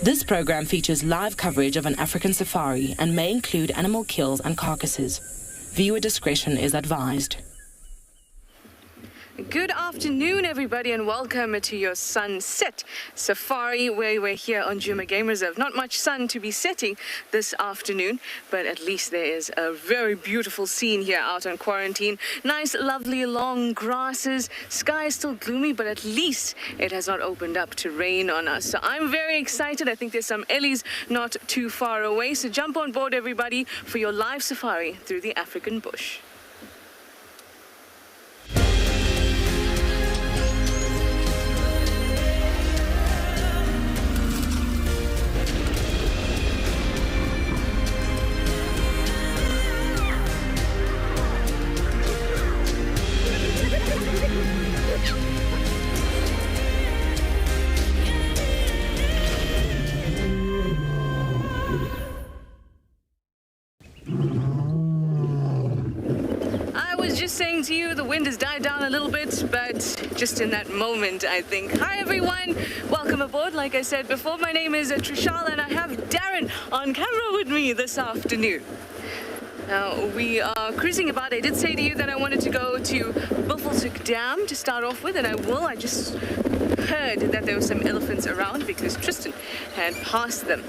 This program features live coverage of an African safari and may include animal kills and carcasses. Viewer discretion is advised. Good afternoon, everybody, and welcome to your sunset safari where we're here on Djuma Game Reserve. Not much sun to be setting this afternoon, but at least there is a very beautiful scene here out on quarantine. Nice, lovely, long grasses. Sky is still gloomy, but at least it has not opened up to rain on us. So I'm very excited. I think there's some ellies not too far away. So jump on board, everybody, for your live safari through the African bush. Saying to you, the wind has died down a little bit, but just in that moment, I think. Hi everyone, welcome aboard. Like I said before, my name is Trishal and I have Darren on camera with me this afternoon. Now, we are cruising about. I did say to you that I wanted to go to Warthog Dam to start off with, and I will. I just heard that there were some elephants around because Tristan had passed them.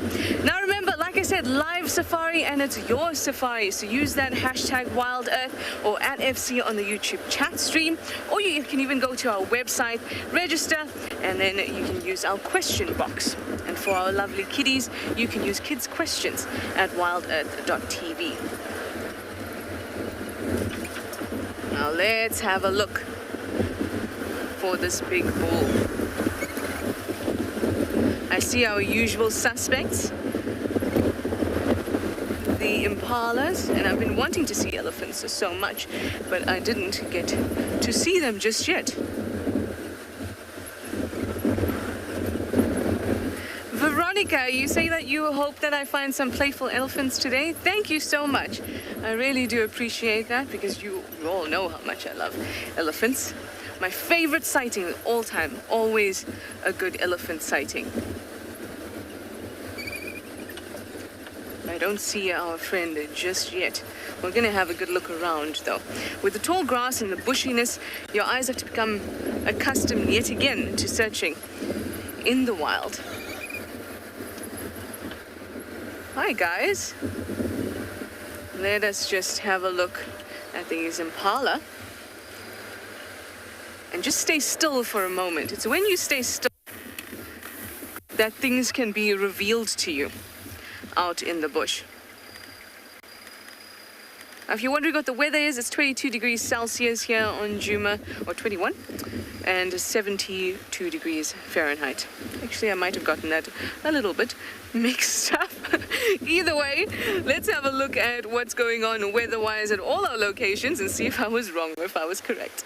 Now remember, like I said, live safari, and it's your safari, so use that hashtag WildEarth or @FC on the YouTube chat stream, or you can even go to our website, register, and then you can use our question box. And for our lovely kiddies, you can use kids questions at wildearth.tv. Now let's have a look for this big bull. I see our usual suspects, the impalas, and I've been wanting to see elephants so much, but I didn't get to see them just yet. Veronica, you say that you hope that I find some playful elephants today. Thank you so much. I really do appreciate that because you all know how much I love elephants. My favorite sighting of all time, always a good elephant sighting. I don't see our friend just yet. We're going to have a good look around though. With the tall grass and the bushiness, your eyes have to become accustomed yet again to searching in the wild. Hi guys. Let us just have a look at these impala. And just stay still for a moment. It's when you stay still that things can be revealed to you out in the bush. Now, if you're wondering what the weather is, it's 22 degrees Celsius here on Djuma, or 21, and 72 degrees Fahrenheit. Actually, I might have gotten that a little bit mixed up. Either way, let's have a look at what's going on weather-wise at all our locations and see if I was wrong or if I was correct.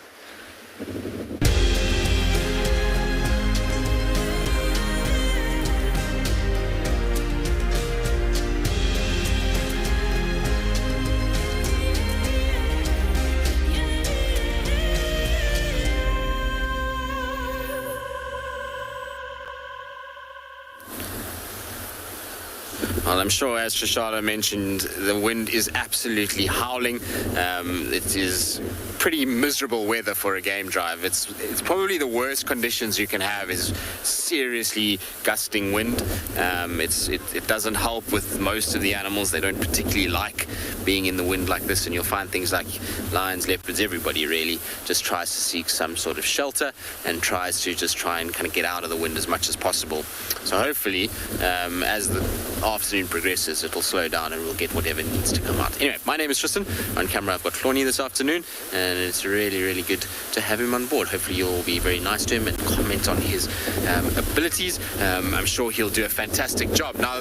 Well, I'm sure, as Trishana mentioned, the wind is absolutely howling. It is pretty miserable weather for a game drive. It's probably the worst conditions you can have is seriously gusting wind. It doesn't help with most of the animals. They don't particularly like being in the wind like this, and you'll find things like lions, leopards, everybody really just tries to seek some sort of shelter and tries to just try and kind of get out of the wind as much as possible. So hopefully, as the afternoon progresses, it'll slow down and we'll get whatever needs to come out. Anyway, my name is Tristan. On camera, I've got Claunie this afternoon, and it's really, really good to have him on board. Hopefully you'll be very nice to him and comment on his abilities. I'm sure he'll do a fantastic job. Now,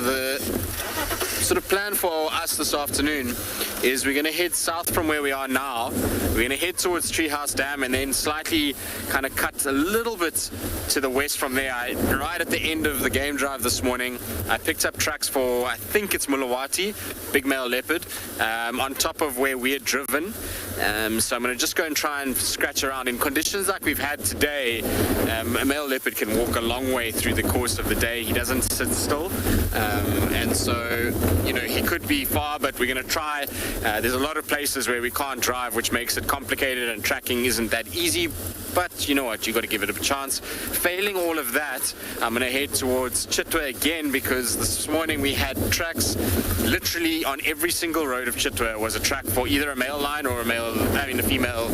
sort of plan for us this afternoon is we're going to head south from where we are now. We're going to head towards Treehouse Dam and then slightly kind of cut a little bit to the west from there. Right at the end of the game drive this morning, I picked up tracks for, I think it's Mulawati, big male leopard, on top of where we had driven. So I'm going to just go and try and scratch around. In conditions like we've had today, a male leopard can walk a long way through the course of the day. He doesn't sit still, and so, you know, he could be far, but we're going to try. There's a lot of places where we can't drive, which makes it complicated, and tracking isn't that easy, but you know what, you got to give it a chance. Failing all of that, I'm going to head towards Chitwa again, because this morning we had tracks literally on every single road of Chitwa was a track for either a male lion or a female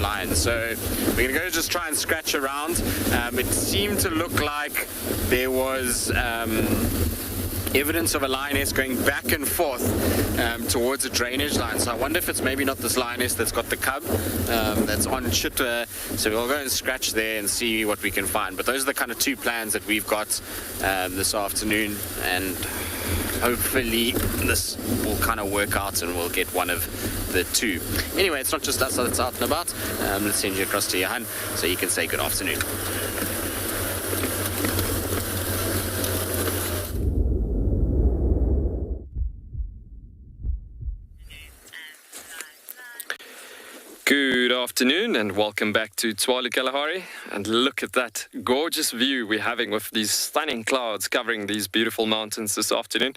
lion. So we're going to go just try and scratch around. It seemed to look like there was evidence of a lioness going back and forth towards a drainage line. So I wonder if it's maybe not this lioness that's got the cub that's on Chitwa. So we'll go and scratch there and see what we can find. But those are the kind of two plans that we've got this afternoon, and hopefully this will kind of work out and we'll get one of the two. Anyway, it's not just us that's out and about. Let's send you across to Johan so you can say good afternoon. Good afternoon and welcome back to Tswalu Kalahari, and look at that gorgeous view we're having with these stunning clouds covering these beautiful mountains this afternoon.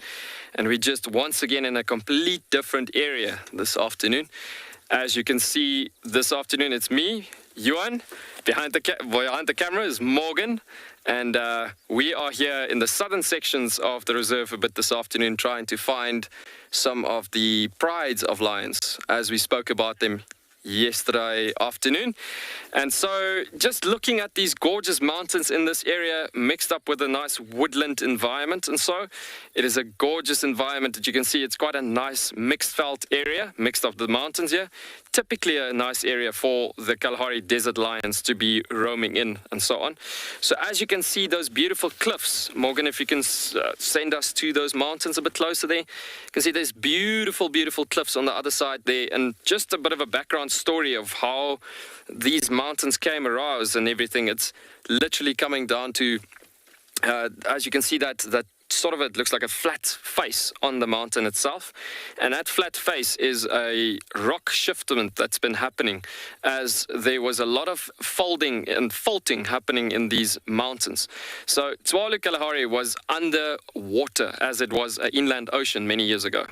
And we're just once again in a complete different area this afternoon. As you can see this afternoon, it's me, Johan, behind the camera is Morgan, and we are here in the southern sections of the reserve a bit this afternoon trying to find some of the prides of lions as we spoke about them yesterday afternoon. And so just looking at these gorgeous mountains in this area mixed up with a nice woodland environment, and so it is a gorgeous environment that you can see. It's quite a nice mixed veld area, mixed up the mountains here. Typically a nice area for the Kalahari desert lions to be roaming in and so on. So as you can see those beautiful cliffs, Morgan, if you can send us to those mountains a bit closer there, you can see there's beautiful, beautiful cliffs on the other side there, and just a bit of a background story of how these mountains came aroused and everything. It's literally coming down to, as you can see, that sort of, it looks like a flat face on the mountain itself, and that flat face is a rock shiftment that's been happening as there was a lot of folding and faulting happening in these mountains. So Tswalu Kalahari was under water as it was an inland ocean many years ago,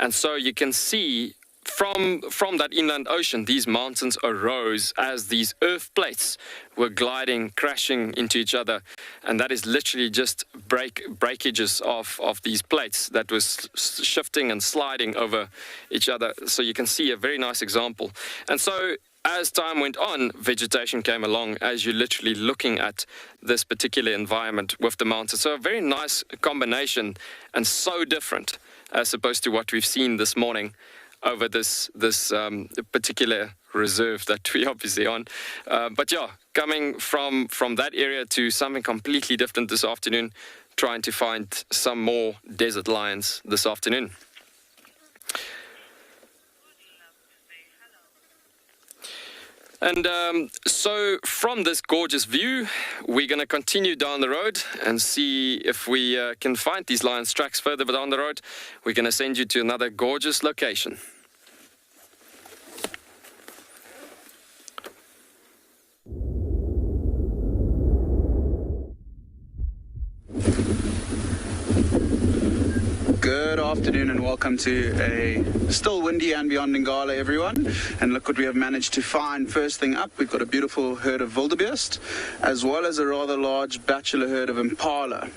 and so you can see from that inland ocean, these mountains arose as these earth plates were gliding, crashing into each other, and that is literally just breakages of these plates that was shifting and sliding over each other. So you can see a very nice example. And so as time went on, vegetation came along as you're literally looking at this particular environment with the mountains. So a very nice combination, and so different as opposed to what we've seen this morning over this particular reserve that we obviously on. But yeah, coming from that area to something completely different this afternoon, trying to find some more desert lions this afternoon. And so from this gorgeous view, we're going to continue down the road and see if we can find these lions' tracks further down the road. We're going to send you to another gorgeous location. Good afternoon and welcome to a still windy andBeyond in Ngala, everyone. And look what we have managed to find. First thing up, we've got a beautiful herd of wildebeest, as well as a rather large bachelor herd of impala.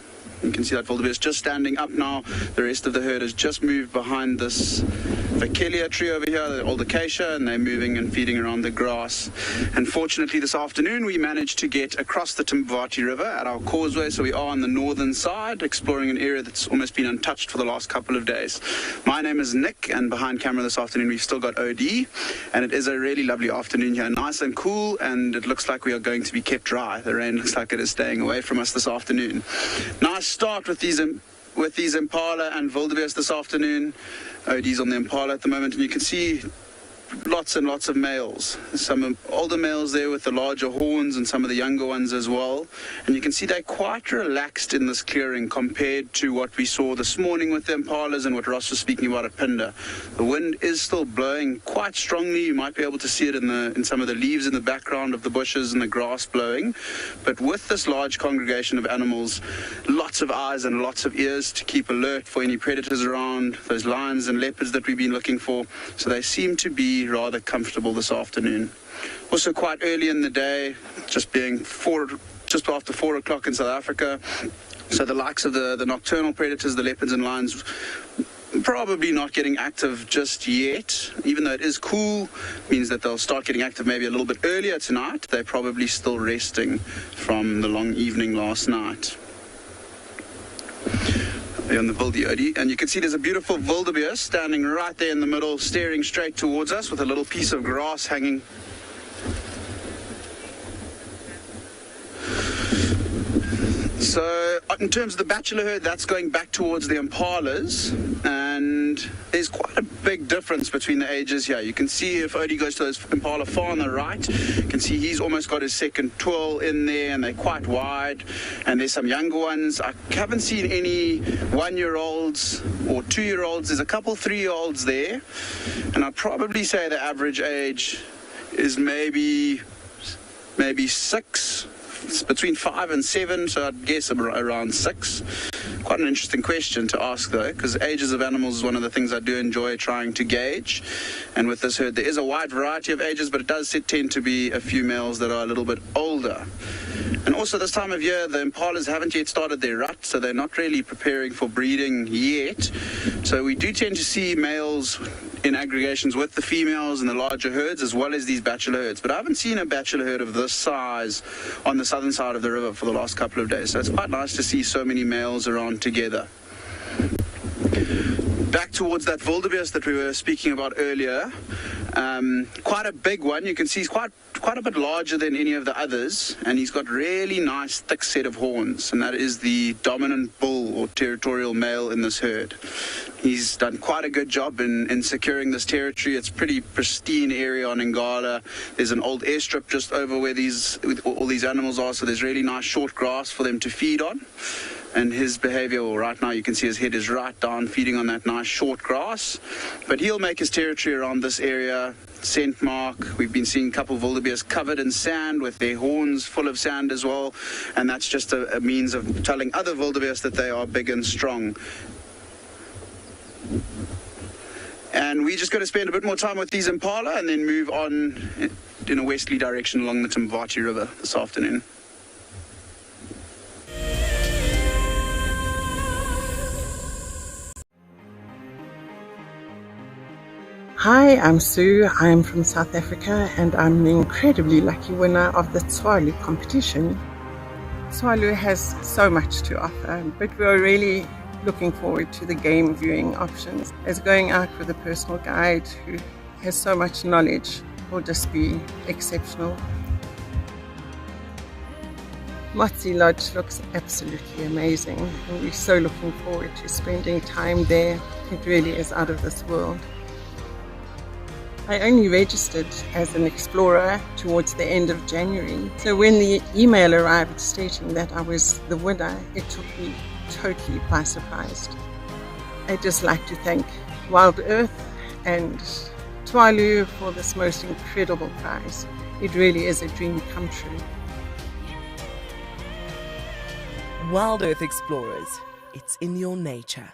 You can see that wildebeest just standing up now. The rest of the herd has just moved behind this Vakelia tree over here, the old acacia, and they're moving and feeding around the grass. And fortunately this afternoon we managed to get across the Timbavati River at our causeway, so we are on the northern side exploring an area that's almost been untouched for the last couple of days. My name is Nick, and behind camera this afternoon we've still got OD, and it is a really lovely afternoon here, nice and cool, and it looks like we are going to be kept dry. The rain looks like it is staying away from us this afternoon. Nice start with these with these impala and wildebeest this afternoon. OD's on the impala at the moment, and you can see lots and lots of males. Some older males there with the larger horns and some of the younger ones as well. And you can see they're quite relaxed in this clearing compared to what we saw this morning with the impalas and what Ross was speaking about at Phinda. The wind is still blowing quite strongly. You might be able to see it in some of the leaves in the background of the bushes and the grass blowing. But with this large congregation of animals, lots of eyes and lots of ears to keep alert for any predators around, those lions and leopards that we've been looking for. So they seem to be rather comfortable this afternoon. Also quite early in the day, just after 4 o'clock in South Africa. So the likes of the nocturnal predators, the leopards and lions, probably not getting active just yet. Even though it is cool, means that they'll start getting active maybe a little bit earlier tonight. They're probably still resting from the long evening last night. On the wilde, and you can see there's a beautiful wildebeest standing right there in the middle, staring straight towards us with a little piece of grass hanging. So in terms of the bachelor herd, that's going back towards the impalas, and there's quite a big difference between the ages here. You can see if Odie goes to those impala far on the right, you can see he's almost got his second twirl in there, and they're quite wide. And there's some younger ones. I haven't seen any 1-year-olds or 2-year-olds. There's a couple 3-year-olds there, and I'd probably say the average age is maybe 6. It's between 5 and 7, so I'd guess around 6. Quite an interesting question to ask, though, because ages of animals is one of the things I do enjoy trying to gauge. And with this herd, there is a wide variety of ages, but it does tend to be a few males that are a little bit older. And also this time of year, the impalas haven't yet started their rut, so they're not really preparing for breeding yet. So we do tend to see males in aggregations with the females and the larger herds, as well as these bachelor herds. But I haven't seen a bachelor herd of this size on the southern side of the river for the last couple of days. So it's quite nice to see so many males around together. Back towards that wildebeest that we were speaking about earlier, quite a big one. You can see he's quite a bit larger than any of the others, and he's got really nice thick set of horns, and that is the dominant bull or territorial male in this herd. He's done quite a good job in securing this territory. It's a pretty pristine area on Ngala. There's an old airstrip just over where all these animals are, so there's really nice short grass for them to feed on. And his behavior, well, right now you can see his head is right down, feeding on that nice short grass. But he'll make his territory around this area, scent mark. We've been seeing a couple of wildebeest covered in sand with their horns full of sand as well. And that's just a means of telling other wildebeest that they are big and strong. And we're just going to spend a bit more time with these impala and then move on in a westerly direction along the Mvathi River this afternoon. Hi, I'm Sue. I'm from South Africa, and I'm the incredibly lucky winner of the Tswalu competition. Tswalu has so much to offer, but we're really looking forward to the game viewing options, as going out with a personal guide who has so much knowledge will just be exceptional. Motsi Lodge looks absolutely amazing, and we're so looking forward to spending time there. It really is out of this world. I only registered as an explorer towards the end of January, so when the email arrived stating that I was the winner, it took me totally by surprise. I'd just like to thank WildEarth and Tswalu for this most incredible prize. It really is a dream come true. WildEarth Explorers, it's in your nature.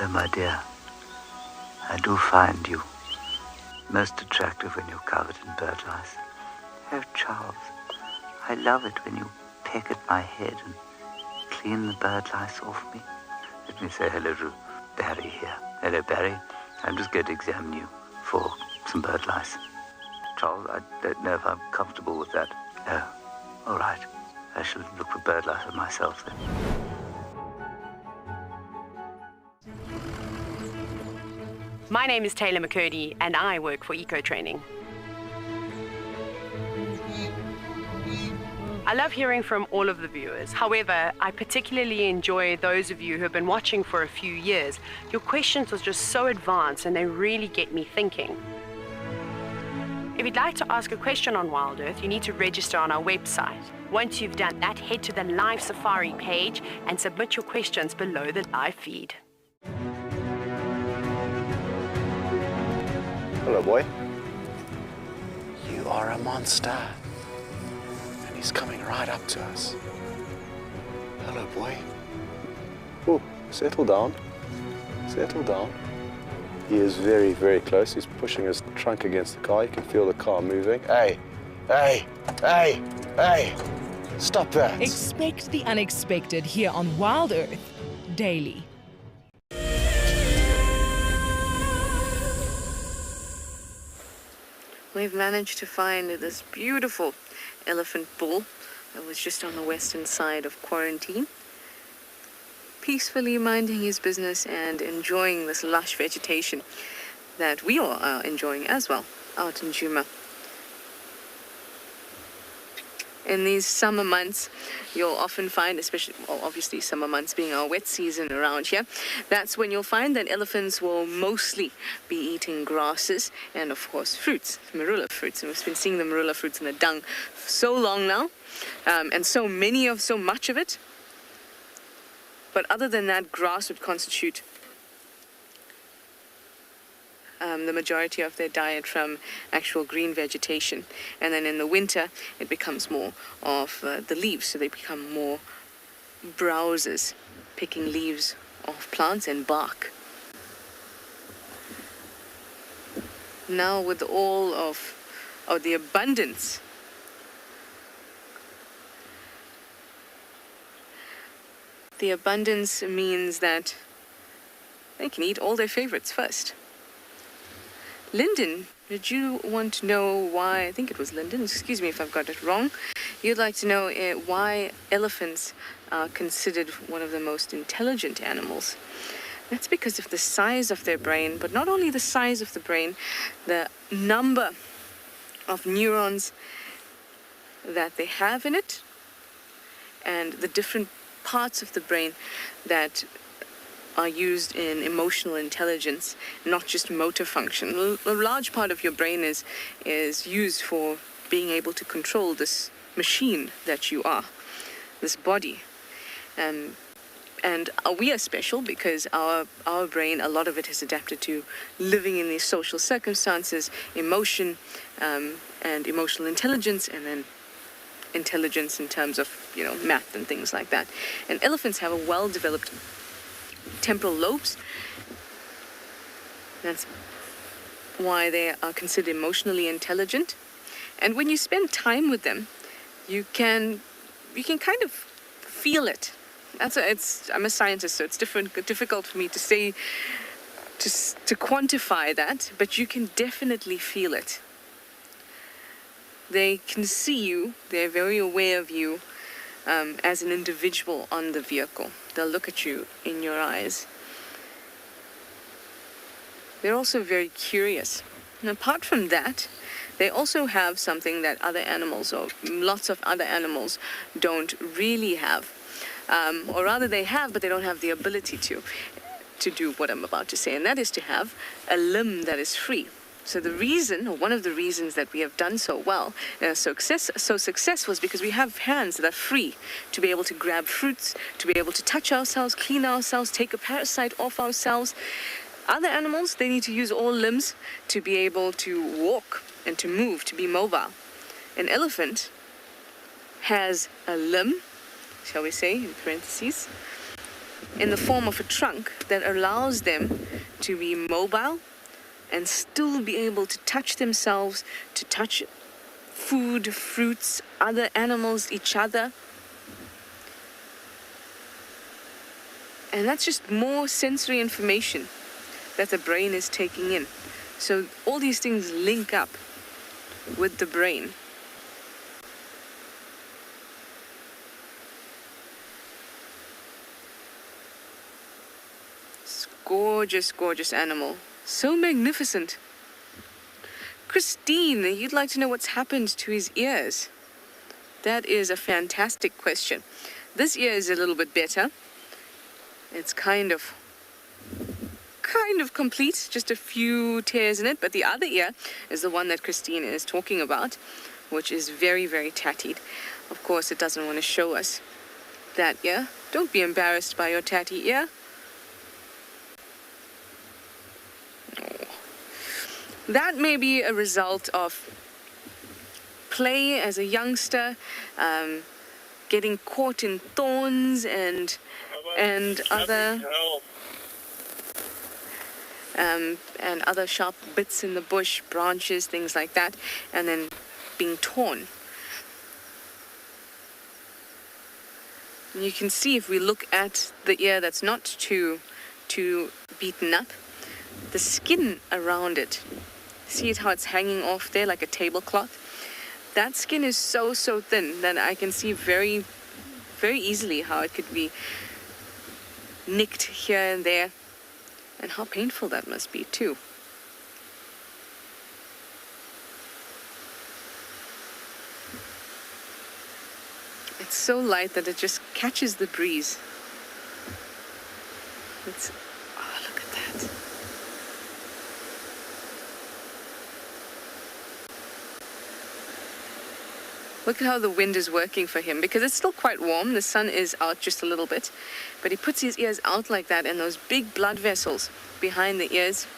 Oh, my dear, I do find you most attractive when you're covered in bird lice. Oh, Charles, I love it when you peck at my head and clean the bird lice off me. Let me say hello to Barry here. Hello, Barry. I'm just going to examine you for some bird lice. Charles, I don't know if I'm comfortable with that. Oh, all right. I shall look for bird lice on myself then. My name is Taylor McCurdy, and I work for Eco Training. I love hearing from all of the viewers. However, I particularly enjoy those of you who have been watching for a few years. Your questions are just so advanced and they really get me thinking. If you'd like to ask a question on WildEarth, you need to register on our website. Once you've done that, head to the live safari page and submit your questions below the live feed. Hello, boy. You are a monster. And he's coming right up to us. Hello, boy. Oh, settle down. Settle down. He is very, very close. He's pushing his trunk against the car. You can feel the car moving. Hey, hey, hey, hey. Stop that. Expect the unexpected here on WildEarth Daily. We've managed to find this beautiful elephant bull that was just on the western side of quarantine, peacefully minding his business and enjoying this lush vegetation that we all are enjoying as well out in Djuma. In these summer months, you'll often find, especially, well, obviously summer months being our wet season around here, that's when you'll find that elephants will mostly be eating grasses and, of course, fruits, marula fruits. And we've been seeing the marula fruits in the dung for so long now, and so much of it. But other than that, grass would constitute the majority of their diet from actual green vegetation. And then in the winter, it becomes more of the leaves. So they become more browsers, picking leaves off plants and bark. Now with all of the abundance means that they can eat all their favorites first. Lyndon, did you want to know why, I think it was Lyndon, excuse me if I've got it wrong, you'd like to know why elephants are considered one of the most intelligent animals. That's because of the size of their brain, but not only the size of the brain, the number of neurons that they have in it, and the different parts of the brain that are used in emotional intelligence, not just motor function. A large part of your brain is used for being able to control this machine that you are, this body. And we are special because our brain, a lot of it is adapted to living in these social circumstances, emotion, and emotional intelligence, and then intelligence in terms of, math and things like that. And elephants have a well-developed temporal lobes. That's why they are considered emotionally intelligent. And when you spend time with them, you can kind of feel it. I'm a scientist, so it's difficult for me to say, to quantify that, but you can definitely feel it. They can see you, they're very aware of you as an individual on the vehicle. They'll look at you in your eyes. They're also very curious. And apart from that, they also have something that other animals, or lots of other animals, don't really have. Or rather they have, but they don't have the ability to do what I'm about to say, and that is to have a limb that is free. So the reason, or one of the reasons that we have done so well, so successful, is because we have hands that are free to be able to grab fruits, to be able to touch ourselves, clean ourselves, take a parasite off ourselves. Other animals, they need to use all limbs to be able to walk and to move, to be mobile. An elephant has a limb, shall we say, in parentheses, in the form of a trunk that allows them to be mobile and still be able to touch themselves, to touch food, fruits, other animals, each other. And that's just more sensory information that the brain is taking in. So all these things link up with the brain. It's gorgeous, gorgeous animal. So magnificent. Christine, you'd like to know what's happened to his ears. That is a fantastic question. This ear is a little bit better. It's kind of complete, just a few tears in it, but the other ear is the one that Christine is talking about, which is very, very tattied. Of course, it doesn't want to show us that ear. Don't be embarrassed by your tatty ear. Oh. That may be a result of play as a youngster, getting caught in thorns and other sharp bits in the bush, branches, things like that, and then being torn. And you can see, if we look at the ear that's not too beaten up, the skin around it, see it how it's hanging off there like a tablecloth? That skin is so thin that I can see very, very easily how it could be nicked here and there, and how painful that must be too. It's so light that it just catches the breeze. Oh, look at that. Look at how the wind is working for him, because it's still quite warm. The sun is out just a little bit, but he puts his ears out like that, and those big blood vessels behind the ears,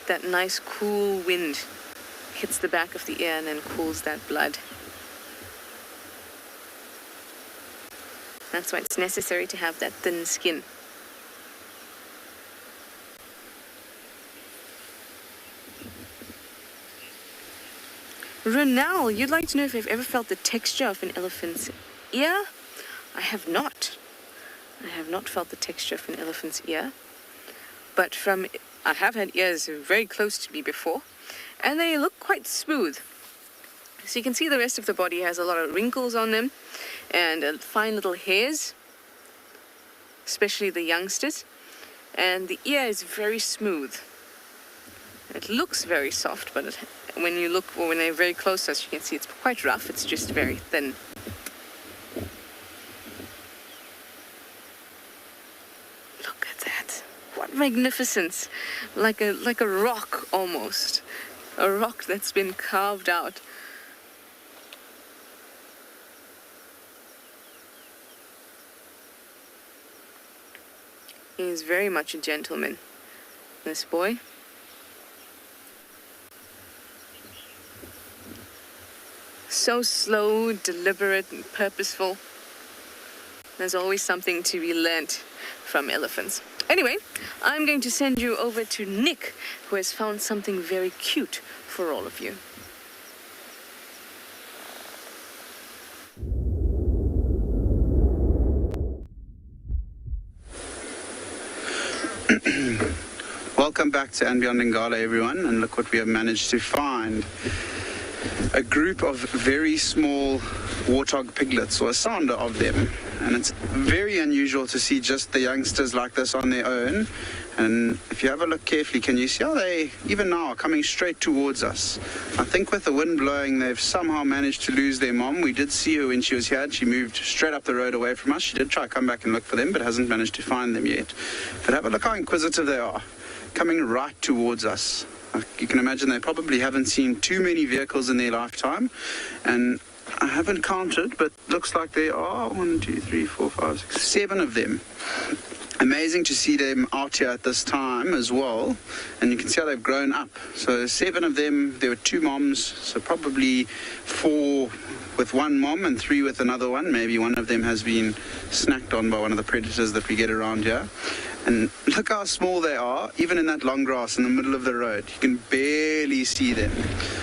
that nice cool wind hits the back of the ear and then cools that blood. That's why it's necessary to have that thin skin. Renal, you'd like to know if I've ever felt the texture of an elephant's ear? I have not. I have not felt the texture of an elephant's ear. But I have had ears very close to me before, and they look quite smooth. So you can see the rest of the body has a lot of wrinkles on them and fine little hairs, especially the youngsters. And the ear is very smooth. It looks very soft, but when they're very close to us, you can see it's quite rough. It's just very thin. Look at that. What magnificence. Like a rock almost. A rock that's been carved out. He is very much a gentleman, this boy. So slow, deliberate, and purposeful. There's always something to be learnt from elephants. Anyway, I'm going to send you over to Nick, who has found something very cute for all of you. Welcome back to andBeyond Ngala, everyone, and look what we have managed to find. A group of very small warthog piglets, or a sounder of them, and it's very unusual to see just the youngsters like this on their own. And if you have a look carefully, can you see how they, even now, are coming straight towards us? I think with the wind blowing, they've somehow managed to lose their mom. We did see her when she was here, and she moved straight up the road away from us. She did try to come back and look for them, but hasn't managed to find them yet. But have a look how inquisitive they are, coming right towards us. You can imagine they probably haven't seen too many vehicles in their lifetime, and I haven't counted, but looks like there are 1, 2, 3, 4, 5, 6, 7 of them. Amazing to see them out here at this time as well, and you can see how they've grown up. So 7 of them, there were 2 moms, so probably 4 with one mom and 3 with another one. Maybe one of them has been snacked on by one of the predators that we get around here. And look how small they are, even in that long grass in the middle of the road. You can barely see them.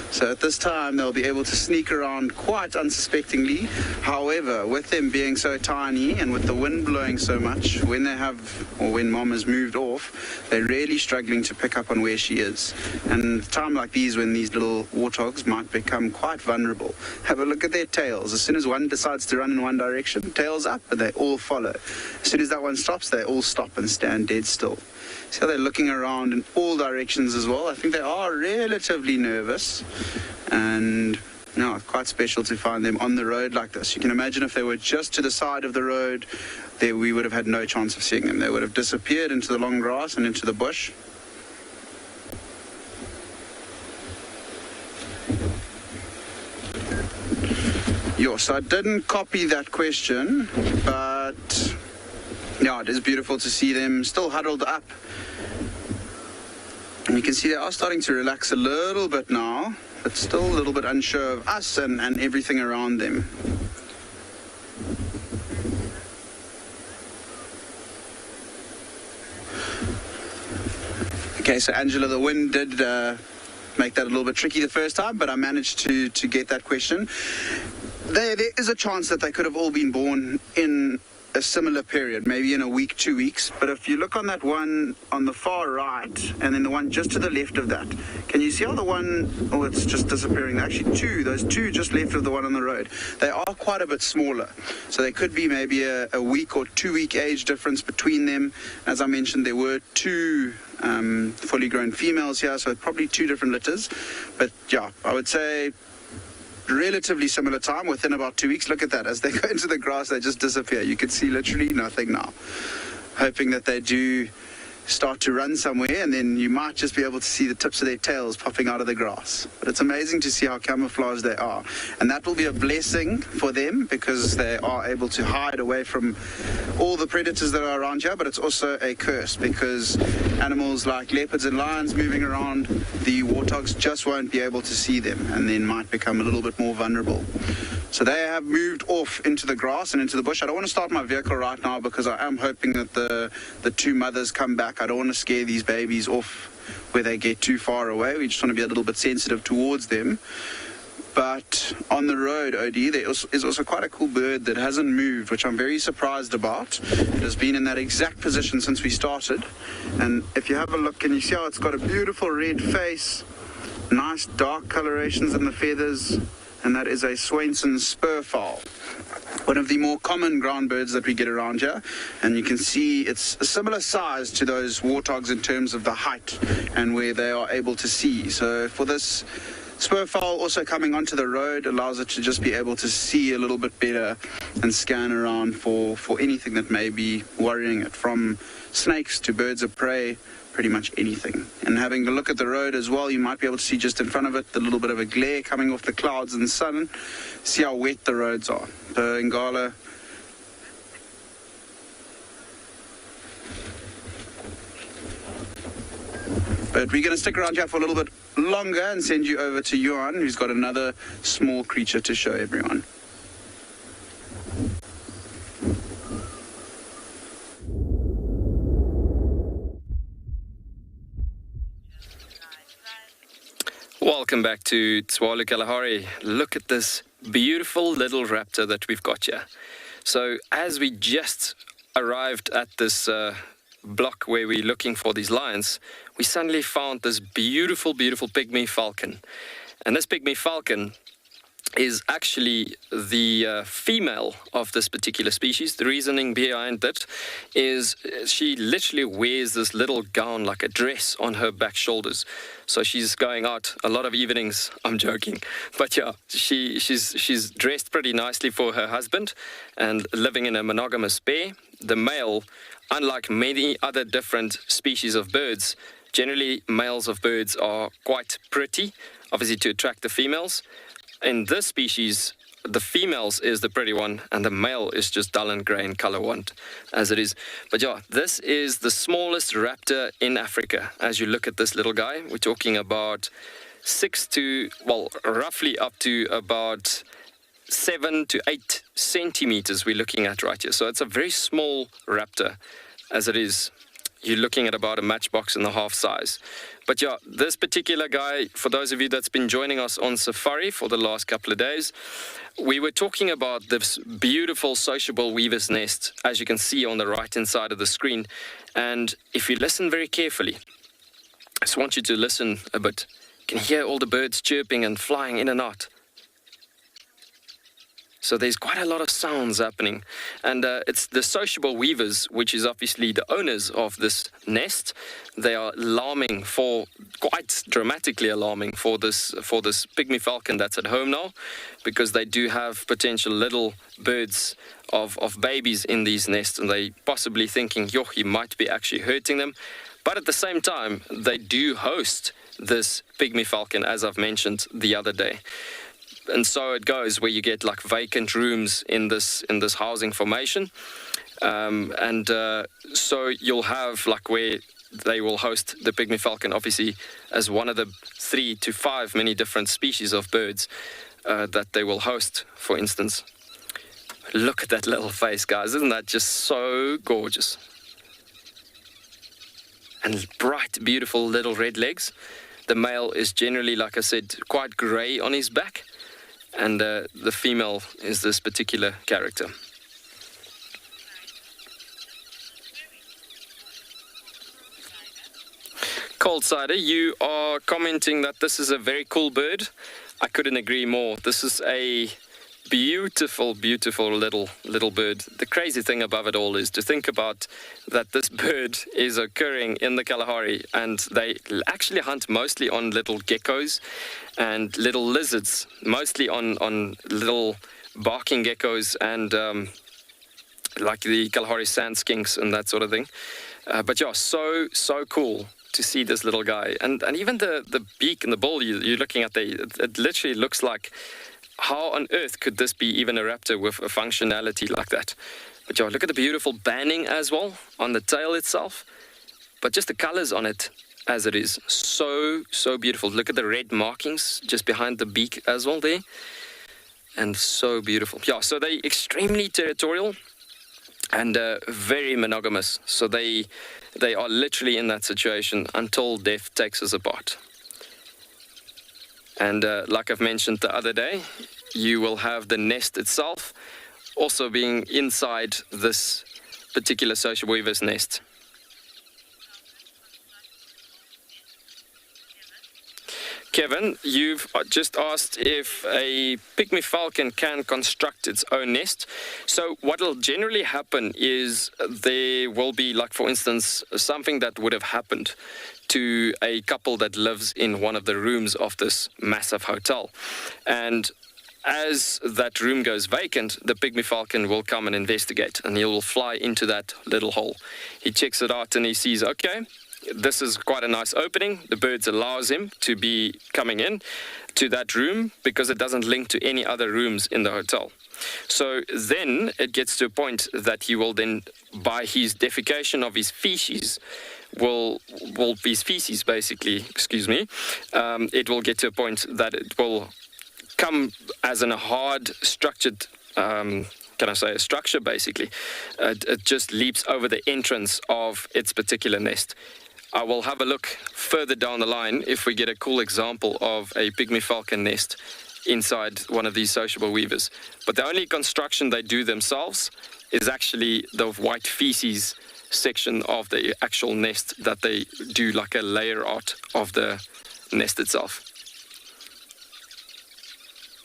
So at this time, they'll be able to sneak around quite unsuspectingly. However, with them being so tiny and with the wind blowing so much, when mom has moved off, they're really struggling to pick up on where she is. And at a time like these, when these little warthogs might become quite vulnerable, have a look at their tails. As soon as one decides to run in one direction, tails up, and they all follow. As soon as that one stops, they all stop and stand dead still. See how they're looking around in all directions as well. I think they are relatively nervous, and No, quite special to find them on the road like this. You can imagine if they were just to the side of the road, there we would have had no chance of seeing them. They would have disappeared into the long grass and into the bush. Yes, I didn't copy that question, but yeah, it is beautiful to see them still huddled up. And you can see they are starting to relax a little bit now, but still a little bit unsure of us and everything around them. Okay, so Angela, the wind did make that a little bit tricky the first time, but I managed to get that question. There is a chance that they could have all been born in a similar period, maybe in a week, 2 weeks. But if you look on that one on the far right, and then the one just to the left of that, can you see how the one, oh, it's just disappearing. Actually those two just left of the one on the road, they are quite a bit smaller. So there could be maybe a week or 2 week age difference between them. As I mentioned, there were two fully grown females here, so probably two different litters. But yeah, I would say relatively similar time, within about 2 weeks. Look at that, as they go into the grass, they just disappear. You can see literally nothing now. Hoping that they do start to run somewhere, and then you might just be able to see the tips of their tails popping out of the grass. But it's amazing to see how camouflaged they are, and that will be a blessing for them because they are able to hide away from all the predators that are around here. But it's also a curse because animals like leopards and lions moving around, the warthogs just won't be able to see them and then might become a little bit more vulnerable. So they have moved off into the grass and into the bush. I don't want to start my vehicle right now because I am hoping that the two mothers come back. I don't want to scare these babies off where they get too far away. We just want to be a little bit sensitive towards them. But on the road, OD, there is also quite a cool bird that hasn't moved, which I'm very surprised about. It has been in that exact position since we started. And if you have a look, can you see how it's got a beautiful red face, nice dark colorations in the feathers, and that is a Swainson's spurfowl, one of the more common ground birds that we get around here. And you can see it's a similar size to those warthogs in terms of the height and where they are able to see. So for this spurfowl also coming onto the road allows it to just be able to see a little bit better and scan around for anything that may be worrying it, from snakes to birds of prey, pretty much anything. And having a look at the road as well, you might be able to see just in front of it the little bit of a glare coming off the clouds and the sun. See how wet the roads are. The Ngala but we're going to stick around here for a little bit longer and send you over to Johan, who's got another small creature to show everyone. Welcome back to Tswalu Kalahari. Look at this beautiful little raptor that we've got here. So as we just arrived at this block where we're looking for these lions, we suddenly found this beautiful, beautiful pygmy falcon. And this pygmy falcon is actually the female of this particular species. The reasoning behind it is she literally wears this little gown like a dress on her back shoulders. So she's going out a lot of evenings. I'm joking, but yeah, she's dressed pretty nicely for her husband and living in a monogamous pair. The male, unlike many other different species of birds, generally males of birds are quite pretty, obviously to attract the females. In this species, the females is the pretty one, and the male is just dull and grey in color one, as it is. But yeah, this is the smallest raptor in Africa. As you look at this little guy, we're talking about roughly up to about 7 to 8 centimeters we're looking at right here. So it's a very small raptor, as it is. You're looking at about a matchbox and a half size. But yeah, this particular guy, for those of you that's been joining us on safari for the last couple of days, we were talking about this beautiful sociable weaver's nest, as you can see on the right-hand side of the screen. And if you listen very carefully, I just want you to listen a bit. You can hear all the birds chirping and flying in and out. So there's quite a lot of sounds happening. And it's the sociable weavers, which is obviously the owners of this nest. They are alarming quite dramatically alarming for this pygmy falcon that's at home now, because they do have potential little birds of babies in these nests, and they possibly thinking, yo, he might be actually hurting them. But at the same time, they do host this pygmy falcon, as I've mentioned the other day. And so it goes, where you get like vacant rooms in this housing formation, so you'll have like where they will host the pygmy falcon, obviously as one of the 3 to 5 many different species of birds that they will host. For instance, look at that little face, guys! Isn't that just so gorgeous? And bright, beautiful little red legs. The male is generally, like I said, quite grey on his back. And the female is this particular character. Cold Cider, you are commenting that this is a very cool bird. I couldn't agree more. This is a beautiful, beautiful little bird. The crazy thing above it all is to think about that this bird is occurring in the Kalahari, and they actually hunt mostly on little geckos and little lizards, mostly on little barking geckos and like the Kalahari sand skinks and that sort of thing. But yeah, so cool to see this little guy. And even the beak and the bill you're looking at there, it literally looks like, how on earth could this be even a raptor with a functionality like that? But yeah, look at the beautiful banding as well on the tail itself. But just the colors on it as it is, so beautiful. Look at the red markings just behind the beak as well there. And so beautiful. Yeah, so they're extremely territorial and very monogamous. So they are literally in that situation until death takes us apart. And like I've mentioned the other day, you will have the nest itself also being inside this particular social weaver's nest. Kevin, you've just asked if a pygmy falcon can construct its own nest. So what will generally happen is there will be, like for instance, something that would have happened to a couple that lives in one of the rooms of this massive hotel. And as that room goes vacant, the pygmy falcon will come and investigate, and he will fly into that little hole. He checks it out and he sees, okay, this is quite a nice opening. The birds allows him to be coming in to that room because it doesn't link to any other rooms in the hotel. So then it gets to a point that he will then, by his defecation of his feces, it will get to a point that it will come as in a hard structured a structure basically. It just leaps over the entrance of its particular nest. I will have a look further down the line if we get a cool example of a pygmy falcon nest inside one of these sociable weavers. But the only construction they do themselves is actually the white feces section of the actual nest that they do like a layer art of the nest itself.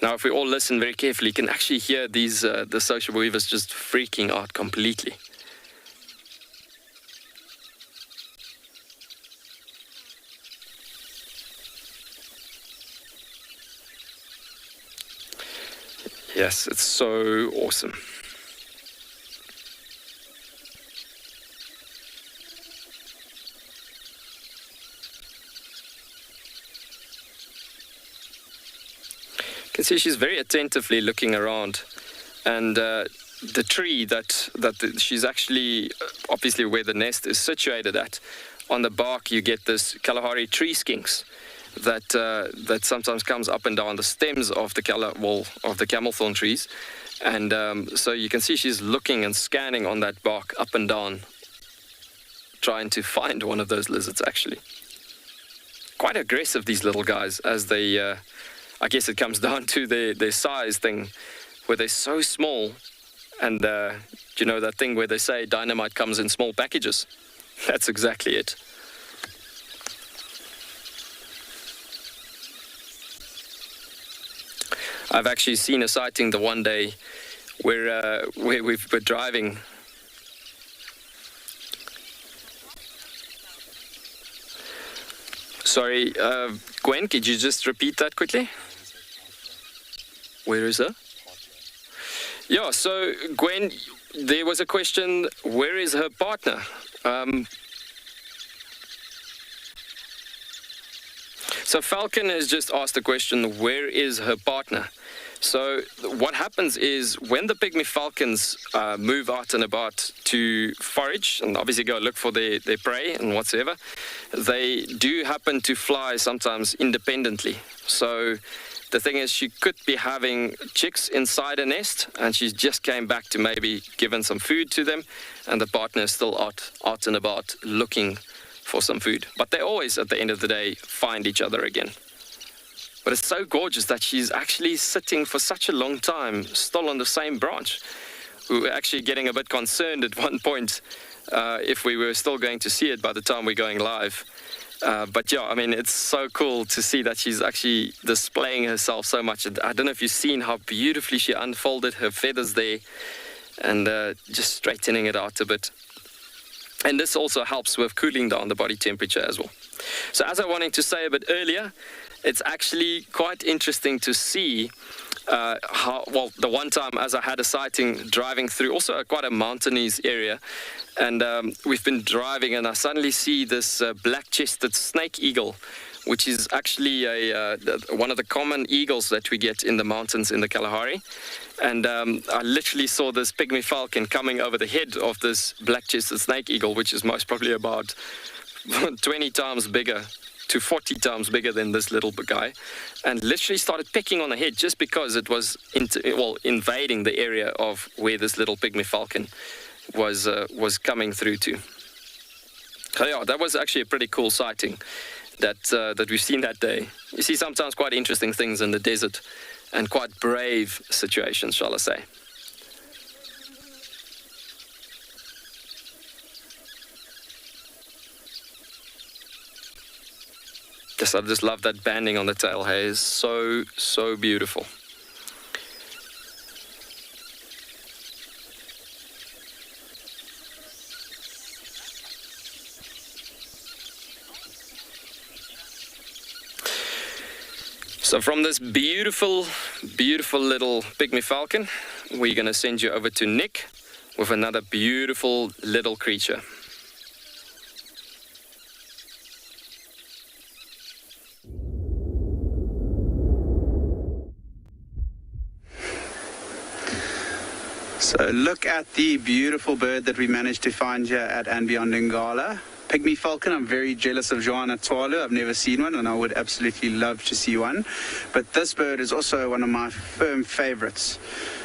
Now, if we all listen very carefully, you can actually hear these the social weavers just freaking out completely. Yes, it's so awesome. You can see she's very attentively looking around, and the tree she's actually obviously where the nest is situated at. On the bark, you get this Kalahari tree skinks that sometimes comes up and down the stems of the camel thorn trees, and so you can see she's looking and scanning on that bark up and down, trying to find one of those lizards. Actually, quite aggressive, these little guys, as they. I guess it comes down to their size thing, where they're so small, and you know that thing where they say dynamite comes in small packages? That's exactly it. I've actually seen a sighting the one day where we were driving. Sorry, Gwen, could you just repeat that quickly? Where is her? Yeah, so Gwen, there was a question, where is her partner? So Falcon has just asked the question, where is her partner? So what happens is when the pygmy falcons move out and about to forage and obviously go look for their prey and whatsoever, they do happen to fly sometimes independently. So the thing is, she could be having chicks inside a nest and she just came back to maybe giving some food to them, and the partner is still out and about looking for some food. But they always, at the end of the day, find each other again. But it's so gorgeous that she's actually sitting for such a long time still on the same branch. We were actually getting a bit concerned at one point if we were still going to see it by the time we're going live. But yeah, I mean, it's so cool to see that she's actually displaying herself so much. I don't know if you've seen how beautifully she unfolded her feathers there and just straightening it out a bit. And this also helps with cooling down the body temperature as well. So as I wanted to say a bit earlier, it's actually quite interesting to see the one time as I had a sighting driving through also quite a mountainous area, and we've been driving and I suddenly see this black-chested snake eagle, which is actually one of the common eagles that we get in the mountains in the Kalahari. And I literally saw this pygmy falcon coming over the head of this black-chested snake eagle, which is most probably about 20 times bigger to 40 times bigger than this little guy, and literally started pecking on the head just because it was invading the area of where this little pygmy falcon was coming through to. So yeah, that was actually a pretty cool sighting that we've seen that day. You see sometimes quite interesting things in the desert and quite brave situations, shall I say. I just love that banding on the tail. Hey, it's so beautiful. So from this beautiful little pygmy falcon, we're going to send you over to Nick with another beautiful little creature. So look at the beautiful bird that we managed to find here at andBeyond in Ngala. Pygmy falcon. I'm very jealous of Joanna Tswalu. I've never seen one and I would absolutely love to see one. But this bird is also one of my firm favorites.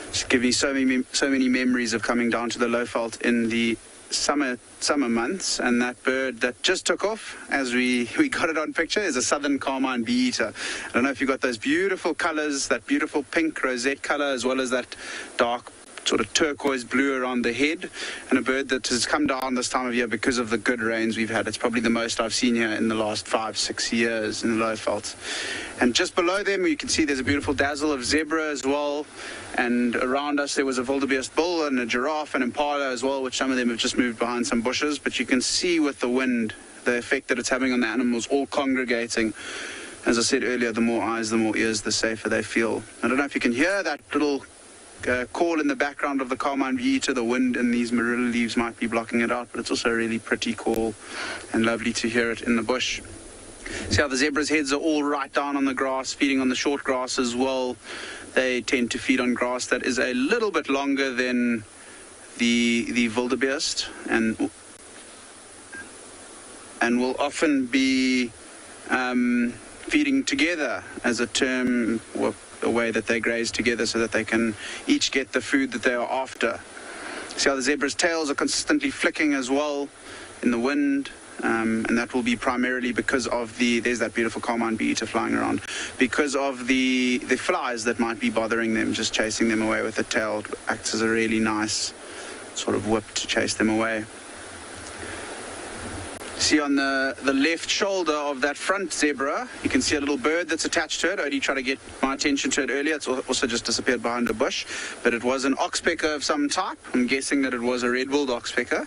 It's given me so many memories of coming down to the Lowveld in the summer months, and that bird that just took off as we got it on picture is a southern carmine bee-eater. I don't know if you've got those beautiful colors, that beautiful pink rosette color, as well as that dark sort of turquoise blue around the head, and a bird that has come down this time of year because of the good rains we've had. It's probably the most I've seen here in the last 5-6 years in the Lowveld. And just below them you can see there's a beautiful dazzle of zebra as well, and around us there was a wildebeest bull and a giraffe and impala as well, which some of them have just moved behind some bushes, but you can see with the wind the effect that it's having on the animals all congregating. As I said earlier, the more eyes, the more ears, the safer they feel. I don't know if you can hear that little call in the background of the carmine bee-eater. The wind and these marilla leaves might be blocking it out, but it's also a really pretty call and lovely to hear it in the bush. See how the zebra's heads are all right down on the grass, feeding on the short grass as well. They tend to feed on grass that is a little bit longer than the wildebeest, and will often be feeding together as a term, a way that they graze together so that they can each get the food that they are after. See how the zebra's tails are consistently flicking as well in the wind, and that will be primarily because of there's that beautiful carmine bee-eater flying around, because of the flies that might be bothering them, just chasing them away with the tail. It acts as a really nice sort of whip to chase them away. See on the left shoulder of that front zebra, you can see a little bird that's attached to it. I already tried to get my attention to it earlier. It's also just disappeared behind a bush. But it was an oxpecker of some type. I'm guessing that it was a red-billed oxpecker.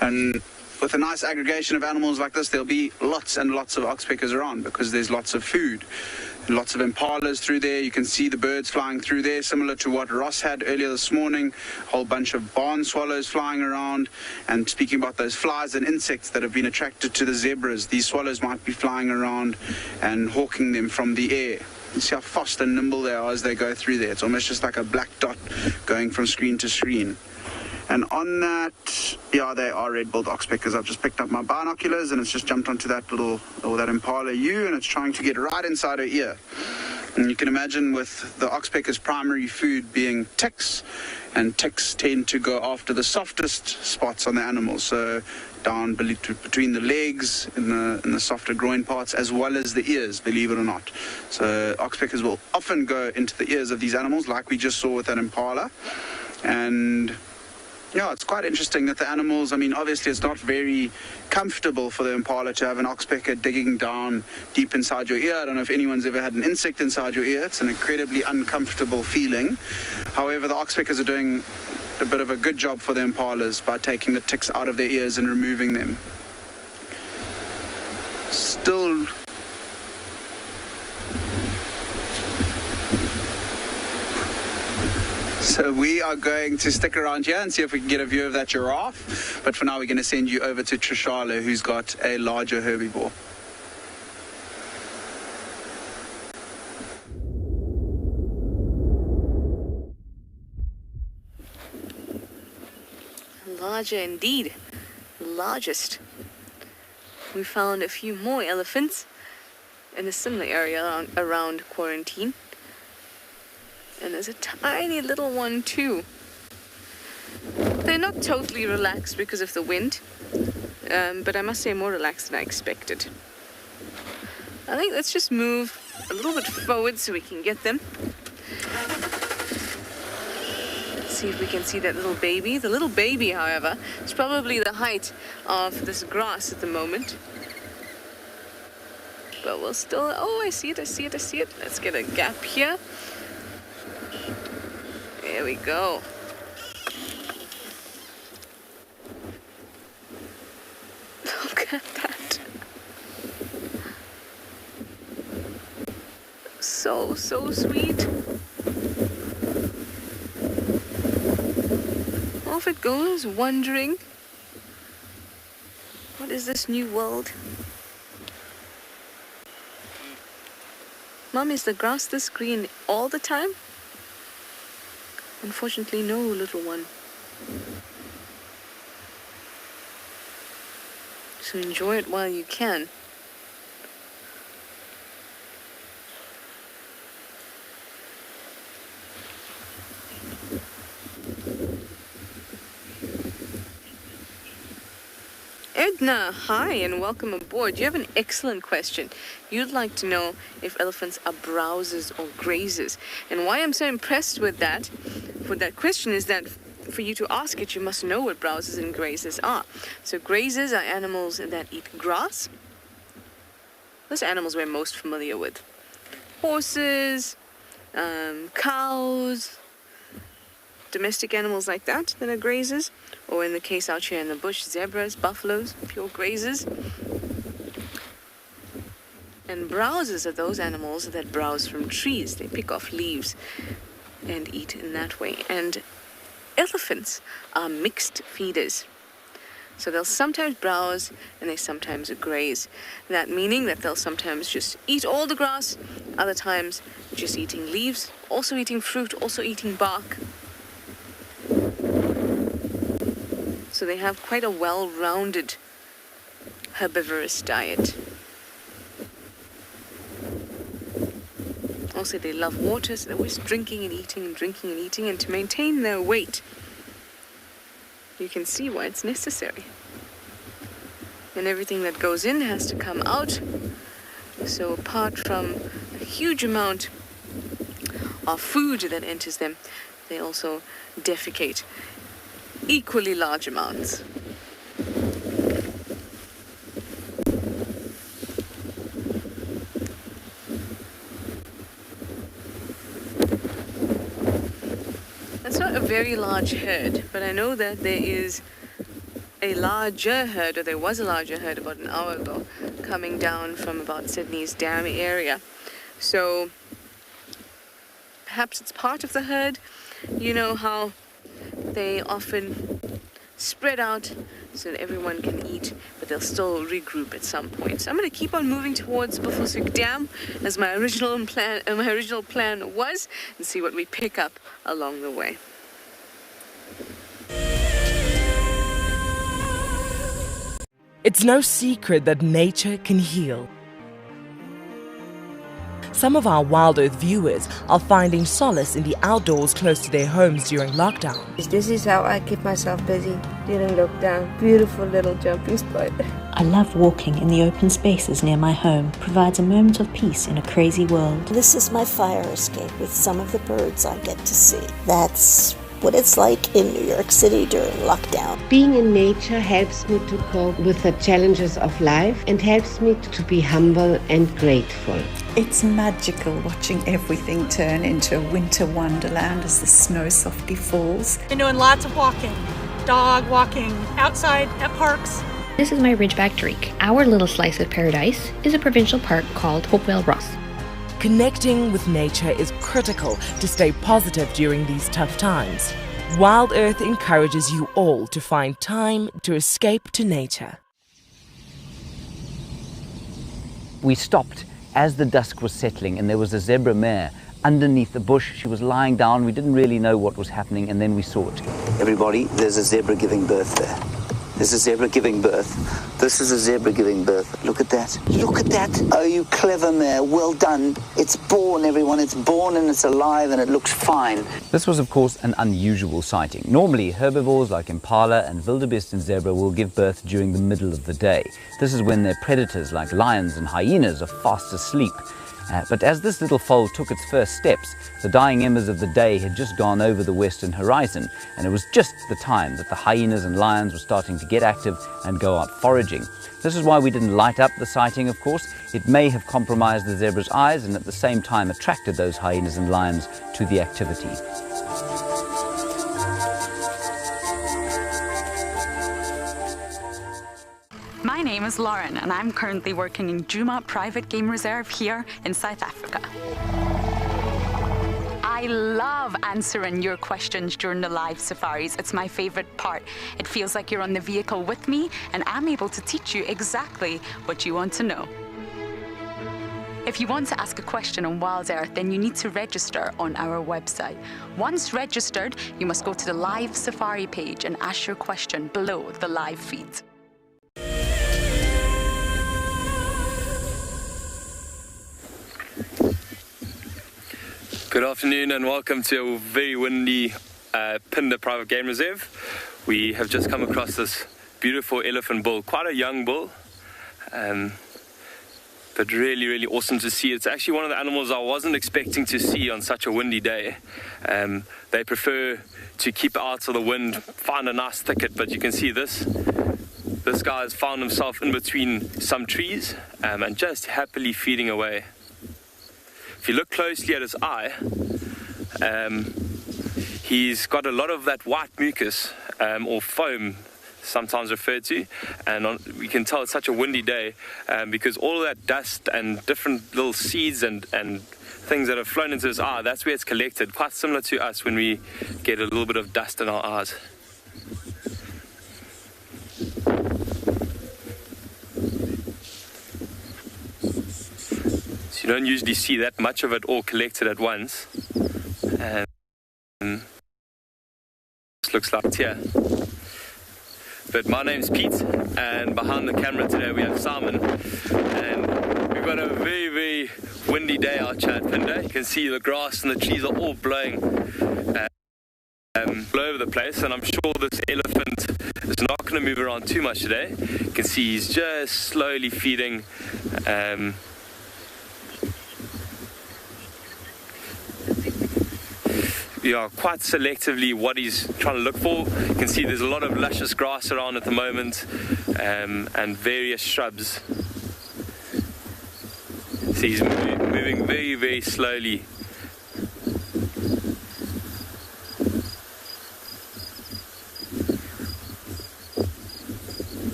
And with a nice aggregation of animals like this, there'll be lots and lots of oxpeckers around because there's lots of food. Lots of impalas through there. You can see the birds flying through there, similar to what Ross had earlier this morning. A whole bunch of barn swallows flying around. And speaking about those flies and insects that have been attracted to the zebras, these swallows might be flying around and hawking them from the air. You see how fast and nimble they are as they go through there. It's almost just like a black dot going from screen to screen. And on that, yeah, they are red-billed oxpeckers. I've just picked up my binoculars and it's just jumped onto that little, or that impala ewe, and it's trying to get right inside her ear. And you can imagine with the oxpecker's primary food being ticks, and ticks tend to go after the softest spots on the animal, so down between the legs and the softer groin parts, as well as the ears, believe it or not. So oxpeckers will often go into the ears of these animals, like we just saw with that impala. And yeah, it's quite interesting that the animals, I mean, obviously it's not very comfortable for the impala to have an oxpecker digging down deep inside your ear. I don't know if anyone's ever had an insect inside your ear. It's an incredibly uncomfortable feeling. However, the oxpeckers are doing a bit of a good job for the impalas by taking the ticks out of their ears and removing them. Still So we are going to stick around here and see if we can get a view of that giraffe. But for now, we're going to send you over to Tswalu, who's got a larger herbivore. Larger indeed. Largest. We found a few more elephants in a similar area around Quarantine. And there's a tiny little one too. They're not totally relaxed because of the wind, but I must say more relaxed than I expected. I think let's just move a little bit forward so we can get them. See if we can see that little baby. The little baby, however, is probably the height of this grass at the moment. But we'll still... Oh, I see it. Let's get a gap here. There we go. Look at that. So sweet. Off it goes, wondering, what is this new world? Mom, is the grass this green all the time? Unfortunately, no, little one. So enjoy it while you can. Edna, hi and welcome aboard. You have an excellent question. You'd like to know if elephants are browsers or grazers. And why I'm so impressed with that question is that for you to ask it, you must know what browsers and grazers are. So grazers are animals that eat grass. Those are animals we're most familiar with. Horses, cows, domestic animals like that are grazers. Or in the case out here in the bush, zebras, buffaloes, pure grazers. And browsers are those animals that browse from trees. They pick off leaves and eat in that way. And elephants are mixed feeders. So they'll sometimes browse and they sometimes graze. That meaning that they'll sometimes just eat all the grass, other times just eating leaves, also eating fruit, also eating bark. So they have quite a well-rounded herbivorous diet. Also, they love water, so they're always drinking and eating and drinking and eating. And to maintain their weight, you can see why it's necessary. And everything that goes in has to come out. So apart from a huge amount of food that enters them, they also defecate equally large amounts. That's not a very large herd, but I know that there is a larger herd, or there was a larger herd about an hour ago, coming down from about Sydney's dam area. So perhaps it's part of the herd. You know how they often spread out so that everyone can eat, but they'll still regroup at some point. So I'm going to keep on moving towards Buffelshoek Dam as my original plan was, and see what we pick up along the way. It's no secret that nature can heal. Some of our WildEarth viewers are finding solace in the outdoors close to their homes during lockdown. This is how I keep myself busy during lockdown. Beautiful little jumping spot. I love walking in the open spaces near my home. Provides a moment of peace in a crazy world. This is my fire escape with some of the birds I get to see. That's what it's like in New York City during lockdown. Being in nature helps me to cope with the challenges of life and helps me to be humble and grateful. It's magical watching everything turn into a winter wonderland as the snow softly falls. Been doing lots of walking, dog walking, outside at parks. This is my Ridgeback Drake. Our little slice of paradise is a provincial park called Hopewell Ross. Connecting with nature is critical to stay positive during these tough times. WildEarth encourages you all to find time to escape to nature. We stopped as the dusk was settling and there was a zebra mare underneath the bush. She was lying down. We didn't really know what was happening, and then we saw it. Everybody, there's a zebra giving birth there. There's a zebra giving birth. This is a zebra giving birth. Look at that. Look at that. Oh, you clever mare. Well done. It's born, everyone. It's born and it's alive and it looks fine. This was, of course, an unusual sighting. Normally, herbivores like impala and wildebeest and zebra will give birth during the middle of the day. This is when their predators like lions and hyenas are fast asleep. But as this little foal took its first steps, the dying embers of the day had just gone over the western horizon, and it was just the time that the hyenas and lions were starting to get active and go out foraging. This is why we didn't light up the sighting, of course. It may have compromised the zebra's eyes and at the same time attracted those hyenas and lions to the activity. My name is Lauren and I'm currently working in Djuma Private Game Reserve here in South Africa. I love answering your questions during the live safaris. It's my favorite part. It feels like you're on the vehicle with me and I'm able to teach you exactly what you want to know. If you want to ask a question on WildEarth, then you need to register on our website. Once registered, you must go to the live safari page and ask your question below the live feed. Good afternoon and welcome to a very windy Phinda Private Game Reserve. We have just come across this beautiful elephant bull, quite a young bull, but really, really awesome to see. It's actually one of the animals I wasn't expecting to see on such a windy day. They prefer to keep out of the wind, find a nice thicket, but you can see this guy has found himself in between some trees and just happily feeding away. If you look closely at his eye, he's got a lot of that white mucus or foam, sometimes referred to, and we can tell it's such a windy day because all of that dust and different little seeds and things that have flown into his eye, that's where it's collected, quite similar to us when we get a little bit of dust in our eyes. You don't usually see that much of it all collected at once. And this looks like it's here. But my name's Pete, and behind the camera today we have Simon. And we've got a very, very windy day out here at Phinda. You can see the grass and the trees are all blowing all over the place, and I'm sure this elephant is not going to move around too much today. You can see he's just slowly feeding. We are quite selectively what he's trying to look for. You can see there's a lot of luscious grass around at the moment and various shrubs. So he's moving very, very slowly.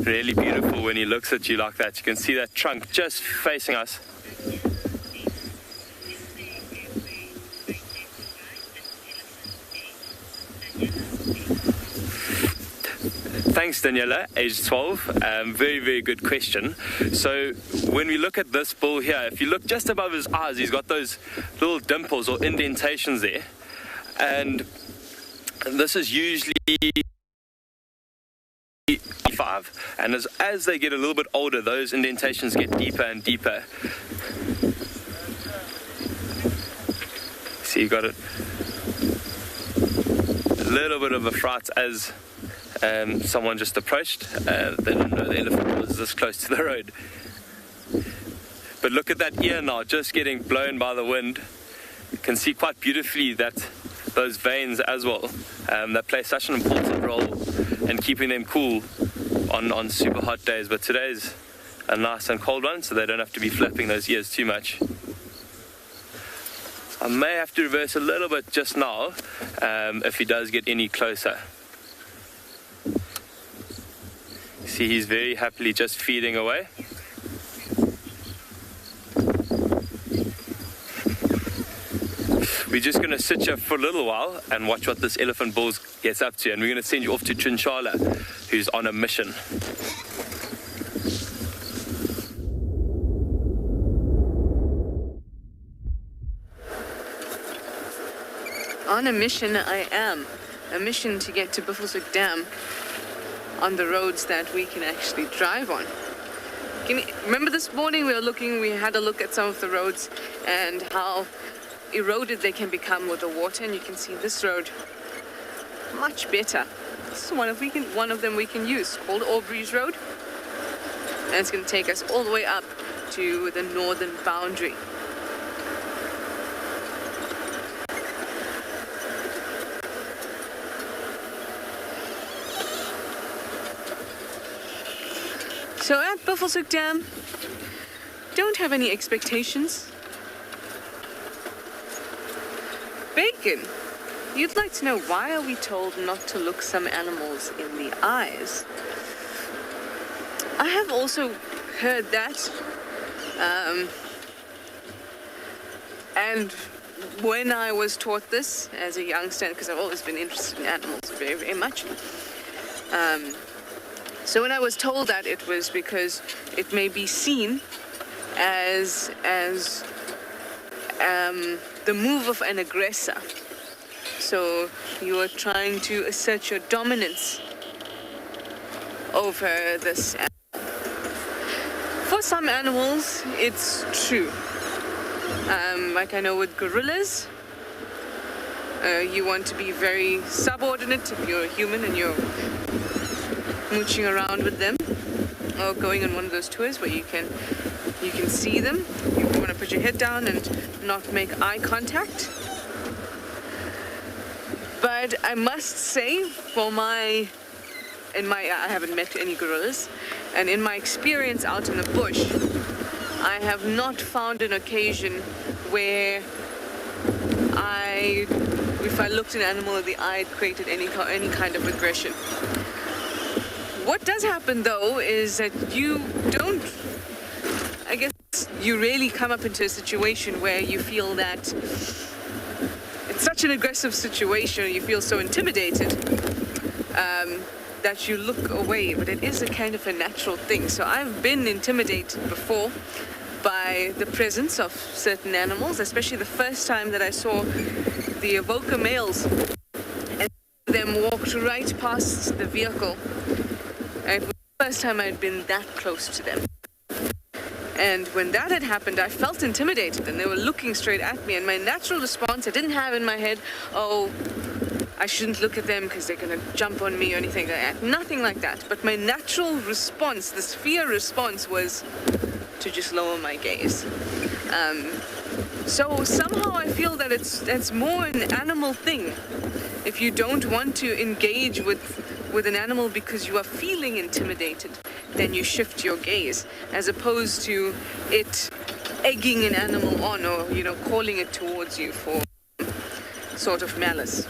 Really beautiful when he looks at you like that. You can see that trunk just facing us. Thanks, Daniela, age 12. Very, very good question. So when we look at this bull here, if you look just above his eyes, he's got those little dimples or indentations there. And this is usually 5. And as they get a little bit older, those indentations get deeper and deeper. See, you got it. A little bit of a fright as someone just approached. They didn't know the elephant was this close to the road. But look at that ear now, just getting blown by the wind. You can see quite beautifully that those veins as well, that play such an important role in keeping them cool on super hot days. But today's a nice and cold one, so they don't have to be flapping those ears too much. I may have to reverse a little bit just now if he does get any closer. See, he's very happily just feeding away. We're just going to sit here for a little while and watch what this elephant bull gets up to, and we're going to send you off to Tswalu, who's on a mission. On a mission I am. A mission to get to Buffelshoek Dam on the roads that we can actually drive on. Remember this morning we had a look at some of the roads and how eroded they can become with the water, and you can see this road much better. This is one of them we can use, called Aubrey's Road, and it's going to take us all the way up to the northern boundary. So at Buffelshoek Dam, don't have any expectations. Bacon, you'd like to know why are we told not to look some animals in the eyes? I have also heard that, and when I was taught this as a youngster, because I've always been interested in animals very, very much, so when I was told that, it was because it may be seen as the move of an aggressor. So you are trying to assert your dominance over this animal. For some animals, it's true. Like I know with gorillas, you want to be very subordinate if you're a human and you're mooching around with them, or going on one of those tours where you can see them. You want to put your head down and not make eye contact. But I must say, I haven't met any gorillas, and in my experience out in the bush, I have not found an occasion where if I looked an animal in the eye, it created any kind of aggression. What does happen though is that you really come up into a situation where you feel that it's such an aggressive situation, you feel so intimidated that you look away, but it is a kind of a natural thing. So I've been intimidated before by the presence of certain animals, especially the first time that I saw the evoker males and them walked right past the vehicle. And it was the first time I'd been that close to them. And when that had happened, I felt intimidated, and they were looking straight at me. And my natural response, I didn't have in my head, oh, I shouldn't look at them because they're going to jump on me or anything like that. Nothing like that. But my natural response, this fear response, was to just lower my gaze. So somehow I feel that it's more an animal thing. If you don't want to engage with an animal because you are feeling intimidated, then you shift your gaze, as opposed to it egging an animal on, or calling it towards you for sort of malice.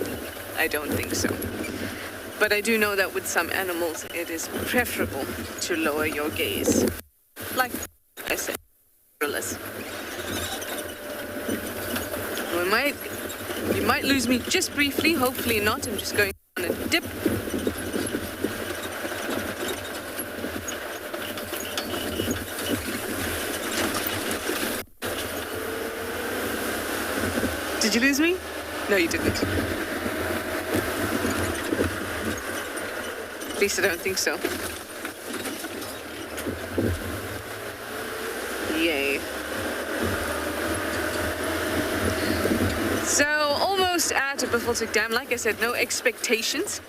I don't think so. But I do know that with some animals, it is preferable to lower your gaze. Like I said, gorillas. You might lose me just briefly, hopefully not. I'm just going on a dip. Did you lose me? No, you didn't. At least I don't think so. Yay. So, almost at a Baltic Dam. Like I said, no expectations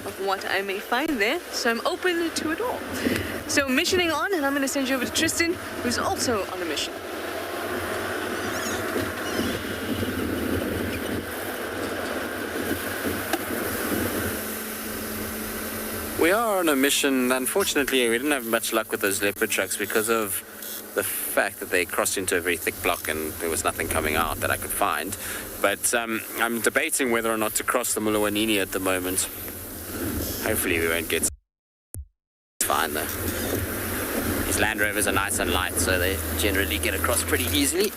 of what I may find there. So I'm open to it all. So missioning on, and I'm going to send you over to Tristan, who's also on a mission. We are on a mission. Unfortunately, we didn't have much luck with those leopard tracks because of the fact that they crossed into a very thick block and there was nothing coming out that I could find. But I'm debating whether or not to cross the Mulawanini at the moment. Hopefully we won't get... It's fine though. These Land Rovers are nice and light, so they generally get across pretty easily.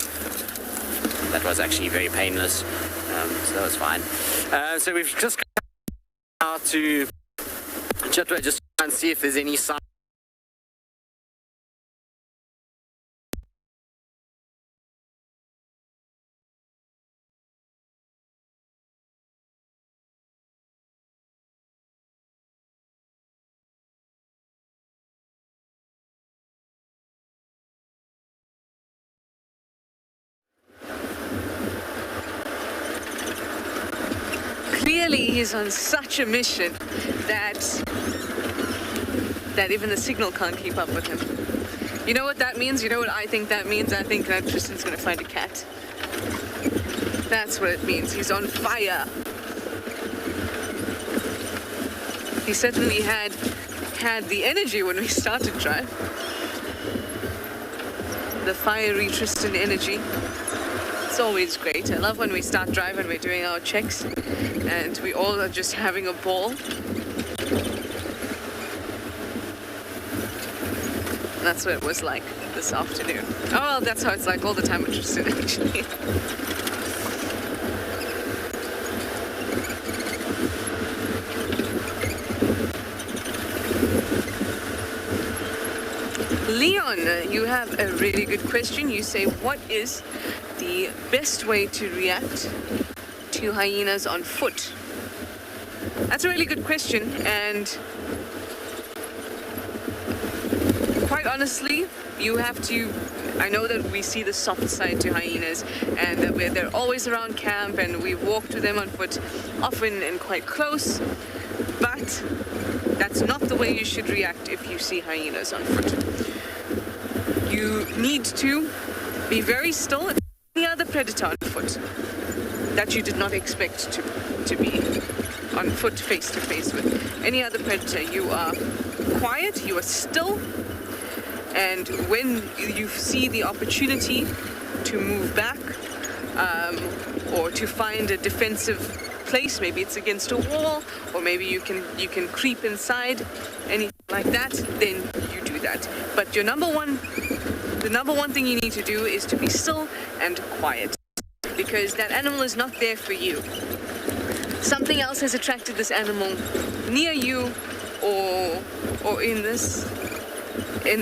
That was actually very painless, so that was fine. So we've just come out to Chitwa, just try and see if there's any sign. Clearly he's on such a mission that even the signal can't keep up with him. You know what that means? You know what I think that means? I think that Tristan's going to find a cat. That's what it means. He's on fire. He certainly had the energy when we started drive. The fiery Tristan energy. It's always great. I love when we start driving, we're doing our checks, and we all are just having a ball. That's what it was like this afternoon. Oh, well, that's how it's like all the time with Tristan, actually. Leon, you have a really good question. You say, what is the best way to react to hyenas on foot? That's a really good question, and quite honestly, you have to... I know that we see the soft side to hyenas, and that they're always around camp, and we walk to them on foot, often and quite close, but that's not the way you should react if you see hyenas on foot. You need to be very still. Any other predator on foot that you did not expect to be on foot face to face with. Any other predator, you are quiet, you are still, and when you see the opportunity to move back or to find a defensive place, maybe it's against a wall, or maybe you can creep inside, anything like that, then you do that. But the number one thing you need to do is to be still and quiet, because that animal is not there for you. Something else has attracted this animal near you, or in the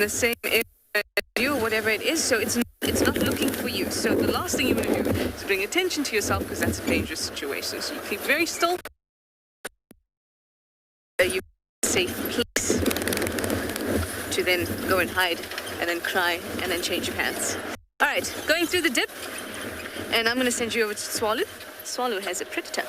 same area as you, or whatever it is. So it's not looking for you. So the last thing you want to do is bring attention to yourself, because that's a dangerous situation. So you keep very still. You safe place to then go and hide, and then cry, and then change your pants. All right, going through the dip, and I'm going to send you over to Tswalu. Tswalu has a predator.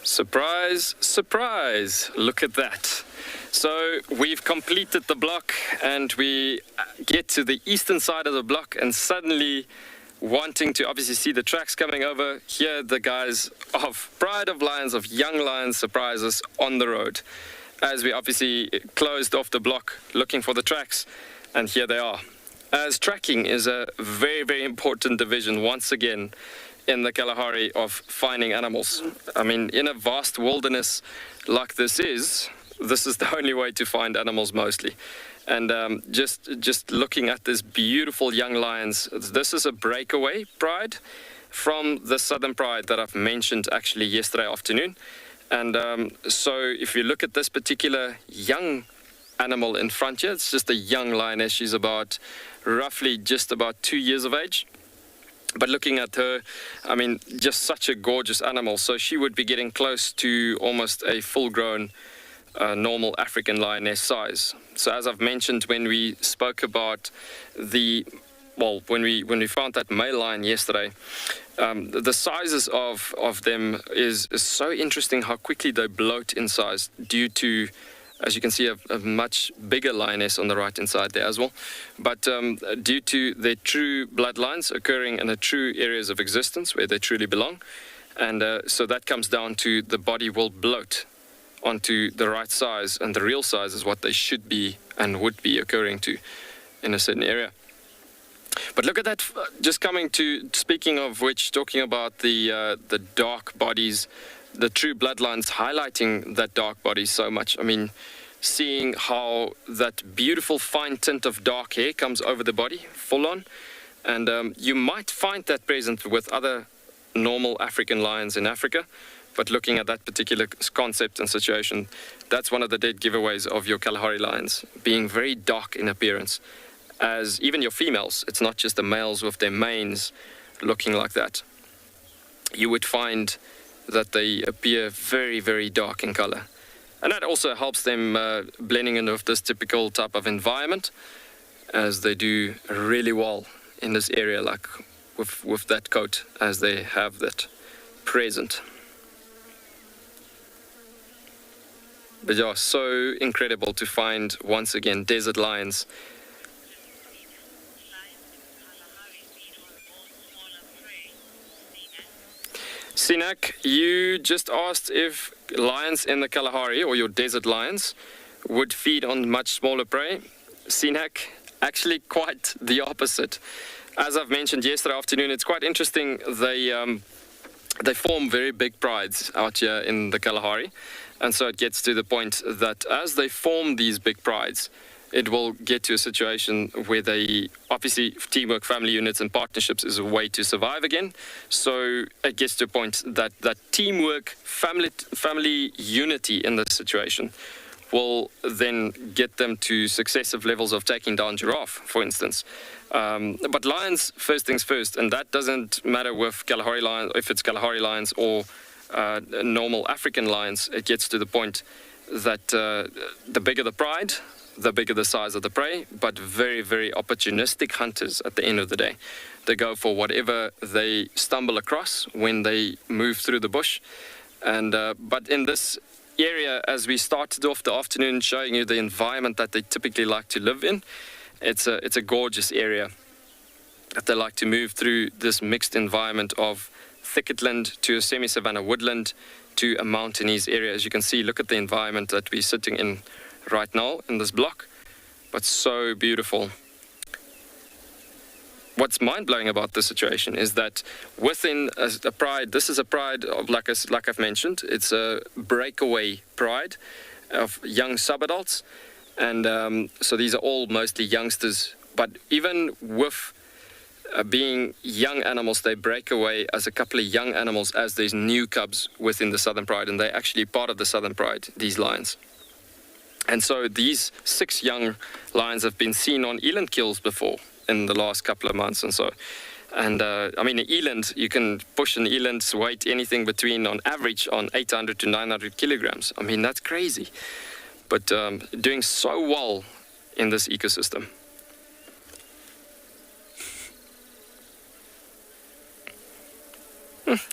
Surprise, surprise, look at that. So we've completed the block, and we get to the eastern side of the block, and suddenly, wanting to obviously see the tracks coming over, here the guys of Pride of Lions, of Young Lions, surprise us on the road. As we obviously closed off the block looking for the tracks, And here they are. As tracking is a very, very important division, once again, in the Kalahari of finding animals. I mean, in a vast wilderness like this is the only way to find animals mostly. And just looking at this beautiful young lions, this is a breakaway pride from the southern pride that I've mentioned actually yesterday afternoon. And so if you look at this particular young animal in front here, it's just a young lioness. She's about roughly just about 2 years of age. But looking at her, I mean, just such a gorgeous animal. So she would be getting close to almost a full-grown normal African lioness size. So as I've mentioned when we spoke about when we found that male lion yesterday, the sizes of them is so interesting how quickly they bloat in size due to, as you can see, a much bigger lioness on the right-hand side there as well. But due to their true bloodlines occurring in the true areas of existence where they truly belong. And so that comes down to the body will bloat onto the right size, and the real size is what they should be and would be occurring to in a certain area. But look at that, just coming to, speaking of which, talking about the dark bodies, the true bloodlines highlighting that dark body so much. I mean, seeing how that beautiful fine tint of dark hair comes over the body, full on. And you might find that present with other normal African lions in Africa. But looking at that particular concept and situation, that's one of the dead giveaways of your Kalahari lions, being very dark in appearance. As even your females, it's not just the males with their manes looking like that. You would find that they appear very, very dark in color. And that also helps them blending in with this typical type of environment, as they do really well in this area, like with that coat, as they have that present. But yeah, so incredible to find, once again, desert lions. Sinak, you just asked if lions in the Kalahari, or your desert lions, would feed on much smaller prey. Sinak, actually quite the opposite. As I've mentioned yesterday afternoon, it's quite interesting. They form very big prides out here in the Kalahari. And so it gets to the point that as they form these big prides, it will get to a situation where they, obviously, teamwork, family units and partnerships is a way to survive again. So it gets to a point that teamwork, family unity in this situation will then get them to successive levels of taking down giraffe, for instance. But lions, first things first, and that doesn't matter with Kalahari lions, if it's Kalahari lions or normal African lions. It gets to the point that the bigger the pride, the bigger the size of the prey, but very, very opportunistic hunters at the end of the day. They go for whatever they stumble across when they move through the bush. And but in this area, as we started off the afternoon showing you the environment that they typically like to live in, it's a gorgeous area that they like to move through, this mixed environment of thicketland to a semi-savanna woodland to a mountainous area. As you can see, look at the environment that we're sitting in right now in this block, but so beautiful. What's mind-blowing about this situation is that within a pride, this is a pride of, like I've mentioned, it's a breakaway pride of young subadults, and so these are all mostly youngsters, but even with being young animals, they break away as a couple of young animals as there's new cubs within the Southern Pride, and they're actually part of the Southern Pride, these lions. And so these 6 young lions have been seen on eland kills before in the last couple of months and so. And I mean, an eland, you can push an eland's weight anything between, on average, on 800 to 900 kilograms. I mean, that's crazy. But doing so well in this ecosystem.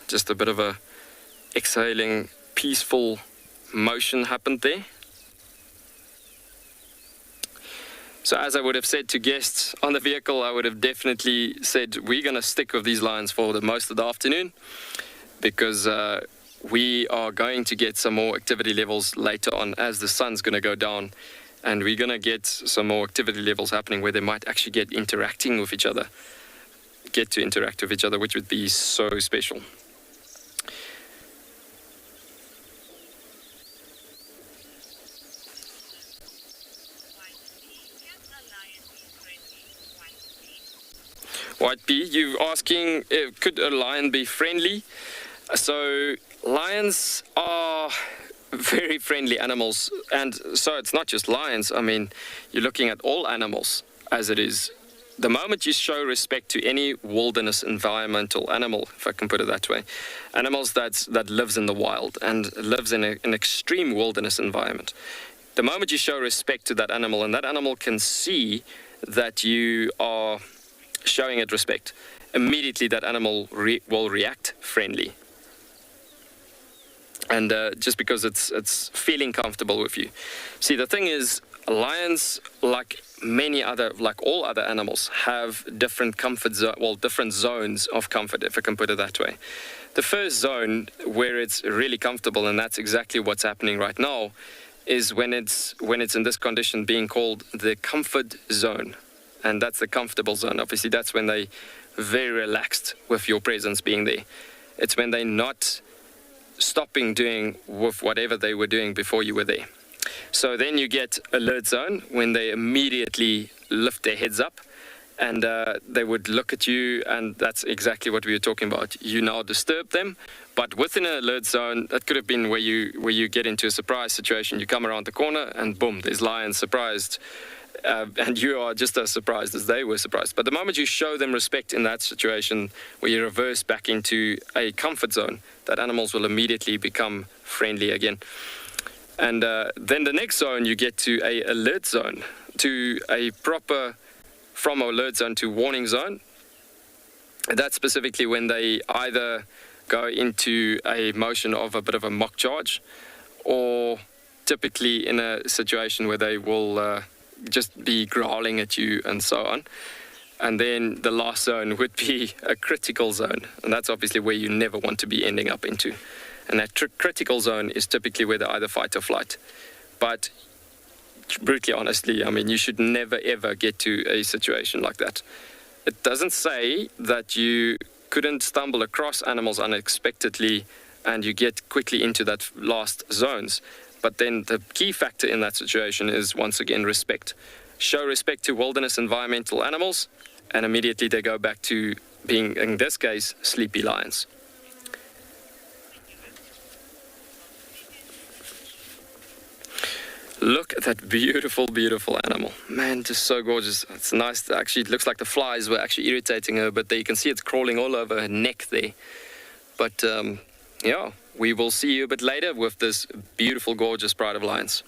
Just a bit of a exhaling, peaceful motion happened there. So as I would have said to guests on the vehicle, I would have definitely said we're going to stick with these lions for the most of the afternoon, because we are going to get some more activity levels later on as the sun's going to go down And we're going to get some more activity levels happening where they might actually get to interact with each other, which would be so special. White Bee, you're asking, could a lion be friendly? So lions are very friendly animals, and so it's not just lions. I mean, you're looking at all animals as it is. The moment you show respect to any wilderness environmental animal, if I can put it that way, animals that lives in the wild and lives in an extreme wilderness environment, the moment you show respect to that animal and that animal can see that you are showing it respect, immediately that animal will react friendly. And just because it's feeling comfortable with you. See, the thing is, lions, like all other animals, have different different zones of comfort, if I can put it that way. The first zone where it's really comfortable, and that's exactly what's happening right now, is when it's in this condition being called the comfort zone. And that's the comfortable zone. Obviously, that's when they're very relaxed with your presence being there. It's when they're not stopping doing with whatever they were doing before you were there. So then you get alert zone, when they immediately lift their heads up and they would look at you, and that's exactly what we were talking about. You now disturb them, but within an alert zone, that could have been where you get into a surprise situation. You come around the corner and boom, there's lions surprised. And you are just as surprised as they were surprised. But the moment you show them respect in that situation, where you reverse back into a comfort zone, that animals will immediately become friendly again. And then the next zone, you get to a alert zone, to a proper, from alert zone to warning zone. That's specifically when they either go into a motion of a bit of a mock charge, or typically in a situation where they will just be growling at you and so on. And then the last zone would be a critical zone, and that's obviously where you never want to be ending up into. And that critical zone is typically where they either fight or flight. But brutally honestly, I mean, you should never ever get to a situation like that. It doesn't say that you couldn't stumble across animals unexpectedly and you get quickly into that last zones. But then the key factor in that situation is, once again, respect. Show respect to wilderness environmental animals, and immediately they go back to being, in this case, sleepy lions. Look at that beautiful, beautiful animal. Man, just so gorgeous. It's nice. Actually, it looks like the flies were actually irritating her, but there you can see it's crawling all over her neck there. But, yeah. We will see you a bit later with this beautiful, gorgeous pride of lions.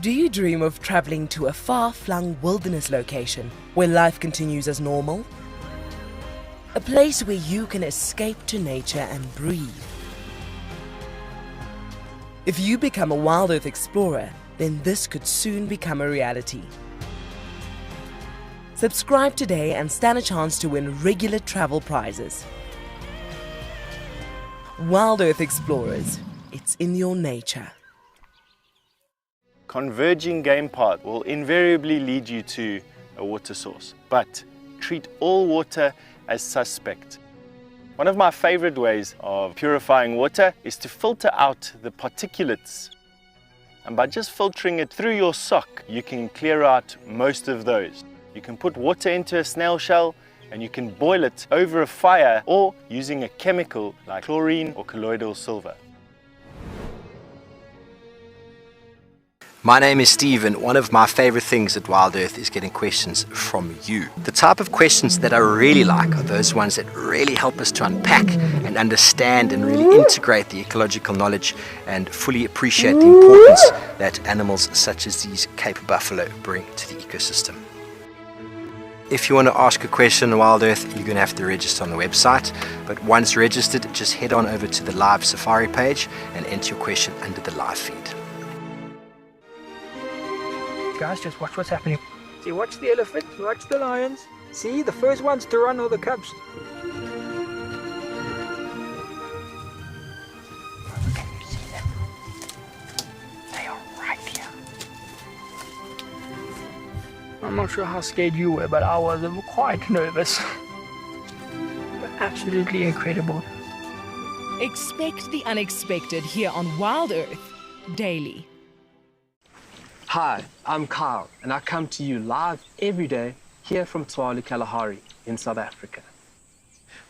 Do you dream of traveling to a far-flung wilderness location where life continues as normal? A place where you can escape to nature and breathe. If you become a WildEarth explorer, then this could soon become a reality. Subscribe today and stand a chance to win regular travel prizes. WildEarth Explorers, it's in your nature. Converging game path will invariably lead you to a water source, but treat all water as suspect. One of my favorite ways of purifying water is to filter out the particulates. And by just filtering it through your sock, you can clear out most of those. You can put water into a snail shell and you can boil it over a fire, or using a chemical like chlorine or colloidal silver. My name is Steve, and one of my favorite things at WildEarth is getting questions from you. The type of questions that I really like are those ones that really help us to unpack and understand and really integrate the ecological knowledge and fully appreciate the importance that animals such as these Cape buffalo bring to the ecosystem. If you want to ask a question on WildEarth, you're going to have to register on the website. But once registered, just head on over to the live Safari page and enter your question under the live feed. Guys, just watch what's happening. See, watch the elephant, watch the lions. See, the first ones to run are the cubs. I'm not sure how scared you were, but I was quite nervous. Absolutely incredible. Expect the unexpected here on WildEarth daily. Hi, I'm Kyle, and I come to you live every day here from Tswalu Kalahari in South Africa.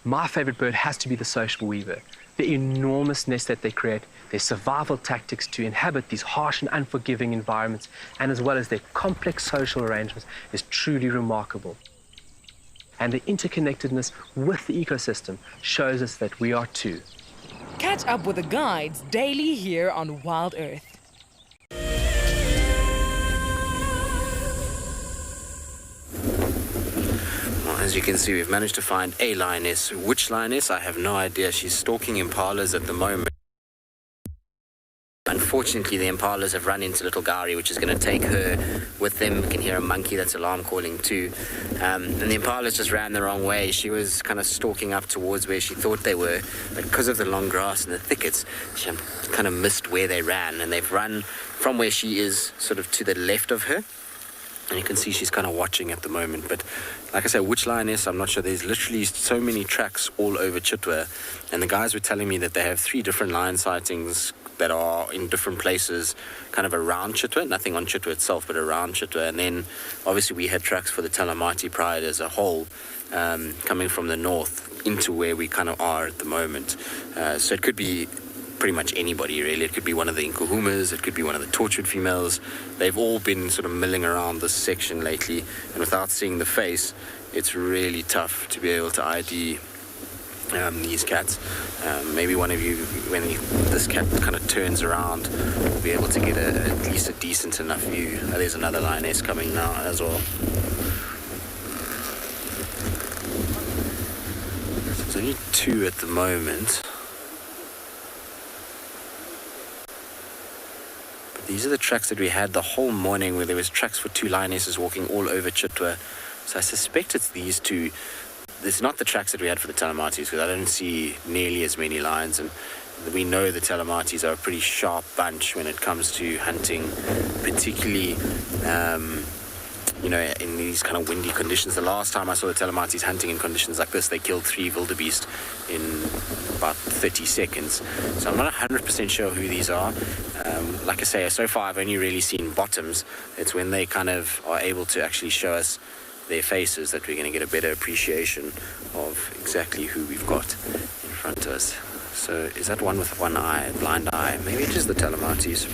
My favorite bird has to be the sociable weaver. The enormous nest that they create, their survival tactics to inhabit these harsh and unforgiving environments, and as well as their complex social arrangements is truly remarkable. And the interconnectedness with the ecosystem shows us that we are too. Catch up with the guides daily here on WildEarth. As you can see, we've managed to find a lioness. Which lioness? I have no idea. She's stalking impalas at the moment. Unfortunately, the impalas have run into little Gary, which is going to take her with them. We can hear a monkey that's alarm calling too. And the impalas just ran the wrong way. She was kind of stalking up towards where she thought they were, but because of the long grass and the thickets, she kind of missed where they ran, and they've run from where she is sort of to the left of her. And you can see she's kind of watching at the moment. But like I said, which lioness, I'm not sure. There's literally so many tracks all over Chitwa. And the guys were telling me that they have 3 different lion sightings that are in different places, kind of around Chitwa. Nothing on Chitwa itself, but around Chitwa. And then, obviously, we had tracks for the Talamati Pride as a whole, coming from the north into where we kind of are at the moment. So it could be pretty much anybody, really. It could be one of the Nkuhumas, it could be one of the tortured females. They've all been sort of milling around this section lately, and without seeing the face, it's really tough to be able to ID these cats. Maybe one of you, when this cat kind of turns around, will be able to get at least a decent enough view. There's another lioness coming now as well. There's only 2 at the moment. These are the tracks that we had the whole morning, where there was tracks for 2 lionesses walking all over Chitwa. So I suspect it's these 2. It's not the tracks that we had for the Talamatis, because I don't see nearly as many lions. And we know the Talamatis are a pretty sharp bunch when it comes to hunting, particularly in these kind of windy conditions. The last time I saw the Talamatis hunting in conditions like this, they killed 3 wildebeest in about 30 seconds. So I'm not 100% sure who these are. Like I say, so far I've only really seen bottoms. It's when they kind of are able to actually show us their faces that we're going to get a better appreciation of exactly who we've got in front of us. So is that one with one eye, blind eye? Maybe it is the Talamatis.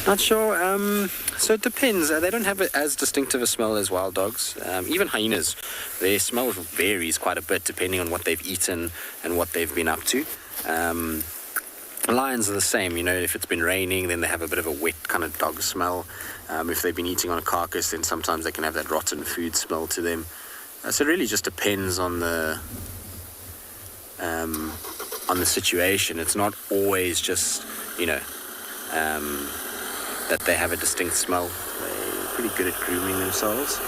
Not sure. So it depends. They don't have as distinctive a smell as wild dogs. Even hyenas, their smell varies quite a bit depending on what they've eaten and what they've been up to. Lions are the same. If it's been raining, then they have a bit of a wet kind of dog smell. If they've been eating on a carcass, then sometimes they can have that rotten food smell to them. So it really just depends on the situation. It's not always just that they have a distinct smell. They're pretty good at grooming themselves.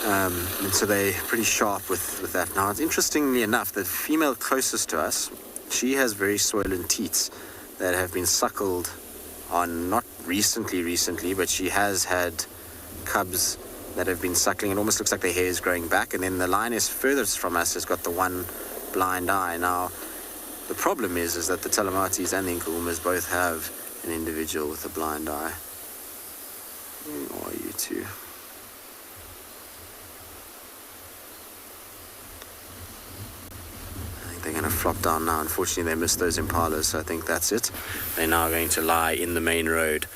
And so they're pretty sharp with that. Now, it's interestingly enough, the female closest to us, she has very swollen teats that have been suckled on, not recently, but she has had cubs that have been suckling. It almost looks like their hair is growing back. And then the lioness furthest from us has got the one blind eye. Now, the problem is that the Talamatis and the Nkuhumas both have an individual with a blind eye. Who are you two? I think they're going to flop down now. Unfortunately, they missed those impalas, so I think that's it. They're now going to lie in the main road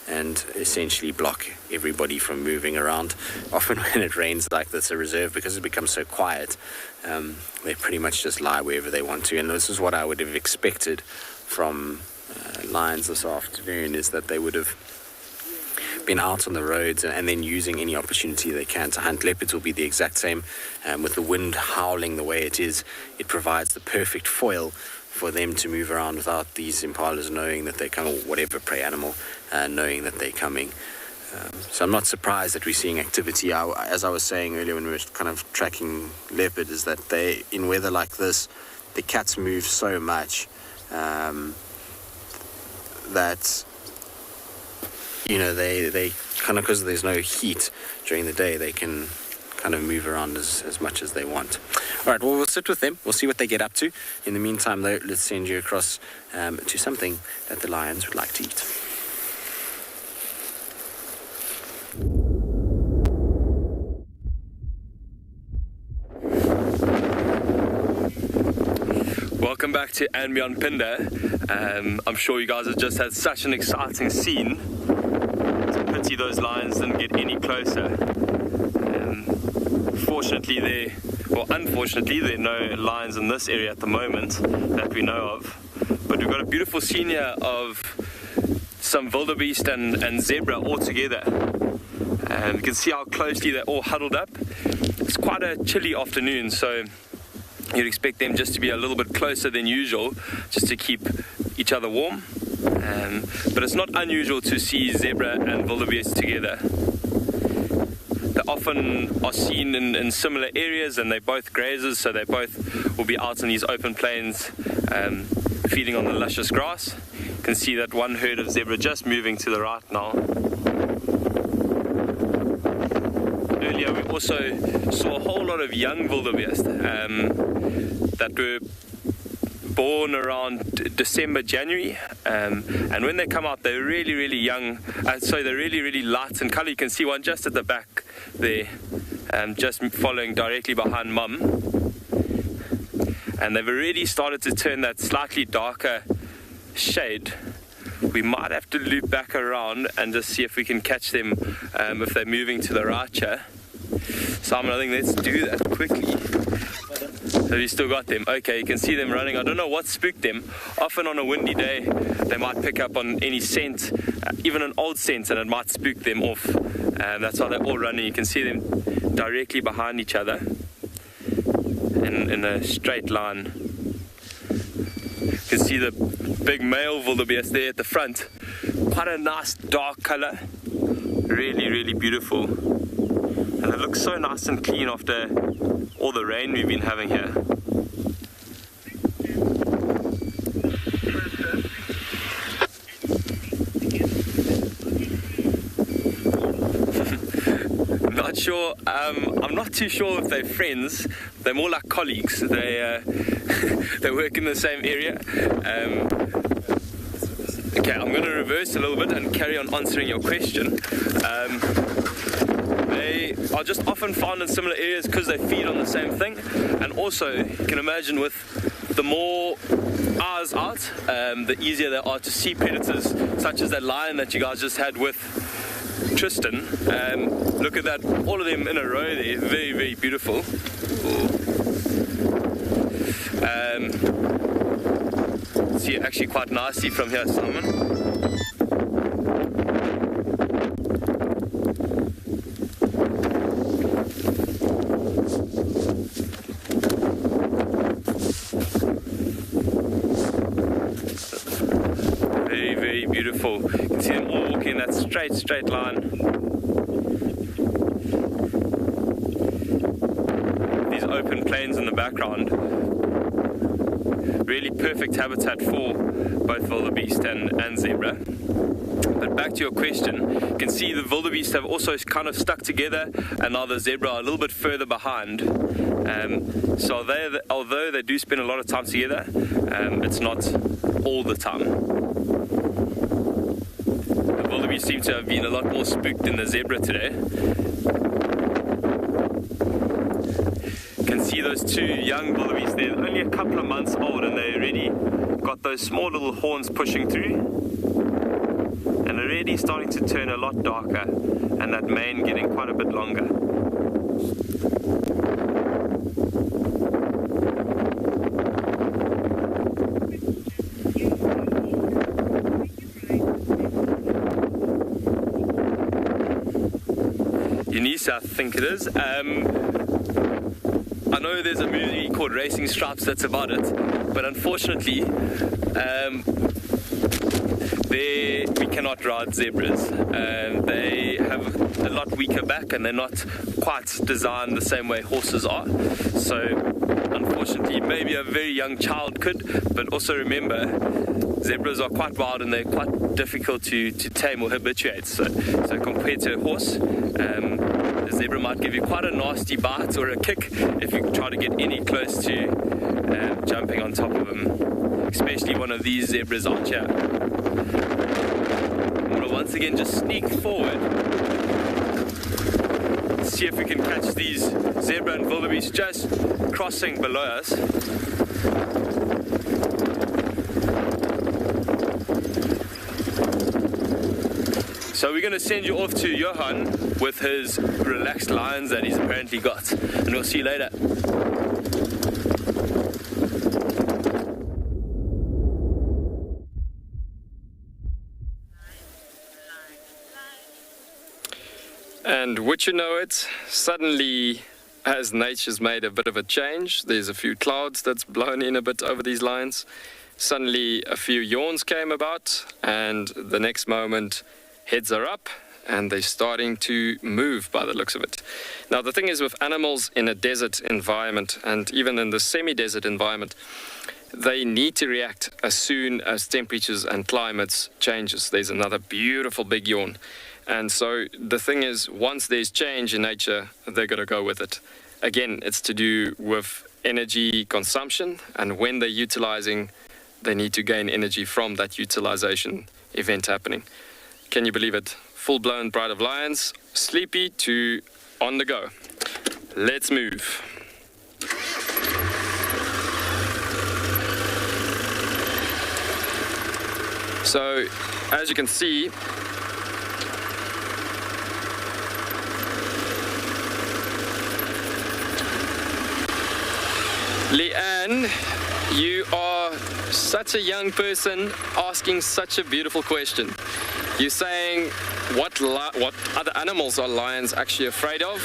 and essentially block everybody from moving around. Often when it rains like this, a reserve, because it becomes so quiet, they pretty much just lie wherever they want to. And this is what I would have expected from lions this afternoon, is that they would have been out on the roads and then using any opportunity they can to hunt. Leopards will be the exact same. With the wind howling the way it is, it provides the perfect foil for them to move around without these impalas knowing that they're coming, or whatever prey animal knowing that they're coming. So I'm not surprised that we're seeing activity. As I was saying earlier when we were kind of tracking leopard, is that in weather like this, the cats move so much that, you know, they kind of, because there's no heat during the day, they can kind of move around as much as they want. All right, well, we'll sit with them. We'll see what they get up to. In the meantime, though, let's send you across to something that the lions would like to eat. Welcome back to andBeyond Phinda. I'm sure you guys have just had such an exciting scene. It's a pity those lions didn't get any closer. Unfortunately, there are no lions in this area at the moment that we know of. But we've got a beautiful scene here of some wildebeest and zebra all together. You can see how closely they're all huddled up. It's quite a chilly afternoon, so you'd expect them just to be a little bit closer than usual, just to keep each other warm. But it's not unusual to see zebra and wildebeest together. They often are seen in similar areas, and they're both grazers, so they both will be out in these open plains feeding on the luscious grass. You can see that one herd of zebra just moving to the right now. Earlier we also saw a whole lot of young wildebeest that were born around December, January, and when they come out, they're really, really young. So they're really, really light in color. You can see one just at the back there, just following directly behind mum. And they've already started to turn that slightly darker shade. We might have to loop back around and just see if we can catch them if they're moving to the right here. Simon, I think let's do that quickly. Have you still got them? Okay, you can see them running. I don't know what spooked them. Often on a windy day, they might pick up on any scent, even an old scent, and it might spook them off. That's why they're all running. You can see them directly behind each other in a straight line. You can see the big male wildebeest there at the front. Quite a nice dark color. Really, really beautiful. And it looks so nice and clean after all the rain we've been having here. Not sure. I'm not too sure if they're friends. They're more like colleagues. They work in the same area. Okay, I'm going to reverse a little bit and carry on answering your question. They are just often found in similar areas because they feed on the same thing, and also you can imagine with the more eyes out, the easier they are to see predators, such as that lion that you guys just had with Tristan. Look at that, all of them in a row there, very, very beautiful. See it actually quite nicely from here, Simon. Beautiful. You can see them all walking in that straight line. These open plains in the background. Really perfect habitat for both wildebeest and zebra. But back to your question, you can see the wildebeest have also kind of stuck together, and now the zebra are a little bit further behind. So although they do spend a lot of time together, it's not all the time. We seem to have been a lot more spooked than the zebra today. You can see those two young wildebeest. They're only a couple of months old, and they already got those small little horns pushing through, and already starting to turn a lot darker, and that mane getting quite a bit longer. I think it is. I know there's a movie called Racing Stripes that's about it, but unfortunately there we cannot ride zebras. They have have a lot weaker back, and they're not quite designed the same way horses are. So unfortunately, maybe a very young child could, but also remember, zebras are quite wild and they're quite difficult to tame or habituate. So compared to a horse, a zebra might give you quite a nasty bite or a kick if you try to get any close to jumping on top of them, especially one of these zebras out here. I'm going to once again just sneak forward, see if we can catch these zebra and wildebeest just crossing below us. So we're going to send you off to Johan with his relaxed lions that he's apparently got, and we'll see you later. And would you know it, suddenly, as nature's made a bit of a change, there's a few clouds that's blown in a bit over these lines. Suddenly a few yawns came about, and the next moment heads are up and they're starting to move by the looks of it. Now the thing is, with animals in a desert environment, and even in the semi-desert environment, they need to react as soon as temperatures and climates changes. There's another beautiful big yawn. And so the thing is, once there's change in nature, they're going to go with it. Again, it's to do with energy consumption, and when they're utilizing, they need to gain energy from that utilization event happening. Can you believe it? Full-blown pride of lions, sleepy to on the go. Let's move. So, as you can see, Leanne, you are such a young person asking such a beautiful question. You're saying, what other animals are lions actually afraid of?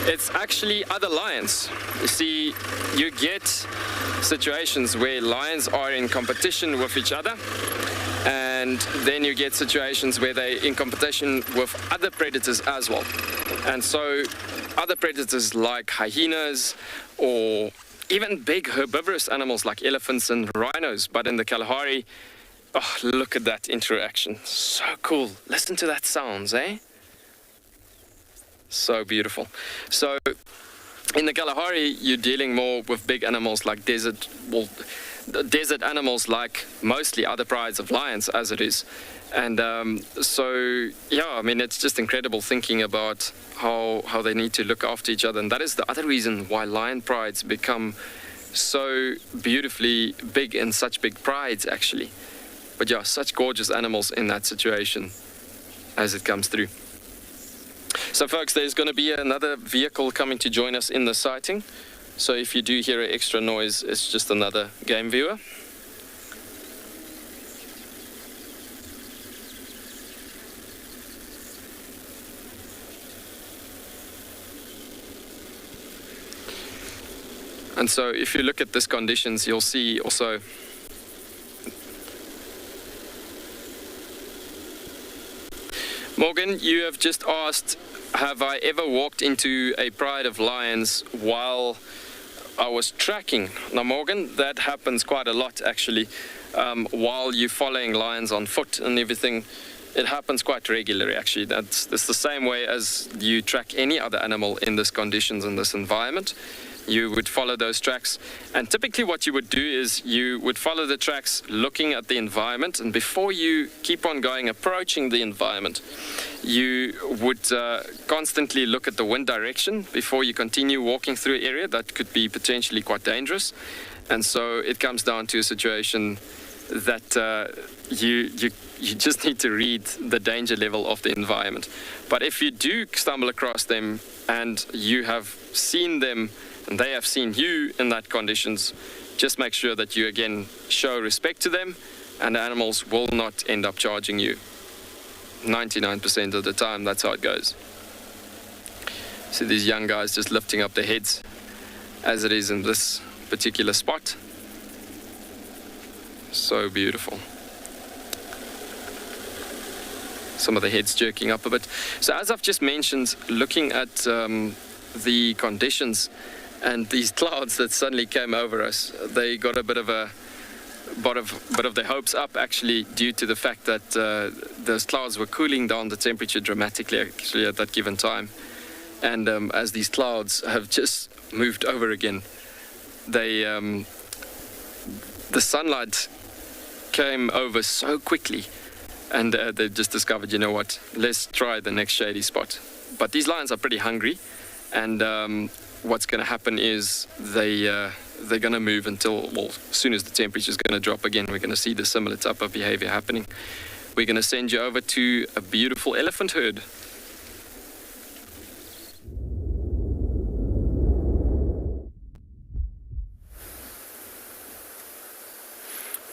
It's actually other lions. You see, you get situations where lions are in competition with each other, and then you get situations where they're in competition with other predators as well. And so other predators like hyenas, or even big herbivorous animals like elephants and rhinos. But in the Kalahari, oh, look at that interaction. So cool. Listen to that sounds, eh? So beautiful. So in the Kalahari, you're dealing more with big animals like desert animals, like mostly other prides of lions as it is. And so, yeah, I mean, it's just incredible thinking about how they need to look after each other. And that is the other reason why lion prides become so beautifully big and such big prides, actually. But yeah, such gorgeous animals in that situation as it comes through. So folks, there's going to be another vehicle coming to join us in the sighting. So if you do hear an extra noise, it's just another game viewer. And so if you look at these conditions, you'll see also Morgan, you have just asked, have I ever walked into a pride of lions while I was tracking? Now Morgan, that happens quite a lot actually. While you're following lions on foot and everything, it happens quite regularly actually. That's the same way as you track any other animal in these conditions, in this environment. You would follow those tracks, and typically what you would do is you would follow the tracks looking at the environment, and before you keep on going approaching the environment, you would constantly look at the wind direction before you continue walking through an area that could be potentially quite dangerous. And so it comes down to a situation that you just need to read the danger level of the environment. But if you do stumble across them and you have seen them and they have seen you in that conditions, just make sure that you again show respect to them, and the animals will not end up charging you. 99% of the time, that's how it goes. See these young guys just lifting up their heads as it is in this particular spot. So beautiful. some of the heads jerking up a bit. So as I've just mentioned, looking at the conditions and these clouds that suddenly came over us, they got a bit of their hopes up, actually, due to the fact that those clouds were cooling down the temperature dramatically, actually, at that given time. And as these clouds have just moved over again, the sunlight came over so quickly, and they just discovered, you know what, let's try the next shady spot. But these lions are pretty hungry, and what's going to happen is they're going to move until, well, as soon as the temperature is going to drop again, we're going to see the similar type of behavior happening. We're going to send you over to a beautiful elephant herd.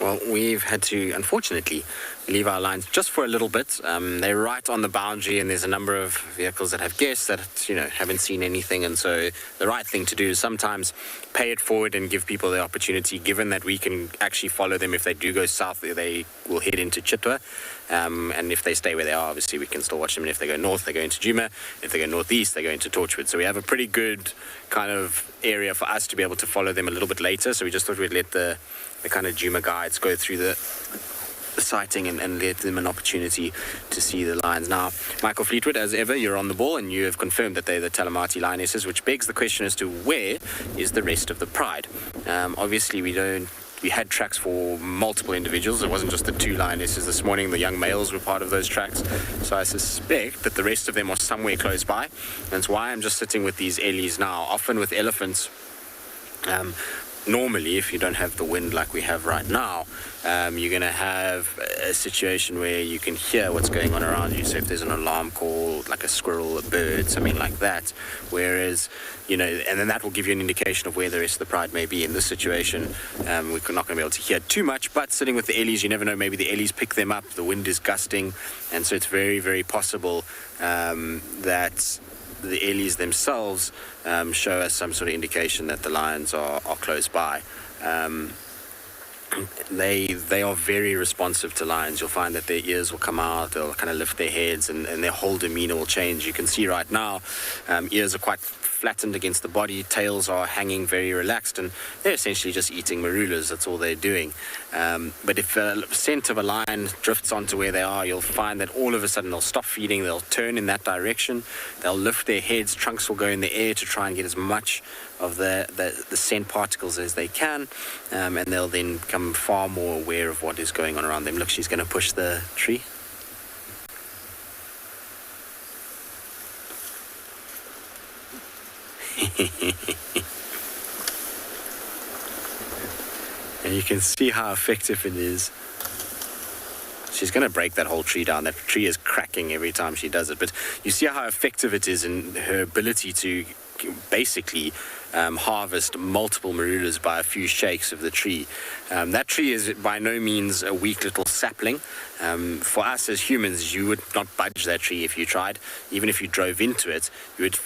Well, we've had to, unfortunately, leave our lines just for a little bit. They're right on the boundary, and there's a number of vehicles that have guests that, you know, haven't seen anything. And so the right thing to do is sometimes pay it forward and give people the opportunity, given that we can actually follow them. If they do go south, they will head into Chitwa. And if they stay where they are, obviously we can still watch them. And if they go north, they go into Djuma. If they go northeast, they go into Torchwood. So we have a pretty good kind of area for us to be able to follow them a little bit later. So we just thought we'd let the kind of Djuma guides go through the sighting and let them an opportunity to see the lions. Now, Michael Fleetwood, as ever, you're on the ball, and you have confirmed that they're the Talamati lionesses, which begs the question as to where is the rest of the pride. Obviously, we had tracks for multiple individuals. It wasn't just the two lionesses this morning. The young males were part of those tracks. So I suspect that the rest of them are somewhere close by. That's why I'm just sitting with these ellies now. Often with elephants, normally, if you don't have the wind like we have right now, you're going to have a situation where you can hear what's going on around you. So if there's an alarm call, like a squirrel, a bird, something like that, whereas, you know, and then that will give you an indication of where the rest of the pride may be. In this situation, we're not going to be able to hear too much, but sitting with the ellies, you never know, maybe the ellies pick them up, the wind is gusting, and so it's very, very possible that the ellies themselves show us some sort of indication that the lions are close by. They are very responsive to lions. You'll find that their ears will come out, they'll kind of lift their heads, and their whole demeanor will change. You can see right now, ears are quite flattened against the body, tails are hanging very relaxed, and they're essentially just eating marulas. That's all they're doing. But if a scent of a lion drifts onto where they are, you'll find that all of a sudden they'll stop feeding, they'll turn in that direction, they'll lift their heads, trunks will go in the air to try and get as much of the scent particles as they can, and they'll then become far more aware of what is going on around them. Look, she's going to push the tree. And you can see how effective it is. She's going to break that whole tree down. That tree is cracking every time she does it. But you see how effective it is in her ability to basically harvest multiple marulas by a few shakes of the tree. That tree is by no means a weak little sapling. For us as humans, you would not budge that tree if you tried. Even if you drove into it, you would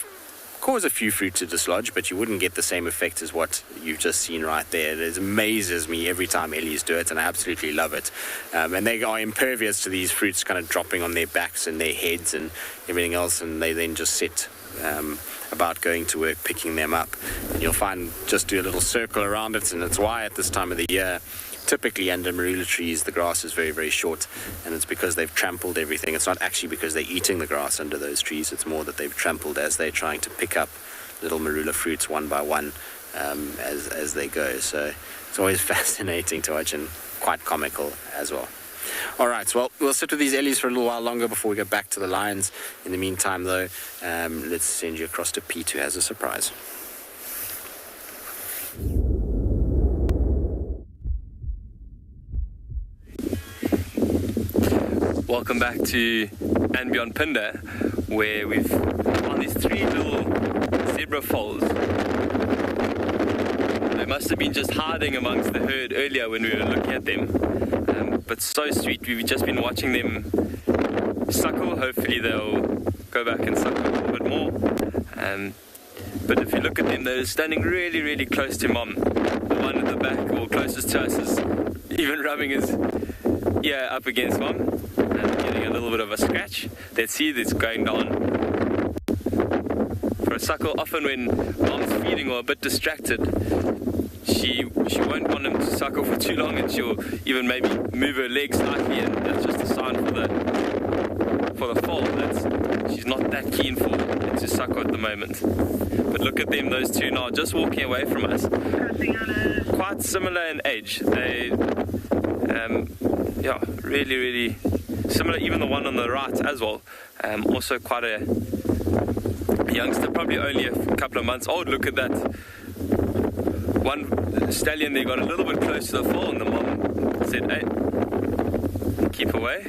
cause a few fruit to dislodge, but you wouldn't get the same effect as what you've just seen right there. It amazes me every time ellies do it, and I absolutely love it. And they are impervious to these fruits kind of dropping on their backs and their heads and everything else, and they then just sit about going to work, picking them up. And you'll find, just do a little circle around it, and it's why at this time of the year, typically under marula trees, the grass is very, very short, and it's because they've trampled everything. It's not actually because they're eating the grass under those trees. It's more that they've trampled as they're trying to pick up little marula fruits one by one as they go. So it's always fascinating to watch and quite comical as well. All right, well, we'll sit with these ellies for a little while longer before we go back to the lions. In the meantime, though, let's send you across to Pete, who has a surprise. Welcome back to andBeyond Phinda, where we've found these three little zebra foals. They must have been just hiding amongst the herd earlier when we were looking at them, but so sweet. We've just been watching them suckle. Hopefully they'll go back and suckle a little bit more. But if you look at them, they're standing really, really close to mom. The one at the back, or closest to us, is even rubbing his ear up against mom. Getting a little bit of a scratch. Let's see, it's going down. For a suckle, often when mom's feeding or a bit distracted, she won't want him to suckle for too long, and she'll even maybe move her leg slightly, and that's just a sign for the foal that she's not that keen for it to suckle at the moment. But look at them, those two now, just walking away from us. Quite similar in age. They, really, really similar. Even the one on the right as well. Also quite a youngster, probably only a couple of months old. Look at that. One stallion there got a little bit close to the foal, and the mom said, "Hey, keep away."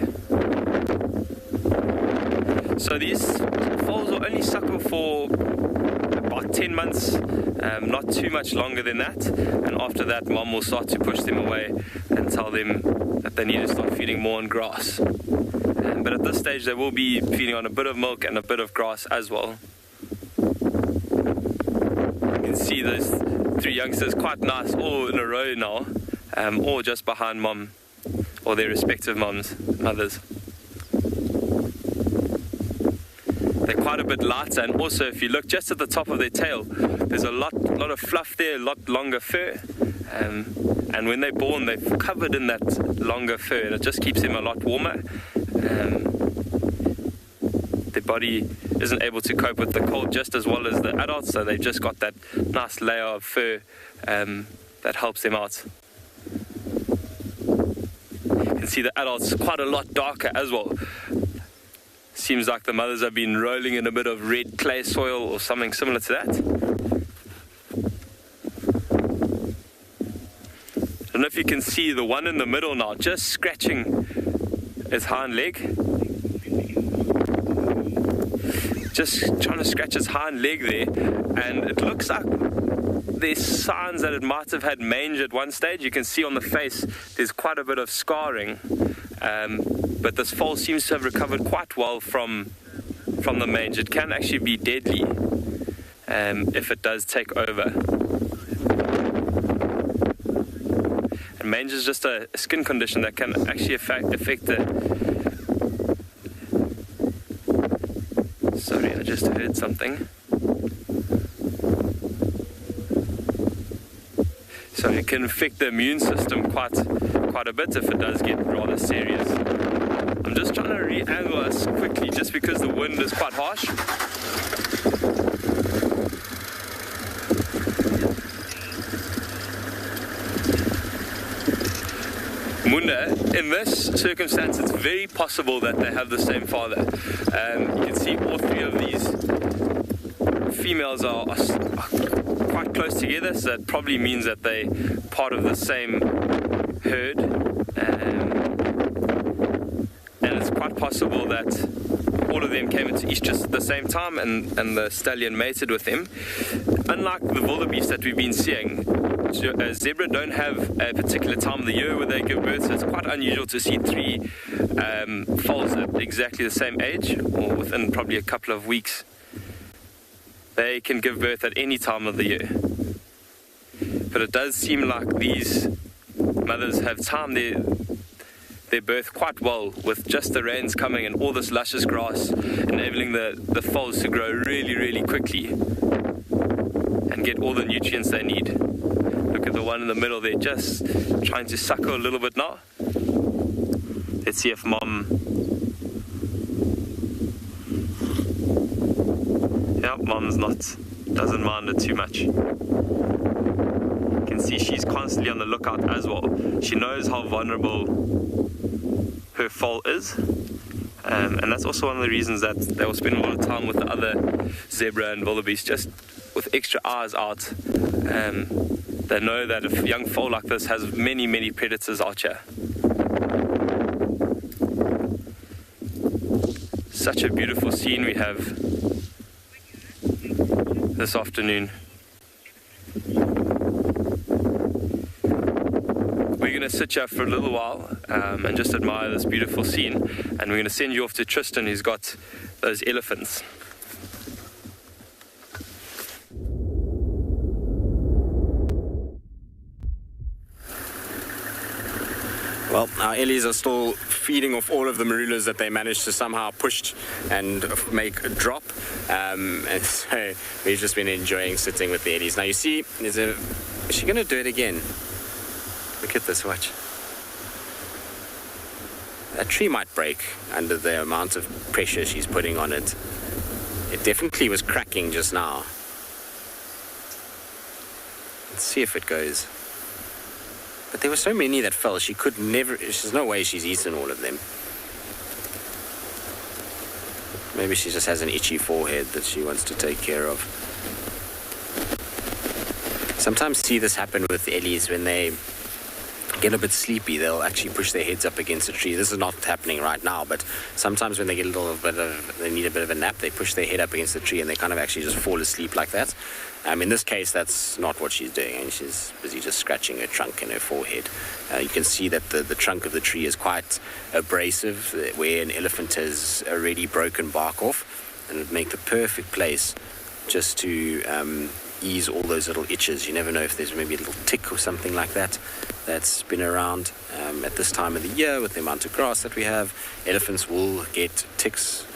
So these foals will only suckle for about 10 months, not too much longer than that, and after that mom will start to push them away and tell them that they need to start feeding more on grass. But at this stage they will be feeding on a bit of milk and a bit of grass as well. You can see those three youngsters quite nice, all in a row now, all just behind mom, or their respective mothers. They're quite a bit lighter, and also if you look just at the top of their tail, there's a lot of fluff there, a lot longer fur, and when they're born they're covered in that longer fur, and it just keeps them a lot warmer. Their body isn't able to cope with the cold just as well as the adults, so they've just got that nice layer of fur that helps them out. You can see the adults quite a lot darker as well. Seems like the mothers have been rolling in a bit of red clay soil or something similar to that. I don't know if you can see the one in the middle now, just scratching its hind leg. Just trying to scratch its hind leg there, and it looks like there's signs that it might have had mange at one stage. You can see on the face there's quite a bit of scarring. But this foal seems to have recovered quite well from the mange. It can actually be deadly if it does take over. And mange is just a skin condition that can actually affect the... Sorry, I just heard something. So it can affect the immune system quite a bit if it does get rather serious. I'm just trying to re-angle us quickly just because the wind is quite harsh. Munda, in this circumstance, it's very possible that they have the same father. You can see all three of these females are quite close together, so that probably means that they're part of the same herd. And it's quite possible that all of them came into estrus at the same time, and the stallion mated with them. Unlike the wildebeest that we've been seeing, zebra don't have a particular time of the year where they give birth, so it's quite unusual to see three foals at exactly the same age, or within probably a couple of weeks. They can give birth at any time of the year. But it does seem like these mothers have timed their birth quite well, with just the rains coming and all this luscious grass enabling the foals to grow really, really quickly and get all the nutrients they need. Look at the one in the middle there, just trying to suckle a little bit now. Let's see if mom... Yeah, mom's doesn't mind it too much. You can see she's constantly on the lookout as well. She knows how vulnerable her foal is, and that's also one of the reasons that they will spend a lot of time with the other zebra and wildebeest, just with extra eyes out. They know that a young foal like this has many, many predators out here. Such a beautiful scene we have this afternoon. We're going to sit here for a little while and just admire this beautiful scene, and we're going to send you off to Tristan, who's got those elephants. Well, our Ellies are still feeding off all of the marulas that they managed to somehow push and make a drop. And so we've just been enjoying sitting with the eddies. Now you see, is she going to do it again? Look at this, watch. That tree might break under the amount of pressure she's putting on it. It definitely was cracking just now. Let's see if it goes. But there were so many that fell, she could never, there's no way she's eaten all of them. Maybe she just has an itchy forehead that she wants to take care of. Sometimes see this happen with ellies when they get a bit sleepy, they'll actually push their heads up against a tree. This is not happening right now, but sometimes when they get a little bit of, they need a bit of a nap, they push their head up against the tree and they kind of actually just fall asleep like that. In this case, that's not what she's doing, and she's busy just scratching her trunk and her forehead. You can see that the trunk of the tree is quite abrasive, where an elephant has already broken bark off, and it would make the perfect place just to ease all those little itches. You never know if there's maybe a little tick or something like that that's been around. At this time of the year, with the amount of grass that we have, elephants will get ticks.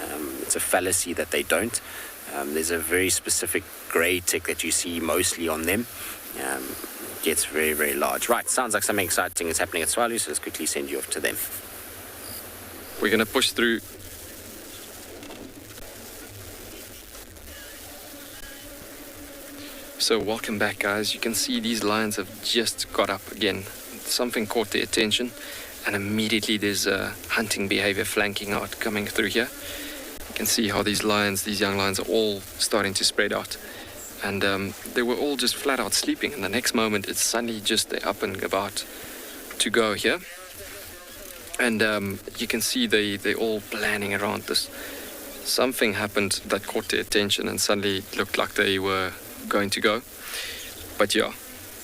It's a fallacy that they don't. There's a very specific grey tick that you see mostly on them. It gets very, very large. Right, sounds like something exciting is happening at Tswalu, so let's quickly send you off to them. We're going to push through. So welcome back, guys. You can see these lions have just got up again. Something caught their attention, and immediately there's hunting behavior flanking out, coming through here. You can see how these lions, these young lions, are all starting to spread out. And they were all just flat out sleeping, and the next moment it's suddenly just they're up and about to go here. And you can see they're all planning around this. Something happened that caught their attention, and suddenly it looked like they were going to go. But yeah,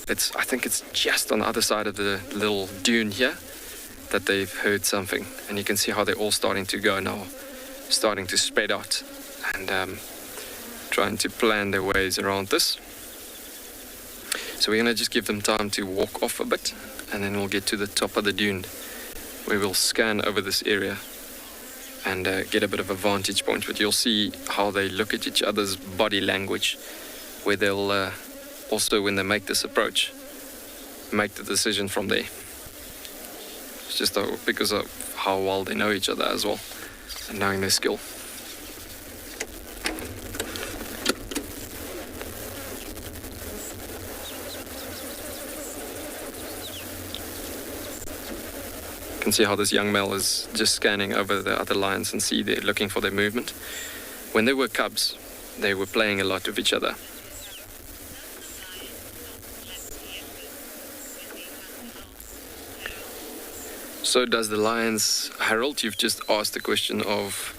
I think it's just on the other side of the little dune here that they've heard something, and you can see how they're all starting to go now, starting to spread out and trying to plan their ways around this. So we're going to just give them time to walk off a bit, and then we'll get to the top of the dune where we'll scan over this area and get a bit of a vantage point. But you'll see how they look at each other's body language, where they'll also, when they make this approach, make the decision from there. It's just because of how well they know each other as well, and knowing their skill. You can see how this young male is just scanning over the other lions and see they're looking for their movement. When they were cubs, they were playing a lot with each other. So does the lions, Harold, you've just asked the question of,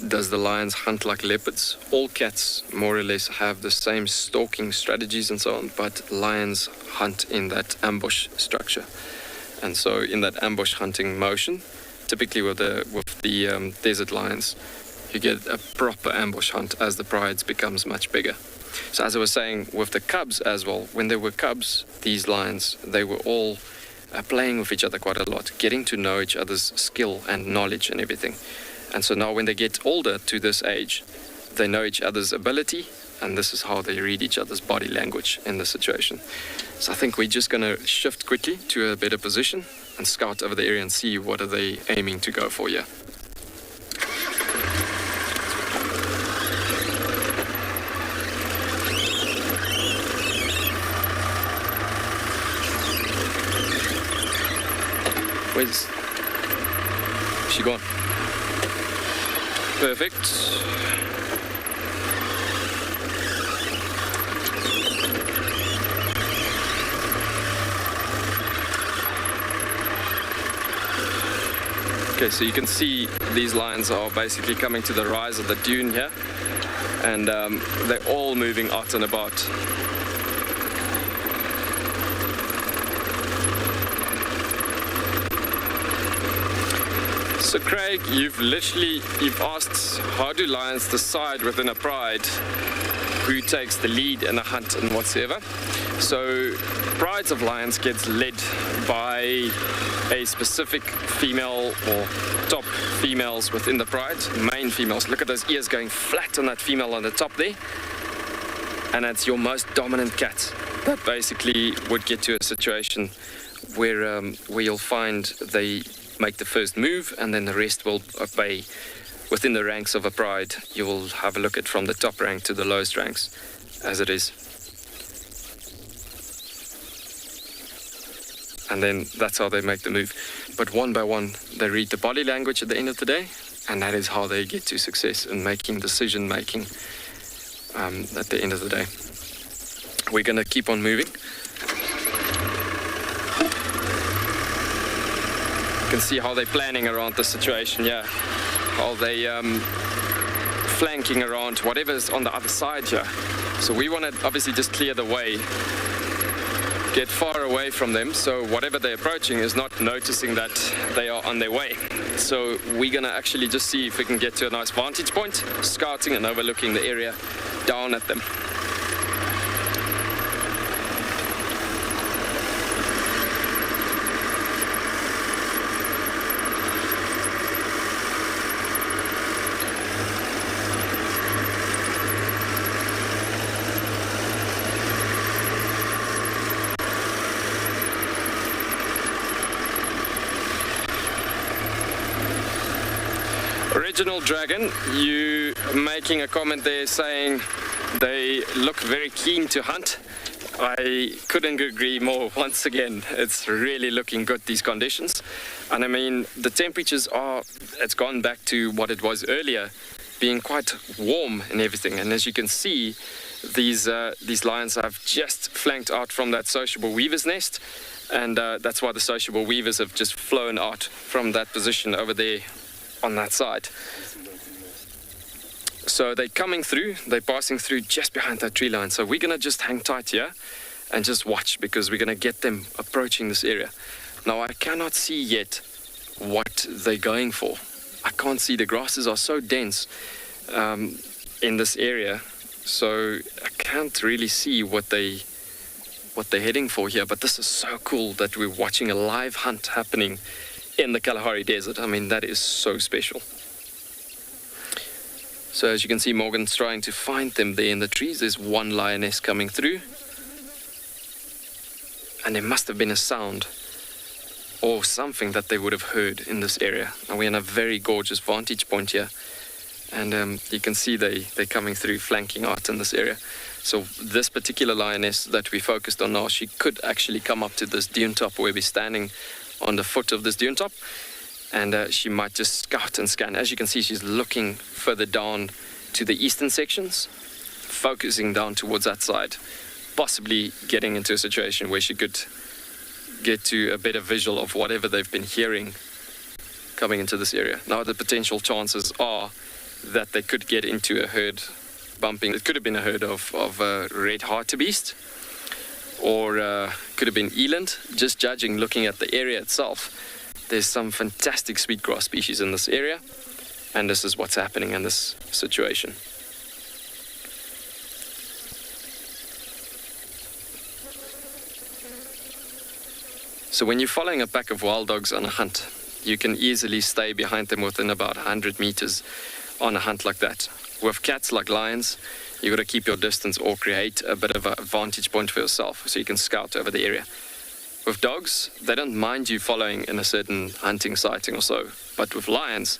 does the lions hunt like leopards? All cats more or less have the same stalking strategies and so on, but lions hunt in that ambush structure. And so in that ambush hunting motion, typically with the desert lions, you get a proper ambush hunt as the prides becomes much bigger. So as I was saying, with the cubs as well, when they were cubs, these lions, they were all playing with each other quite a lot, getting to know each other's skill and knowledge and everything. And so now when they get older to this age, they know each other's ability, and this is how they read each other's body language in the situation. So I think we're just going to shift quickly to a better position and scout over the area and see what are they aiming to go for here. Where's she gone? Perfect. Okay, so you can see these lions are basically coming to the rise of the dune here, and they're all moving out and about. So Craig, you've asked, how do lions decide within a pride who takes the lead in a hunt and whatsoever? So prides of lions gets led by a specific female or top females within the pride, main females. Look at those ears going flat on that female on the top there. And that's your most dominant cat. That basically would get to a situation where you'll find they make the first move and then the rest will obey. Within the ranks of a pride, you will have a look at from the top rank to the lowest ranks as it is. And then that's how they make the move. But one by one, they read the body language at the end of the day, and that is how they get to success in making decision making at the end of the day. We're going to keep on moving. You can see how they're planning around the situation, yeah. How they flanking around whatever's on the other side here. So we want to obviously just clear the way, get far away from them, so whatever they're approaching is not noticing that they are on their way. So we're going to actually just see if we can get to a nice vantage point, scouting and overlooking the area down at them. Original Dragon, you making a comment there saying they look very keen to hunt. I couldn't agree more. Once again, it's really looking good, these conditions. And I mean, the temperatures it's gone back to what it was earlier, being quite warm and everything. And as you can see, these lions have just flanked out from that sociable weaver's nest. And that's why the sociable weavers have just flown out from that position over there on that side. So they're coming through, they're passing through just behind that tree line. So we're going to just hang tight here and just watch, because we're going to get them approaching this area. Now I cannot see yet what they're going for. I can't see, the grasses are so dense in this area, so I can't really see what they're heading for here. But this is so cool that we're watching a live hunt happening in the Kalahari Desert. I mean, that is so special. So as you can see, Morgan's trying to find them there in the trees. There's one lioness coming through. And there must have been a sound or something that they would have heard in this area. Now we're in a very gorgeous vantage point here. And you can see they're coming through, flanking out in this area. So this particular lioness that we focused on now, she could actually come up to this dune top where we're standing on the foot of this dune top, and she might just scout and scan. As you can see, she's looking further down to the eastern sections, focusing down towards that side, possibly getting into a situation where she could get to a better visual of whatever they've been hearing coming into this area. Now the potential chances are that they could get into a herd bumping. It could have been a herd of red hartebeest, or could have been eland. Just judging, looking at the area itself, there's some fantastic sweetgrass species in this area, and this is what's happening in this situation. So when you're following a pack of wild dogs on a hunt, you can easily stay behind them within about 100 meters on a hunt like that. With cats like lions, you've got to keep your distance or create a bit of a vantage point for yourself so you can scout over the area. With dogs, they don't mind you following in a certain hunting sighting or so. But with lions,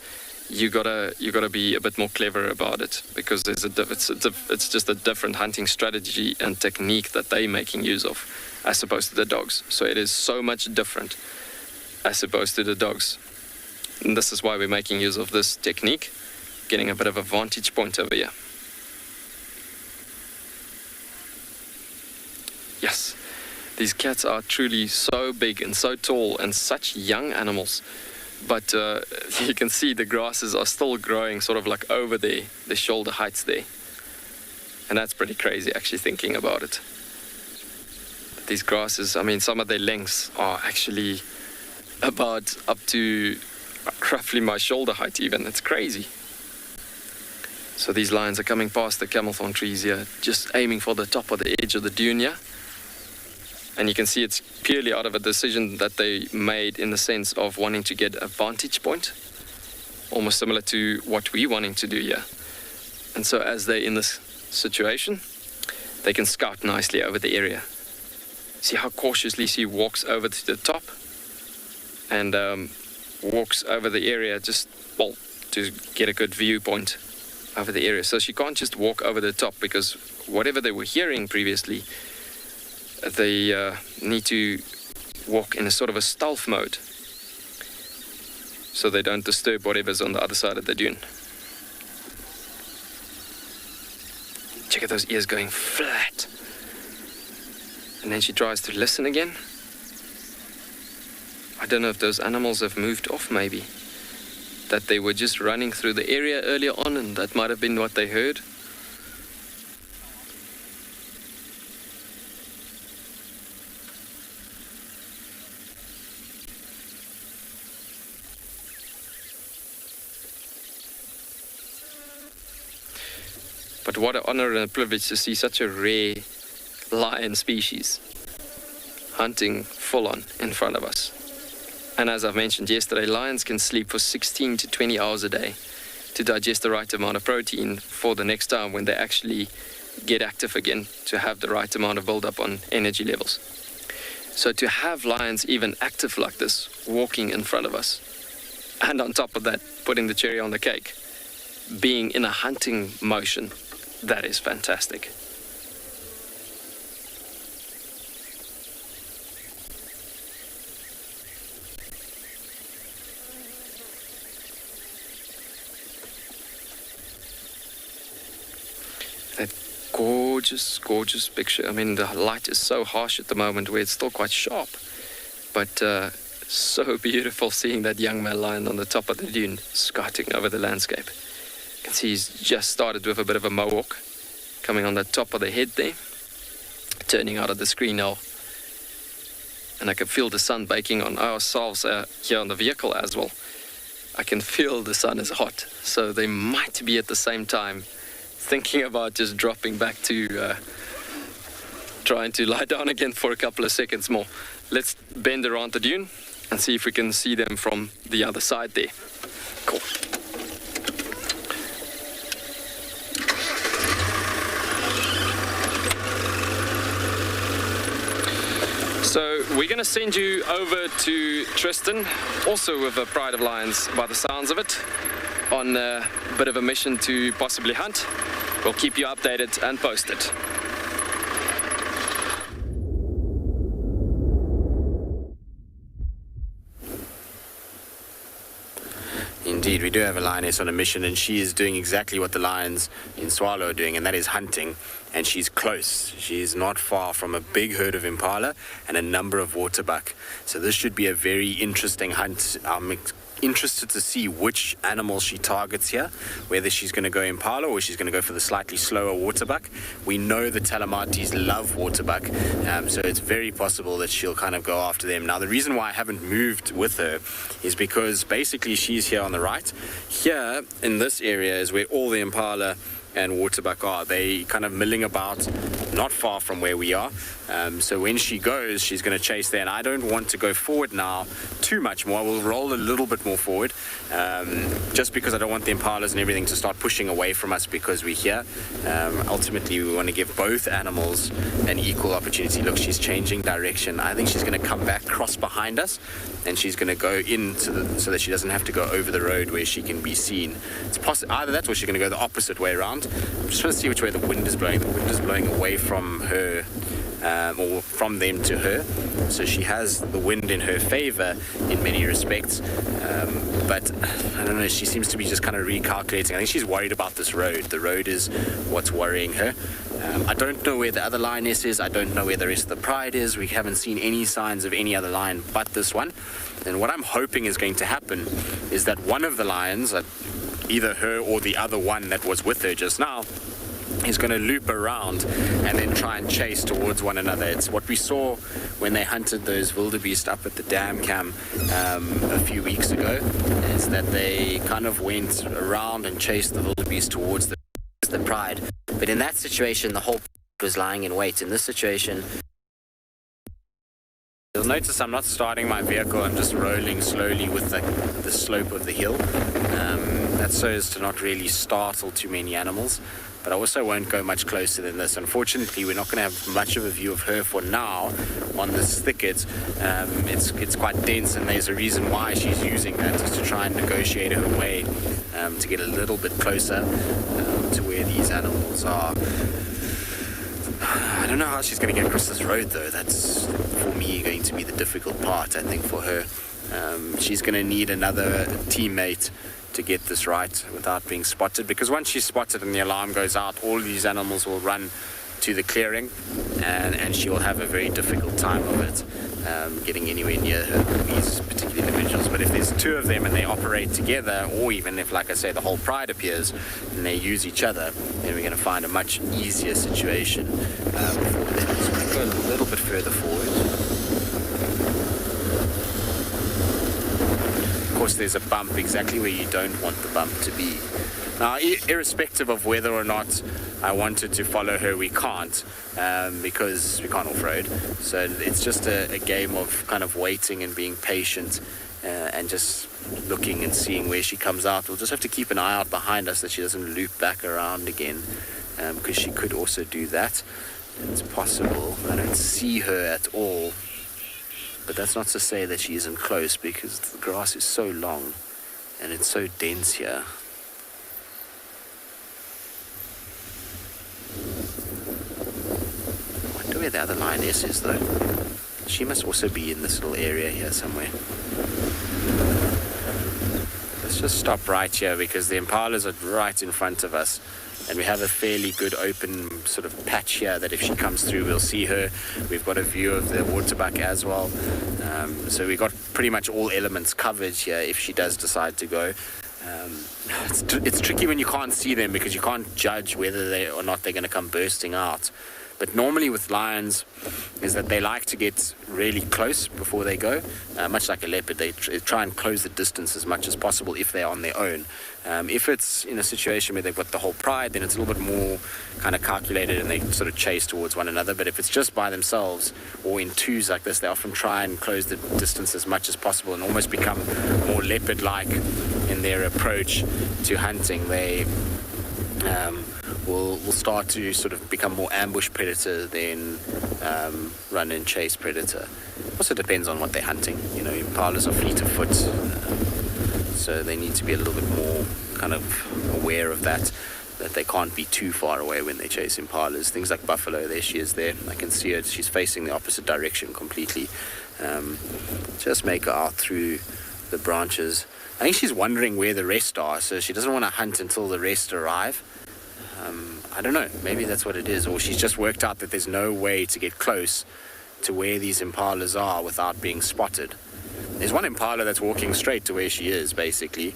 you gotta be a bit more clever about it, because it's just a different hunting strategy and technique that they're making use of as opposed to the dogs. So it is so much different as opposed to the dogs. And this is why we're making use of this technique, getting a bit of a vantage point over here. Yes, these cats are truly so big and so tall and such young animals. But you can see the grasses are still growing sort of like over the shoulder heights there. And that's pretty crazy, actually, thinking about it. These grasses, I mean, some of their lengths are actually about up to roughly my shoulder height even. It's crazy. So these lions are coming past the camel thorn trees here, just aiming for the top of the edge of the dune here. And you can see it's purely out of a decision that they made in the sense of wanting to get a vantage point, almost similar to what we're wanting to do here. And so as they're in this situation, they can scout nicely over the area. See how cautiously she walks over to the top and walks over the area just, well, to get a good viewpoint over the area. So she can't just walk over the top, because whatever they were hearing previously, they need to walk in a sort of a stealth mode so they don't disturb whatever's on the other side of the dune. Check out those ears going flat. And then she tries to listen again. I don't know if those animals have moved off, maybe. That they were just running through the area earlier on, and that might have been what they heard. But what an honor and a privilege to see such a rare lion species hunting full on in front of us. And as I've mentioned yesterday, lions can sleep for 16 to 20 hours a day to digest the right amount of protein for the next time when they actually get active again, to have the right amount of build-up on energy levels. So to have lions even active like this, walking in front of us, and on top of that, putting the cherry on the cake, being in a hunting motion, that is fantastic. That gorgeous, gorgeous picture. I mean, the light is so harsh at the moment where it's still quite sharp, but so beautiful seeing that young male lion on the top of the dune scouting over the landscape. You can see he's just started with a bit of a mohawk coming on the top of the head there, turning out of the screen now. And I can feel the sun baking on ourselves here on the vehicle as well. I can feel the sun is hot, so they might be at the same time thinking about just dropping back to trying to lie down again for a couple of seconds more. Let's bend around the dune and see if we can see them from the other side there. Cool. So we're going to send you over to Tristan, also with a Pride of Lions by the sounds of it, on a bit of a mission to possibly hunt. We'll keep you updated and posted. Indeed, we do have a lioness on a mission, and she is doing exactly what the lions in Tswalu are doing, and that is hunting. And she's close. She's not far from a big herd of impala and a number of waterbuck. So this should be a very interesting hunt. I'm interested to see which animals she targets here, whether she's going to go impala or she's going to go for the slightly slower waterbuck. We know the Talamatis love waterbuck, so it's very possible that she'll kind of go after them. Now, the reason why I haven't moved with her is because basically she's here on the right. Here in this area is where all the impala and waterbuck are. They kind of milling about not far from where we are. So when she goes, she's going to chase there, and I don't want to go forward now too much more. I will roll a little bit more forward, just because I don't want the impalas and everything to start pushing away from us because we're here. Ultimately, we want to give both animals an equal opportunity. Look, she's changing direction. I think she's going to come back, cross behind us, and she's going to go in so that she doesn't have to go over the road where she can be seen. It's either that or she's going to go the opposite way around. I'm just trying to see which way the wind is blowing. The wind is blowing away from her, or from them to her. So she has the wind in her favor in many respects. But I don't know, she seems to be just kind of recalculating. I think she's worried about this road. The road is what's worrying her. I don't know where the other lioness is. I don't know where the rest of the pride is. We haven't seen any signs of any other lion but this one. And what I'm hoping is going to happen is that one of the lions, either her or the other one that was with her just now, is going to loop around and then try and chase towards one another. It's what we saw when they hunted those wildebeest up at the dam cam a few weeks ago, is that they kind of went around and chased the wildebeest towards the pride. But in that situation, the whole was lying in wait. In this situation, You'll notice I'm not starting my vehicle, I'm just rolling slowly with the slope of the hill. That's so as to not really startle too many animals, but I also won't go much closer than this. Unfortunately, we're not going to have much of a view of her for now on this thicket. It's quite dense, and there's a reason why she's using that, is to try and negotiate her way to get a little bit closer to where these animals are. I don't know how she's going to get across this road, though. That's, for me, going to be the difficult part, I think, for her. She's going to need another teammate to get this right without being spotted, because once she's spotted and the alarm goes out, all these animals will run to the clearing, and she will have a very difficult time of it, getting anywhere near her, these particular individuals. But if there's two of them and they operate together, or even if, like I say, the whole pride appears and they use each other, then we're going to find a much easier situation for them. So we go a little bit further forward. Of course, there's a bump exactly where you don't want the bump to be. Now, irrespective of whether or not I wanted to follow her, we can't, because we can't off-road. So it's just a game of kind of waiting and being patient, and just looking and seeing where she comes out. We'll just have to keep an eye out behind us that she doesn't loop back around again, because she could also do that. It's possible. I don't see her at all. But that's not to say that she isn't close, because the grass is so long and it's so dense here. I wonder where the other lioness is, though. She must also be in this little area here somewhere. Let's just stop right here, because the impalas are right in front of us. And we have a fairly good open sort of patch here that if she comes through, we'll see her. We've got a view of the waterbuck as well. So we've got pretty much all elements covered here if she does decide to go. It's tricky when you can't see them, because you can't judge whether they or not they're going to come bursting out. But normally with lions is that they like to get really close before they go. Much like a leopard, they try and close the distance as much as possible if they're on their own. If it's in a situation where they've got the whole pride, then it's a little bit more kind of calculated and they sort of chase towards one another. But if it's just by themselves or in twos like this, they often try and close the distance as much as possible and almost become more leopard-like in their approach to hunting. They will start to sort of become more ambush predator than run and chase predator. Also depends on what they're hunting. You know, impalas are fleet of foot, so they need to be a little bit more kind of aware of that they can't be too far away when they chase impalas. Things like buffalo, there she is there. I can see her, she's facing the opposite direction completely. Just make her out through the branches. I think she's wondering where the rest are, so she doesn't want to hunt until the rest arrive. I don't know, maybe that's what it is, or she's just worked out that there's no way to get close to where these impalas are without being spotted. There's one impala that's walking straight to where she is, basically.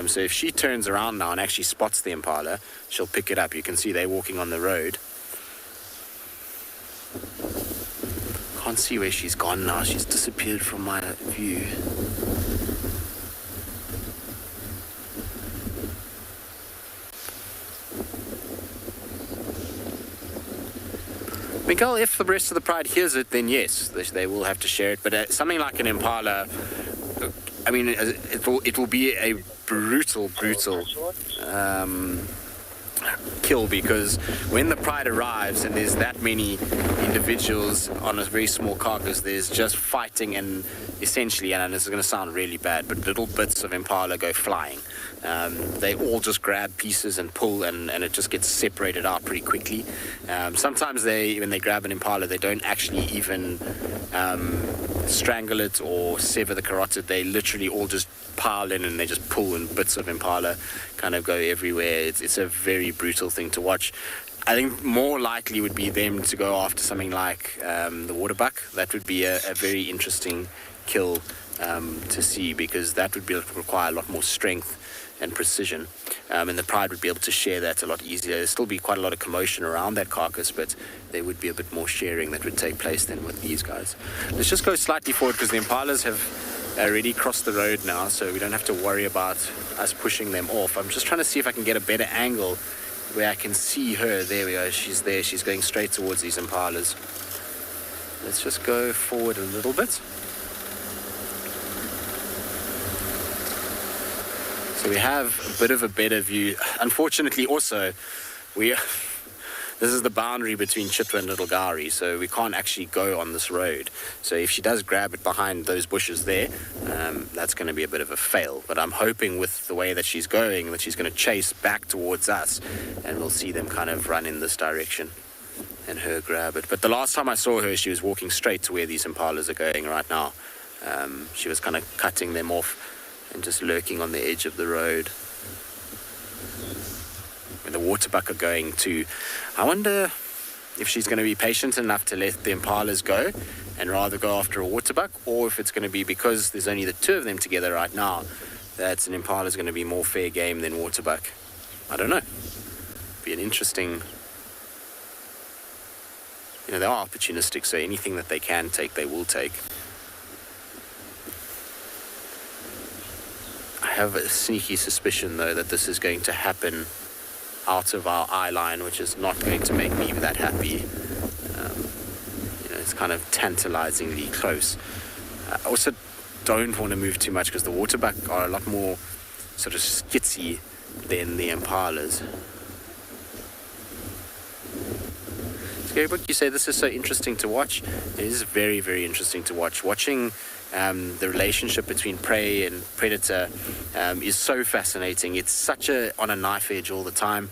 So if she turns around now and actually spots the impala, she'll pick it up. You can see they're walking on the road. Can't see where she's gone now. She's disappeared from my view. Miguel, if the rest of the pride hears it, then yes, they will have to share it. But something like an impala, I mean, it will be a brutal kill, because when the pride arrives and there's that many individuals on a very small carcass, there's just fighting, and essentially, and this is going to sound really bad, but little bits of impala go flying. They all just grab pieces and pull, and it just gets separated out pretty quickly. Sometimes when they grab an impala, they don't actually even strangle it or sever the carotid. They literally all just pile in and they just pull, and bits of impala kind of go everywhere. It's a very brutal thing to watch. I think more likely would be them to go after something like the waterbuck. That would be a very interesting kill to see, because that would require a lot more strength and precision, and the pride would be able to share that a lot easier. There'd still be quite a lot of commotion around that carcass, but there would be a bit more sharing that would take place than with these guys. Let's just go slightly forward, because the impalas have already crossed the road now, so we don't have to worry about us pushing them off. I'm just trying to see if I can get a better angle where I can see her. There we go, she's there, she's going straight towards these impalas. Let's just go forward a little bit. So we have a bit of a better view. Unfortunately, also, this is the boundary between Chitwa and Little Gowrie, so we can't actually go on this road. So if she does grab it behind those bushes there, that's going to be a bit of a fail. But I'm hoping with the way that she's going, that she's going to chase back towards us, and we'll see them kind of run in this direction and her grab it. But the last time I saw her, she was walking straight to where these impalas are going right now. She was kind of cutting them off and just lurking on the edge of the road. When the waterbuck are going too, I wonder if she's going to be patient enough to let the impalas go and rather go after a waterbuck, or if it's going to be because there's only the two of them together right now, that an impala is going to be more fair game than waterbuck. I don't know. Be an interesting... You know, they are opportunistic, so anything that they can take, they will take. I have a sneaky suspicion, though, that this is going to happen out of our eye line, which is not going to make me that happy. It's kind of tantalizingly close. I also don't want to move too much because the waterbuck are a lot more sort of skitsy than the impalas. Scarybook, you say this is so interesting to watch. It is very, very interesting to watch. Watching the relationship between prey and predator is so fascinating. It's such on a knife edge all the time.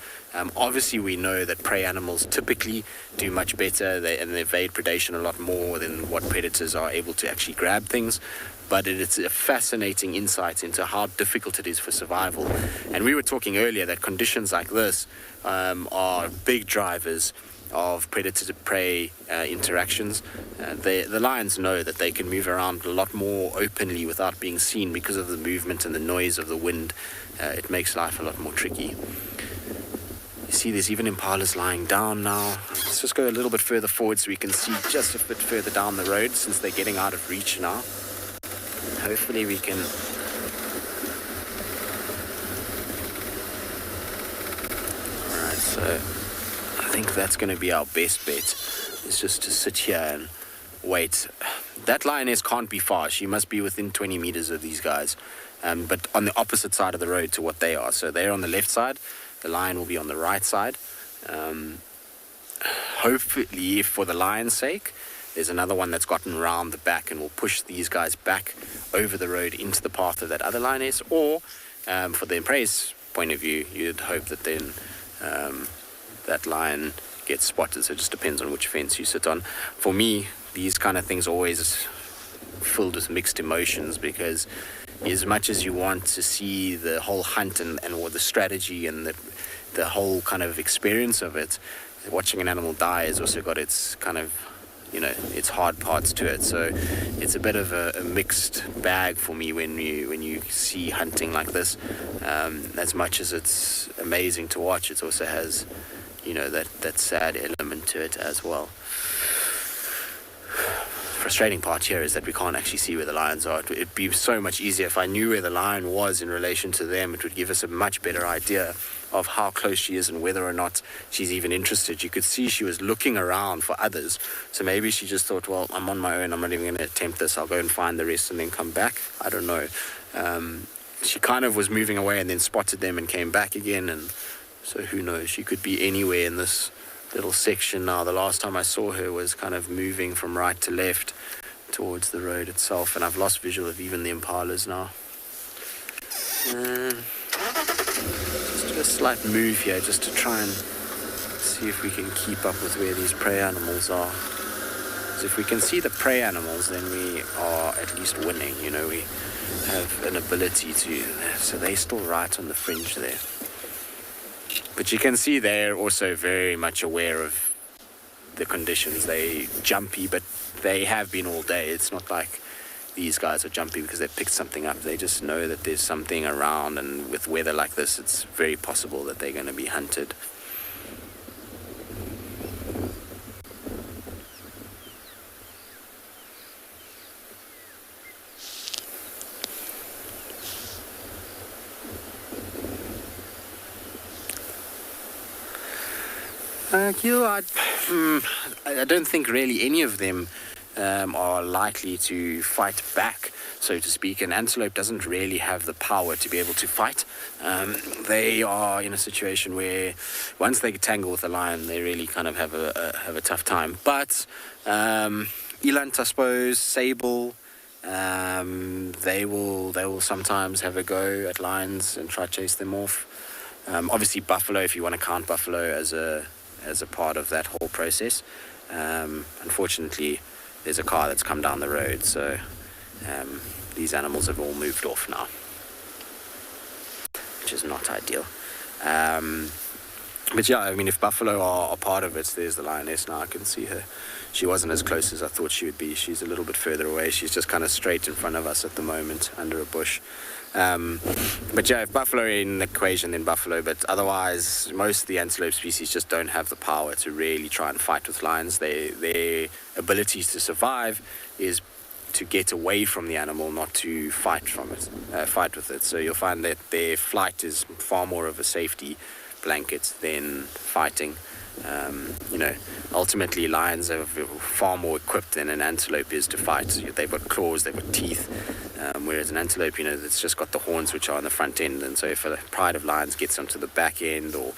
Obviously, we know that prey animals typically do much better and they evade predation a lot more than what predators are able to actually grab things. But it's a fascinating insight into how difficult it is for survival. And we were talking earlier that conditions like this are big drivers of predator to prey interactions. The lions know that they can move around a lot more openly without being seen because of the movement and the noise of the wind. It makes life a lot more tricky. You see there's even impalas lying down now. Let's just go a little bit further forward so we can see just a bit further down the road, since they're getting out of reach now. Hopefully we can... Alright, so I think that's going to be our best bet, is just to sit here and wait. That lioness can't be far. She must be within 20 meters of these guys, but on the opposite side of the road to what they are. So they're on the left side, the lion will be on the right side. Hopefully, for the lion's sake, there's another one that's gotten around the back and will push these guys back over the road into the path of that other lioness. Or, for the prey's point of view, you'd hope that then that lion gets spotted. So it just depends on which fence you sit on. For me, these kind of things are always filled with mixed emotions, because as much as you want to see the whole hunt and or the strategy and the whole kind of experience of it, watching an animal die has also got its kind of, its hard parts to it. So it's a bit of a mixed bag for me when you see hunting like this. As much as it's amazing to watch, it also has, that sad element to it as well. Frustrating part here is that we can't actually see where the lions are. It'd be so much easier if I knew where the lion was in relation to them. It would give us a much better idea of how close she is and whether or not she's even interested. You could see she was looking around for others. So maybe she just thought, well, I'm on my own. I'm not even going to attempt this. I'll go and find the rest and then come back. I don't know. She kind of was moving away and then spotted them and came back again. And so who knows? She could be anywhere in this little section now. The last time I saw her was kind of moving from right to left towards the road itself, and I've lost visual of even the impalas now. Just do a slight move here just to try and see if we can keep up with where these prey animals are. Because if we can see the prey animals, then we are at least winning. We have an ability to, so they're still right on the fringe there. But you can see they're also very much aware of the conditions. They're jumpy, but they have been all day. It's not like these guys are jumpy because they've picked something up. They just know that there's something around, and with weather like this, it's very possible that they're going to be hunted. I don't think really any of them are likely to fight back, so to speak. An antelope doesn't really have the power to be able to fight. They are in a situation where once they tangle with a lion, they really kind of have a tough time. But eland, I suppose, sable, they will sometimes have a go at lions and try to chase them off. Obviously buffalo, if you want to count buffalo as a part of that whole process. Unfortunately, there's a car that's come down the road, so these animals have all moved off now, which is not ideal. But yeah, I mean, if buffalo are part of it, there's the lioness now. I can see her. She wasn't as close as I thought she would be. She's a little bit further away. She's just kind of straight in front of us at the moment, under a bush. But yeah, if buffalo are in the equation, then buffalo. But otherwise, most of the antelope species just don't have the power to really try and fight with lions. Their abilities to survive is to get away from the animal, not to fight with it. So you'll find that their flight is far more of a safety blanket than fighting. Ultimately lions are far more equipped than an antelope is to fight. They've got claws, they've got teeth, whereas an antelope, it's just got the horns which are on the front end. And so if a pride of lions gets onto the back end or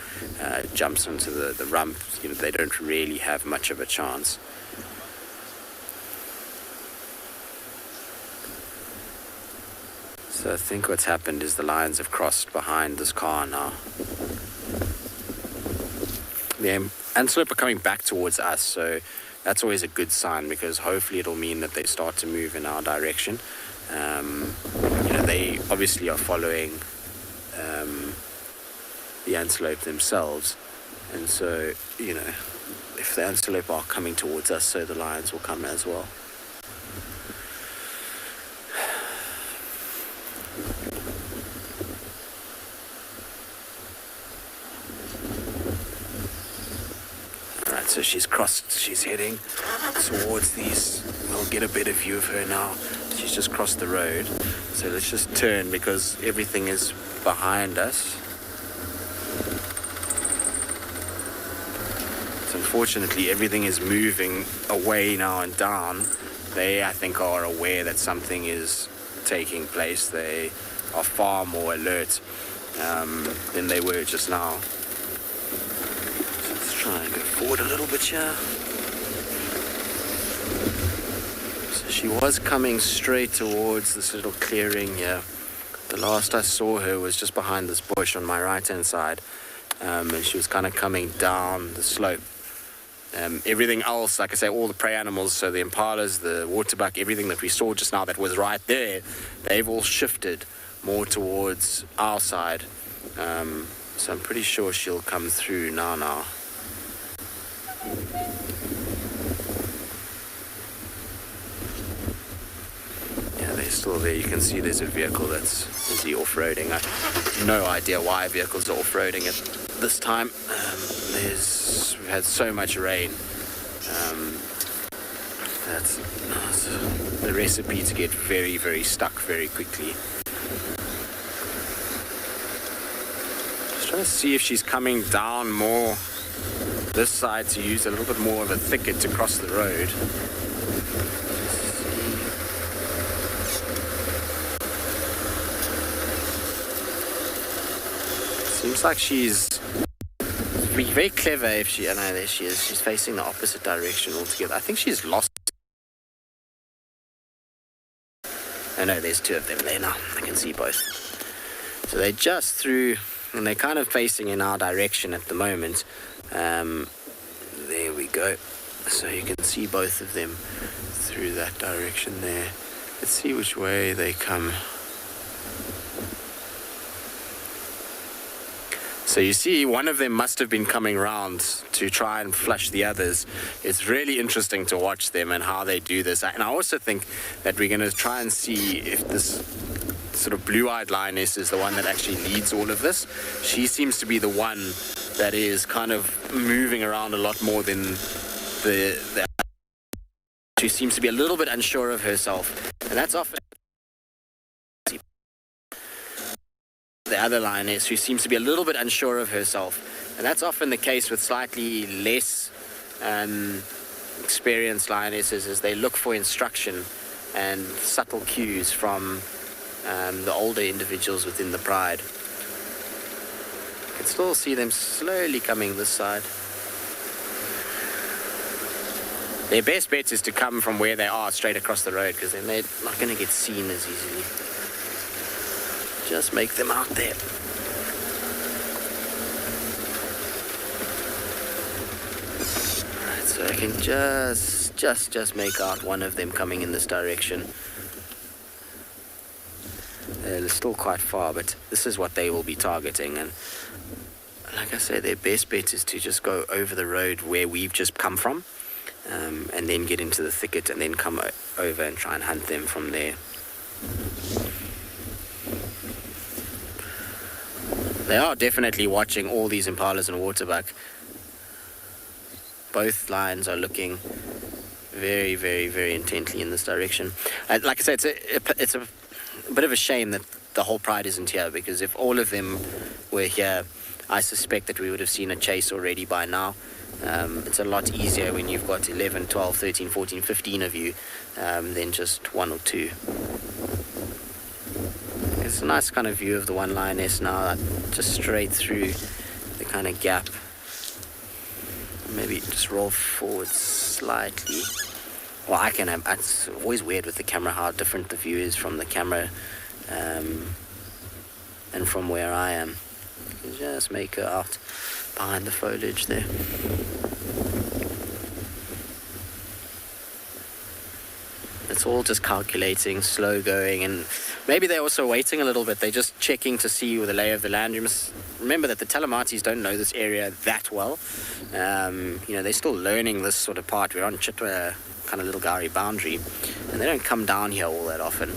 jumps onto the rump, they don't really have much of a chance. So I think what's happened is the lions have crossed behind this car now. The antelope are coming back towards us, so that's always a good sign, because hopefully it'll mean that they start to move in our direction. They obviously are following the antelope themselves, and so if the antelope are coming towards us, so the lions will come as well. So she's crossed, she's heading towards these. We'll get a better view of her now. She's just crossed the road. So let's just turn, because everything is behind us. So unfortunately, everything is moving away now and down. They, I think, are aware that something is taking place. They are far more alert than they were just now. Try and go forward a little bit here. So she was coming straight towards this little clearing here. The last I saw her was just behind this bush on my right hand side, and she was kind of coming down the slope. Everything else, like I say, all the prey animals, so the impalas, the waterbuck, everything that we saw just now that was right there, they've all shifted more towards our side. So I'm pretty sure she'll come through now. Yeah, they're still there. You can see there's a vehicle that's busy off-roading. I have no idea why vehicles are off-roading at this time. We've had so much rain. That's the recipe to get very, very stuck very quickly. Just trying to see if she's coming down more this side to use a little bit more of a thicket to cross the road. Seems like she's very clever. If she, I know there she is. She's facing the opposite direction altogether. I think she's lost. Oh no, there's two of them there now. I can see both. So they just threw, and they're kind of facing in our direction at the moment. There we go. So you can see both of them through that direction there. Let's see which way they come. So you see, one of them must have been coming round to try and flush the others. It's really interesting to watch them and how they do this. And I also think that we're going to try and see if this sort of blue-eyed lioness is the one that actually leads all of this. She seems to be the one that is kind of moving around a lot more than the she seems to be a little bit unsure of herself, and that's often the other lioness who seems to be a little bit unsure of herself, and that's often the case with slightly less experienced lionesses is they look for instruction and subtle cues from the older individuals within the pride. You can still see them slowly coming this side. Their best bet is to come from where they are straight across the road, because then they're not going to get seen as easily. Just make them out there. Alright, so I can just make out one of them coming in this direction. They're still quite far, but this is what they will be targeting. And like I say, their best bet is to just go over the road where we've just come from, and then get into the thicket and then come over and try and hunt them from there. They are definitely watching all these impalas and waterbuck. Both lions are looking very, very, very intently in this direction. Like I said, it's a bit of a shame that the whole pride isn't here, because if all of them were here, I suspect that we would have seen a chase already by now. It's a lot easier when you've got 11, 12, 13, 14, 15 of you than just one or two. It's a nice kind of view of the one lioness now, just straight through the kind of gap. Maybe just roll forward slightly. Well, I can have, it's always weird with the camera how different the view is from the camera and from where I am. Just make her out behind the foliage there. It's all just calculating, slow going, and maybe they're also waiting a little bit. They're just checking to see the lay of the land. You must remember that the Telematis don't know this area that well. They're still learning this sort of part. We're on Chitwa, kind of little Gari boundary, and they don't come down here all that often.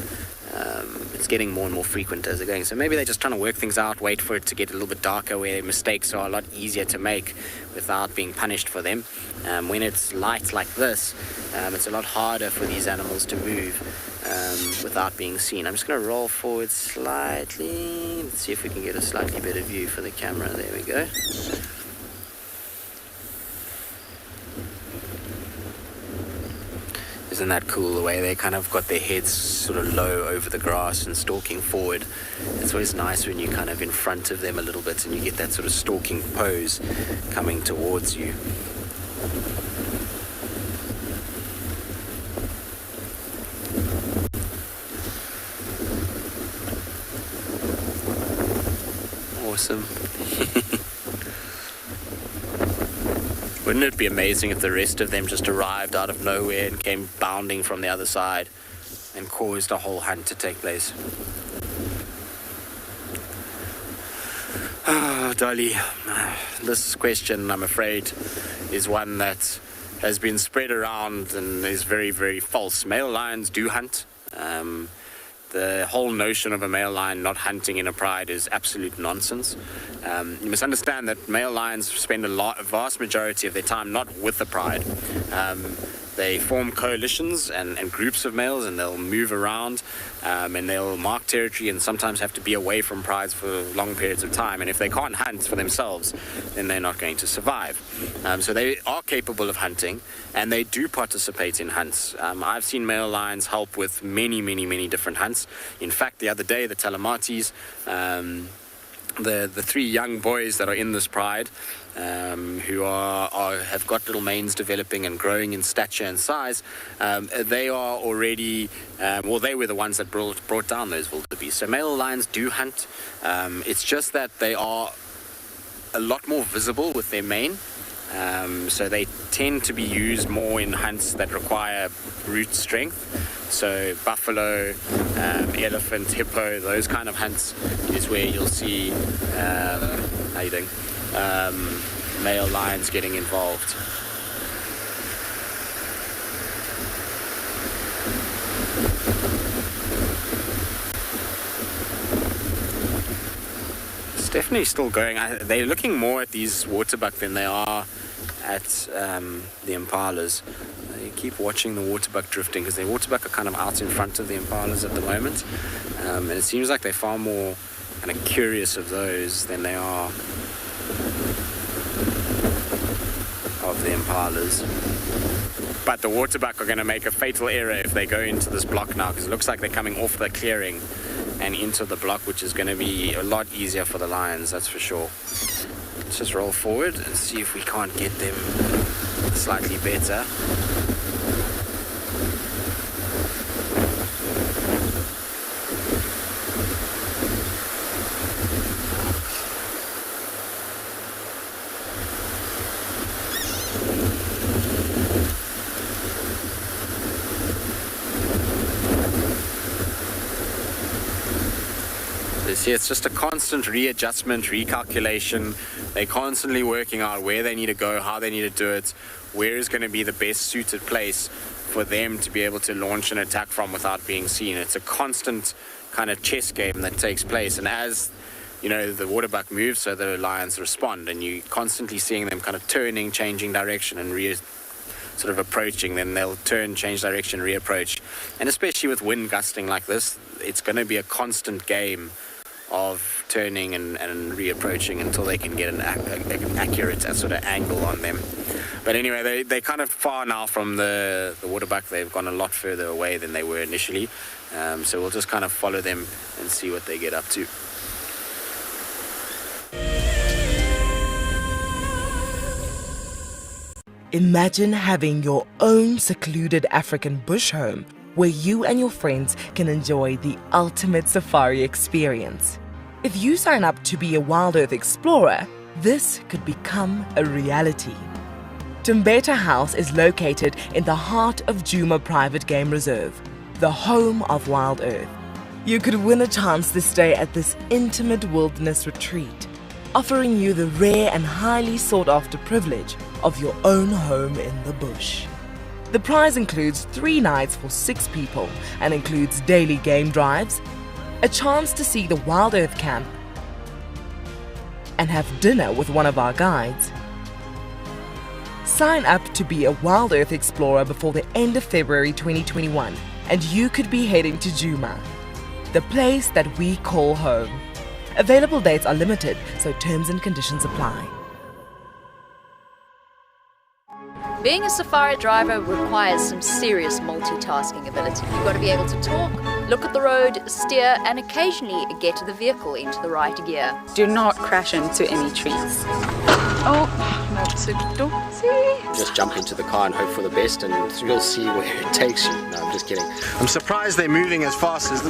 It's getting more and more frequent as they're going. So maybe they're just trying to work things out, wait for it to get a little bit darker, where mistakes are a lot easier to make without being punished for them. When it's light like this, it's a lot harder for these animals to move without being seen. I'm just going to roll forward slightly. Let's see if we can get a slightly better view for the camera. There we go. Isn't that cool, the way they kind of got their heads sort of low over the grass and stalking forward? It's always nice when you're kind of in front of them a little bit and you get that sort of stalking pose coming towards you. Awesome. Wouldn't it be amazing if the rest of them just arrived out of nowhere and came bounding from the other side and caused a whole hunt to take place? Oh, Dolly, this question, I'm afraid, is one that has been spread around and is very, very false. Male lions do hunt. The whole notion of a male lion not hunting in a pride is absolute nonsense. You must understand that male lions spend a vast majority of their time not with the pride. They form coalitions and groups of males, and they'll move around and they'll mark territory and sometimes have to be away from prides for long periods of time. And if they can't hunt for themselves, then they're not going to survive. So they are capable of hunting, and they do participate in hunts. I've seen male lions help with many, many, many different hunts. In fact, the other day, the Telematis, the three young boys that are in this pride, who have got little manes developing and growing in stature and size, they are already, they were the ones that brought down those wildebeest. So male lions do hunt. It's just that they are a lot more visible with their mane. So they tend to be used more in hunts that require brute strength. So buffalo, elephant, hippo, those kind of hunts is where you'll see male lions getting involved. It's definitely still going. They're looking more at these waterbuck than they are at the impalas. They keep watching the waterbuck drifting, because the waterbuck are kind of out in front of the impalas at the moment, and it seems like they're far more kind of curious of those than they are of the impalas. But the waterbuck are going to make a fatal error if they go into this block now, because it looks like they're coming off the clearing and into the block, which is going to be a lot easier for the lions, that's for sure. Let's just roll forward and see if we can't get them slightly better. See, it's just a constant readjustment, recalculation. They're constantly working out where they need to go, how they need to do it, where is going to be the best suited place for them to be able to launch an attack from without being seen. It's a constant kind of chess game that takes place, and as you know, the waterbuck moves, so the lions respond, and you're constantly seeing them kind of turning, changing direction, and sort of approaching. Then they'll turn, change direction, reapproach. And especially with wind gusting like this, it's going to be a constant game of turning and reapproaching until they can get an accurate sort of angle on them. But anyway, they're kind of far now from the waterbuck. They've gone a lot further away than they were initially. So we'll just kind of follow them and see what they get up to. Imagine having your own secluded African bush home where you and your friends can enjoy the ultimate safari experience. If you sign up to be a WildEarth explorer, this could become a reality. Tumbeta House is located in the heart of Djuma Private Game Reserve, the home of WildEarth. You could win a chance to stay at this intimate wilderness retreat, offering you the rare and highly sought-after privilege of your own home in the bush. The prize includes 3 nights for 6 people and includes daily game drives, a chance to see the WildEarth camp, and have dinner with one of our guides. Sign up to be a WildEarth explorer before the end of February 2021, and you could be heading to Djuma, the place that we call home. Available dates are limited, so terms and conditions apply. Being a safari driver requires some serious multitasking ability. You've got to be able to talk, look at the road, steer, and occasionally get the vehicle into the right gear. Do not crash into any trees. Oh, no, Just jump into the car and hope for the best, and you'll see where it takes you. No, I'm just kidding. I'm surprised they're moving as fast as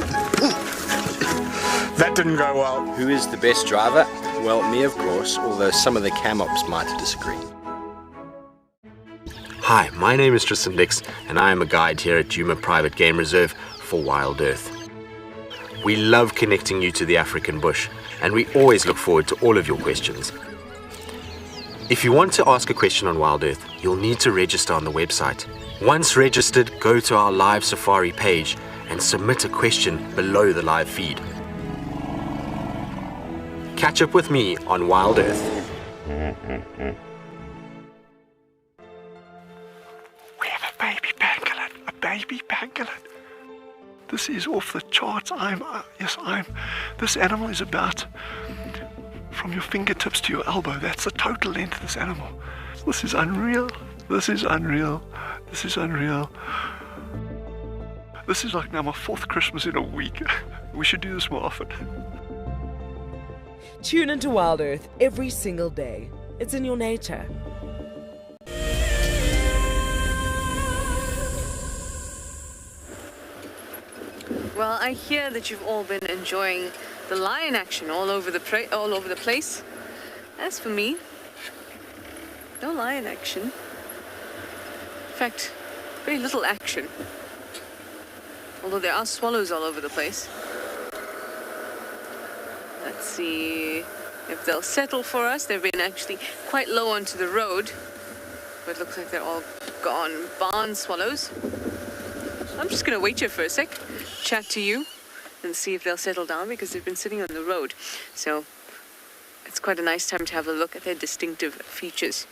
that didn't go well. Who is the best driver? Well, me, of course, although some of the cam ops might disagree. Hi, my name is Tristan Dix, and I am a guide here at Djuma Private Game Reserve for WildEarth. We love connecting you to the African bush, and we always look forward to all of your questions. If you want to ask a question on WildEarth, you'll need to register on the website. Once registered, go to our live safari page and submit a question below the live feed. Catch up with me on WildEarth. We have a baby pangolin. A baby pangolin. This is off the charts. This animal is about from your fingertips to your elbow. That's the total length of this animal. This is unreal. This is unreal. This is unreal. This is like now my 4th Christmas in a week. We should do this more often. Tune into WildEarth every single day. It's in your nature. Well, I hear that you've all been enjoying the lion action all over the place. As for me, no lion action. In fact, very little action. Although there are swallows all over the place. Let's see if they'll settle for us. They've been actually quite low onto the road, but it looks like they're all gone. Barn swallows. I'm just going to wait here for a sec, chat to you, and see if they'll settle down because they've been sitting on the road. So it's quite a nice time to have a look at their distinctive features.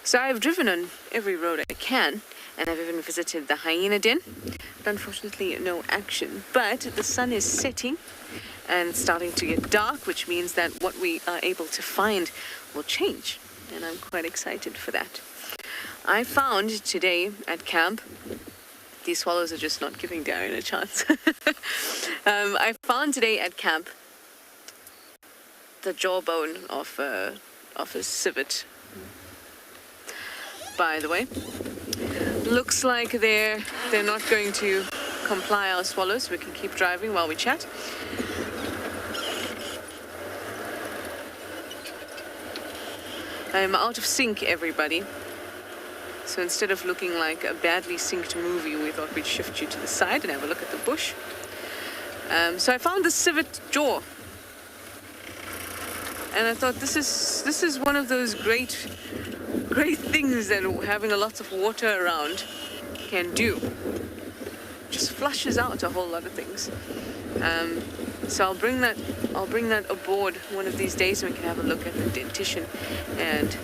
So I've driven on every road I can, and I've even visited the hyena den, but unfortunately no action. But the sun is setting and it's starting to get dark, which means that what we are able to find will change, and I'm quite excited for that. I found today at camp, these swallows are just not giving Darren a chance. I found today at camp the jawbone of a civet. By the way, looks like they're not going to comply our swallows. We can keep driving while we chat. I'm out of sync, everybody. So instead of looking like a badly synced movie, we thought we'd shift you to the side and have a look at the bush. So I found the civet jaw. And I thought this is one of those great things that having a lot of water around can do. Just flushes out a whole lot of things. So I'll bring that aboard one of these days, and we can have a look at the dentition and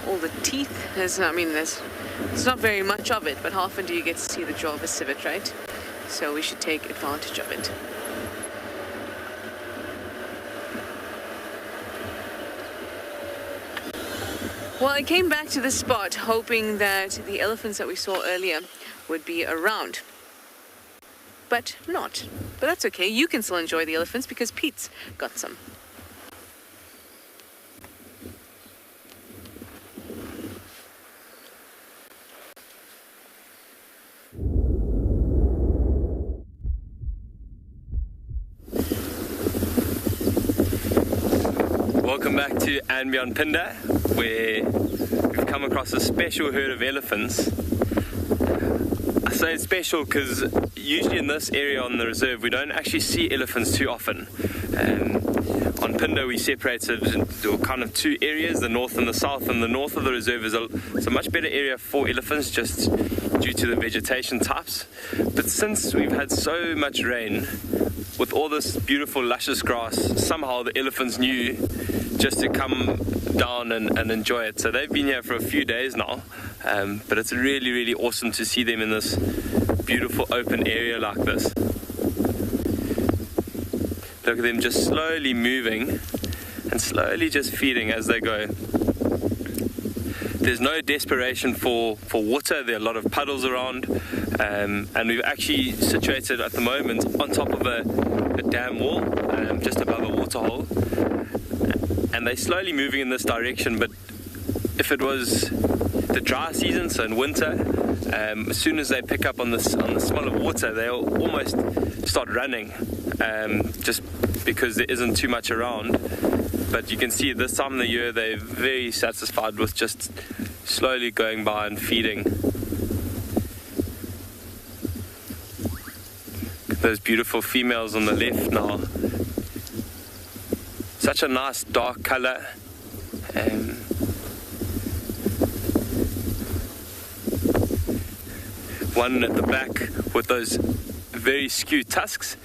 all the teeth. There's not very much of it, but how often do you get to see the jaw of a civet, right? So we should take advantage of it. Well, I came back to this spot hoping that the elephants that we saw earlier would be around. But not. But that's okay. You can still enjoy the elephants because Pete's got some. Welcome back to andBeyond Phinda, where we've come across a special herd of elephants. I say it's special because usually in this area on the reserve we don't actually see elephants too often. On Phinda we separated into kind of two areas, the north and the south, and the north of the reserve is a much better area for elephants just due to the vegetation types. But since we've had so much rain, with all this beautiful luscious grass, somehow the elephants knew just to come down and enjoy it. So they've been here for a few days now, but it's really, really awesome to see them in this beautiful open area like this. Look at them just slowly moving and slowly just feeding as they go. There's no desperation for water. There are a lot of puddles around, and we've actually situated at the moment on top of a dam wall, just above a water hole, and they're slowly moving in this direction. But if it was the dry season, so in winter, as soon as they pick up on the smell of water, they'll almost start running, just because there isn't too much around. But you can see this time of the year they're very satisfied with just slowly going by and feeding. Those beautiful females on the left now. Such a nice dark color. One at the back with those very skewed tusks,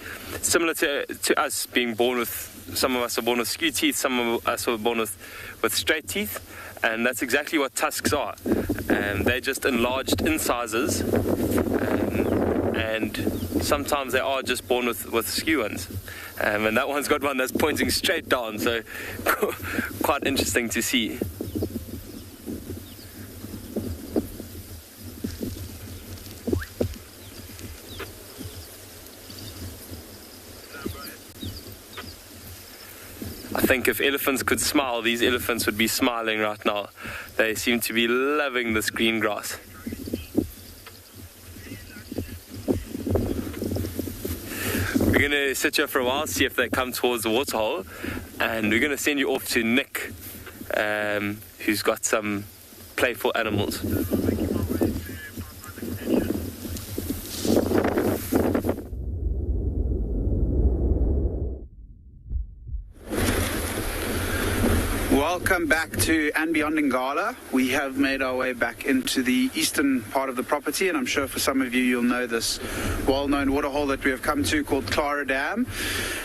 similar to us being born with. Some of us are born with skew teeth, some of us are born with straight teeth, and that's exactly what tusks are. They're just enlarged incisors, and sometimes they are just born with skew ones. And that one's got one that's pointing straight down, so quite interesting to see. I think if elephants could smile, these elephants would be smiling right now. They seem to be loving this green grass. We're going to sit here for a while, see if they come towards the waterhole, and we're going to send you off to Nick, who's got some playful animals. Welcome back to andBeyond Ngala. We have made our way back into the eastern part of the property, and I'm sure for some of you, you'll know this well-known waterhole that we have come to called Clara Dam.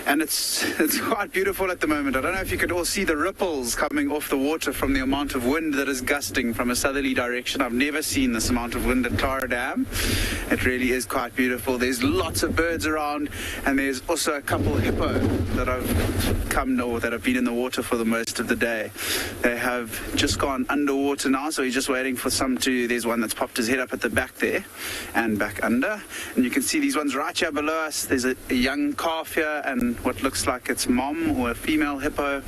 And it's quite beautiful at the moment. I don't know if you could all see the ripples coming off the water from the amount of wind that is gusting from a southerly direction. I've never seen this amount of wind at Clara Dam. It really is quite beautiful. There's lots of birds around, and there's also a couple hippo that have come or that have been in the water for the most of the day. They have just gone underwater now, so he's just waiting for some to, there's one that's popped his head up at the back there and back under. And you can see these ones right here below us. There's a young calf here and what looks like it's mom or a female hippo.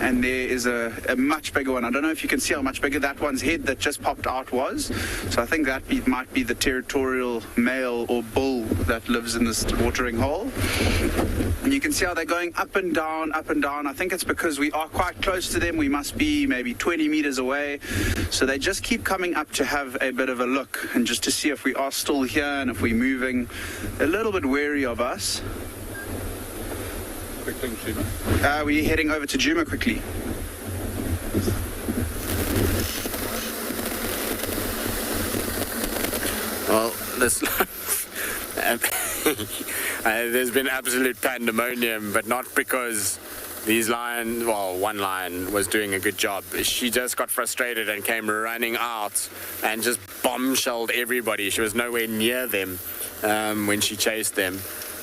And there is a much bigger one. I don't know if you can see how much bigger that one's head that just popped out was. So I think that might be the territorial male or bull that lives in this watering hole. And you can see how they're going up and down, up and down. I think it's because we are quite close to them. We must be maybe 20 meters away. So they just keep coming up to have a bit of a look and just to see if we are still here and if we're moving. A little bit wary of us. Quick thing, Djuma. We're heading over to Djuma quickly. Well, there's been absolute pandemonium, but not because one lion was doing a good job. She just got frustrated and came running out and just bombshelled everybody. She was nowhere near them when she chased them,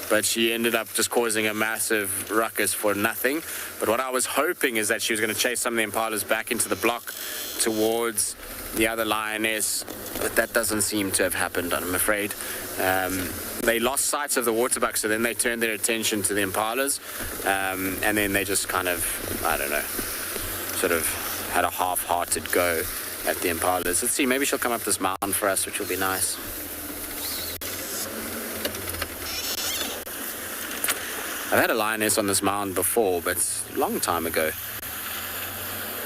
but she ended up just causing a massive ruckus for nothing. But what I was hoping is that she was going to chase some of the impalas back into the block towards the other lioness, but that doesn't seem to have happened, I'm afraid. They lost sight of the waterbuck, so then they turned their attention to the impalas, and then they just kind of, I don't know, sort of had a half-hearted go at the impalas. Let's see, maybe she'll come up this mountain for us, which will be nice. I've had a lioness on this mound before, but a long time ago.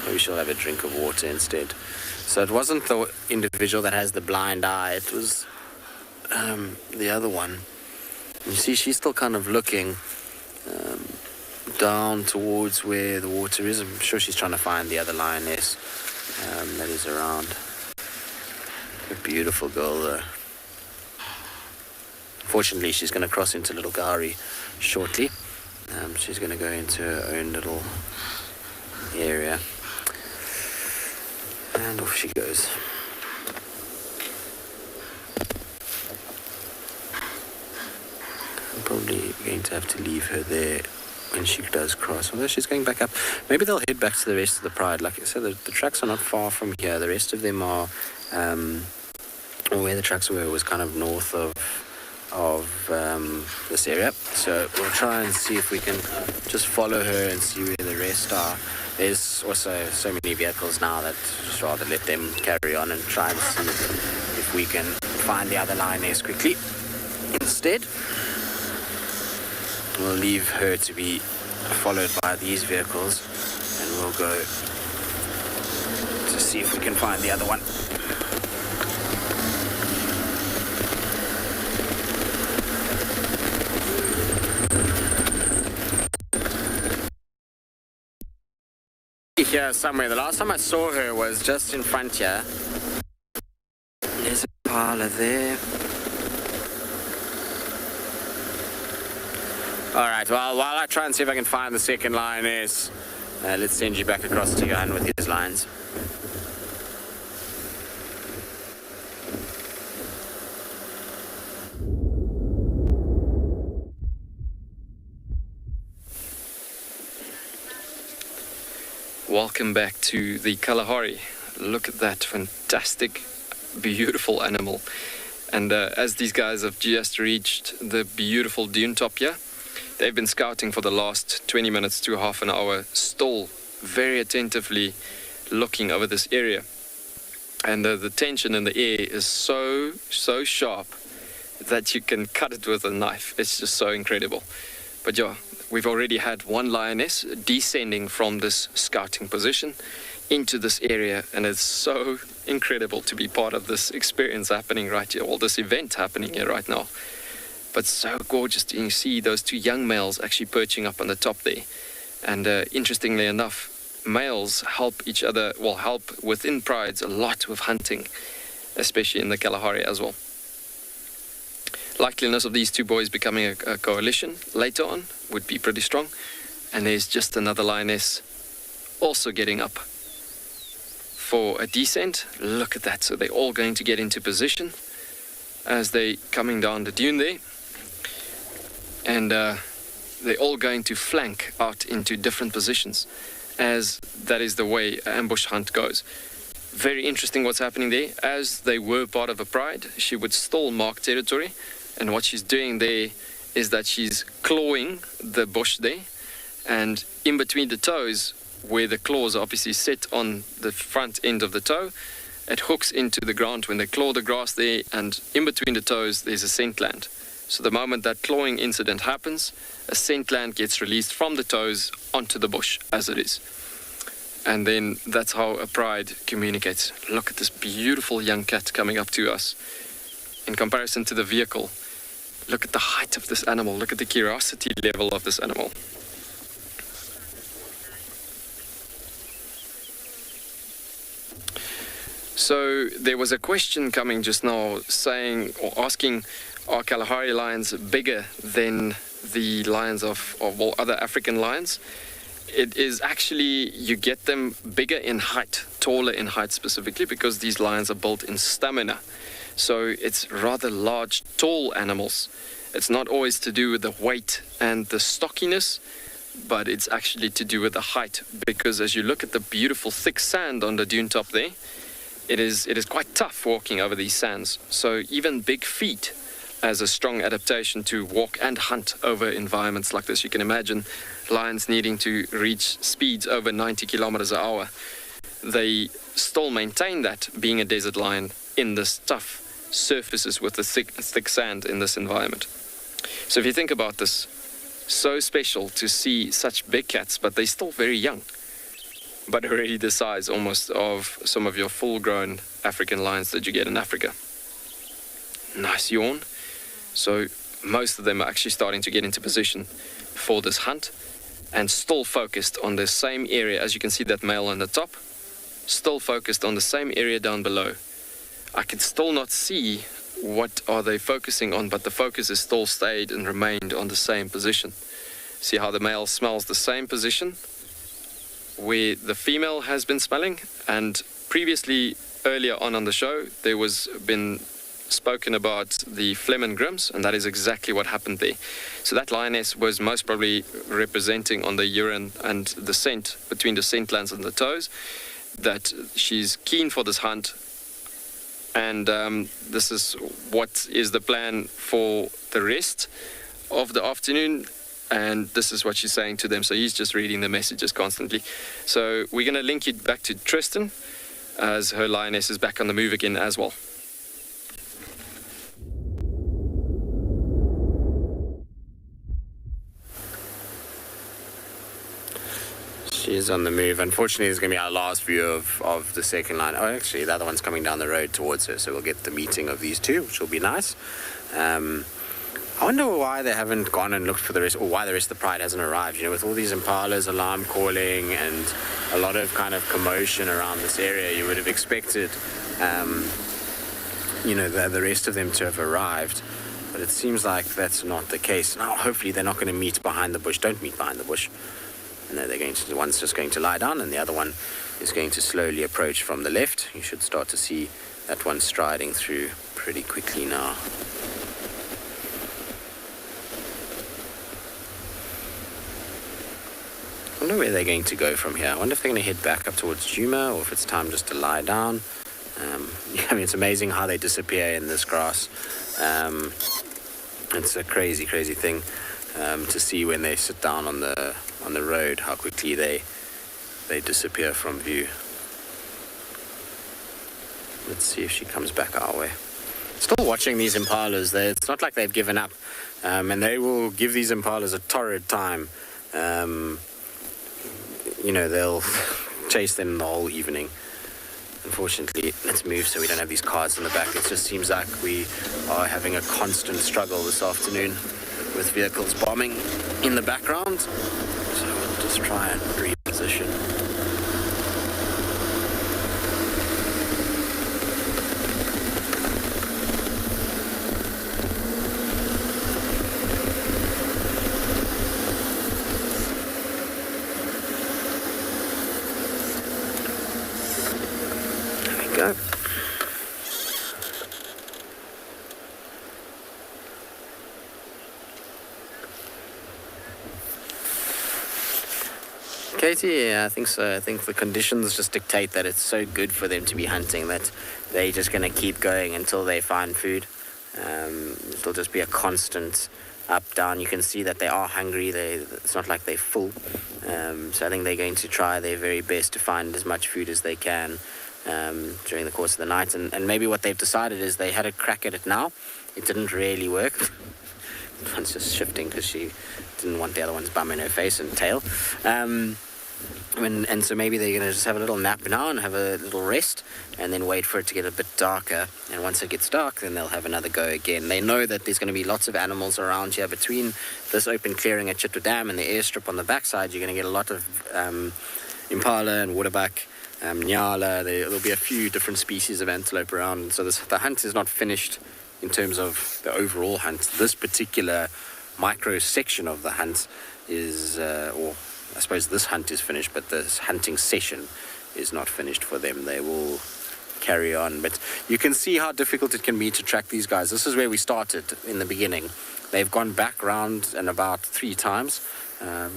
Maybe she'll have a drink of water instead. So it wasn't the individual that has the blind eye, it was the other one. You see, she's still kind of looking down towards where the water is. I'm sure she's trying to find the other lioness that is around. A beautiful girl, though. Fortunately, she's going to cross into Little Gari shortly. She's going to go into her own little area. And off she goes. I'm probably going to have to leave her there when she does cross. Although she's going back up. Maybe they'll head back to the rest of the pride. Like I said, the tracks are not far from here. The rest of them are, where the tracks were was kind of north of this area. So we'll try and see if we can just follow her and see where the rest are. There's also so many vehicles now that just rather let them carry on and try and see if we can find the other lioness quickly. Instead, we'll leave her to be followed by these vehicles and we'll go to see if we can find the other one. Here somewhere. The last time I saw her was just in front here. There's a parlor there. Alright, well, while I try and see if I can find the second lioness, let's send you back across to Johan with his lines. Welcome back to the Kalahari. Look at that fantastic, beautiful animal. And as these guys have just reached the beautiful dune top here, they've been scouting for the last 20 minutes to half an hour, still very attentively looking over this area. And the tension in the air is so sharp that you can cut it with a knife. It's just so incredible. But yeah, we've already had one lioness descending from this scouting position into this area, and it's so incredible to be part of this experience happening right here, or this event happening here right now. But so gorgeous to see those two young males actually perching up on the top there. And interestingly enough, males help each other, well, help within prides a lot with hunting, especially in the Kalahari as well. Likeliness of these two boys becoming a coalition later on would be pretty strong. And there's just another lioness also getting up for a descent. Look at that. So they're all going to get into position as they're coming down the dune there. And they're all going to flank out into different positions. as that is the way an ambush hunt goes. Very interesting what's happening there. As they were part of a pride, she would still mark territory, and what she's doing there is that she's clawing the bush there, and in between the toes, where the claws are obviously set on the front end of the toe, it hooks into the ground when they claw the grass there, and in between the toes there's a scent gland. So the moment that clawing incident happens, a scent gland gets released from the toes onto the bush as it is. And then that's how a pride communicates. Look at this beautiful young cat coming up to us. In comparison to the vehicle, look at the height of this animal. Look at the curiosity level of this animal. So there was a question coming just now saying or asking, are Kalahari lions bigger than the lions of all other African lions? It is actually, you get them bigger in height, taller in height specifically, because these lions are built in stamina. So it's rather large, tall animals. It's not always to do with the weight and the stockiness, but it's actually to do with the height, because as you look at the beautiful thick sand on the dune top there, it is quite tough walking over these sands. So even big feet as a strong adaptation to walk and hunt over environments like this. You can imagine lions needing to reach speeds over 90 kilometers an hour. They still maintain that, being a desert lion, in this tough surfaces with the thick sand in this environment. So if you think about this, so special to see such big cats, but they're still very young, but already the size almost of some of your full-grown African lions that you get in Africa. Nice yawn. So most of them are actually starting to get into position for this hunt, and still focused on the same area. As you can see, that male on the top, still focused on the same area down below. I could still not see what are they focusing on, but the focus is still stayed and remained on the same position. See how the male smells the same position where the female has been smelling, and previously earlier on the show there was been spoken about the phlegm and grims, and that is exactly what happened there. So that lioness was most probably representing on the urine and the scent, between the scent glands and the toes, that she's keen for this hunt, and this is what is the plan for the rest of the afternoon, and this is what she's saying to them. So he's just reading the messages constantly. So we're going to link you back to Tristan, as her lioness is back on the move again as well. She is on the move. Unfortunately, it's going to be our last view of the second line. Oh, actually, the other one's coming down the road towards her, so we'll get the meeting of these two, which will be nice. I wonder why they haven't gone and looked for the rest, or why the rest of the pride hasn't arrived. You know, with all these impalas, alarm calling, and a lot of kind of commotion around this area, you would have expected, you know, the rest of them to have arrived. But it seems like that's not the case. Now, hopefully they're not going to meet behind the bush. Don't meet behind the bush. And they're going to, one's just going to lie down, and the other one is going to slowly approach from the left. You should start to see that one striding through pretty quickly now. I wonder where they're going to go from here. I wonder if they're going to head back up towards Djuma, or if it's time just to lie down. I mean, it's amazing how they disappear in this grass. It's a crazy, crazy thing to see when they sit down on the road, how quickly they disappear from view. Let's see if she comes back our way. Still watching these impalas. It's not like they've given up, and they will give these impalas a torrid time. You know, they'll chase them the whole evening. Unfortunately, let's move so we don't have these cars in the back. It just seems like we are having a constant struggle this afternoon with vehicles bombing in the background. So we'll just try and reposition. Go. Okay, Katie, yeah, I think so. I think the conditions just dictate that it's so good for them to be hunting that they're just going to keep going until they find food. It'll just be a constant up, down. You can see that they are hungry. It's not like they're full. So I think they're going to try their very best to find as much food as they can during the course of the night. And maybe what they've decided is they had a crack at it now. It didn't really work. One's just shifting because she didn't want the other one's bum in her face and tail. And so maybe they're going to just have a little nap now and have a little rest and then wait for it to get a bit darker. And once it gets dark, then they'll have another go again. They know that there's going to be lots of animals around here. Between this open clearing at Chitwa Dam and the airstrip on the backside, you're going to get a lot of impala and waterbuck, nyala. There'll be a few different species of antelope around. So the hunt is not finished in terms of the overall hunt. This particular micro section of the hunt is, or I suppose this hunt is finished, but this hunting session is not finished for them. They will carry on. But you can see how difficult it can be to track these guys. This is where we started in the beginning. They've gone back round and about 3 times.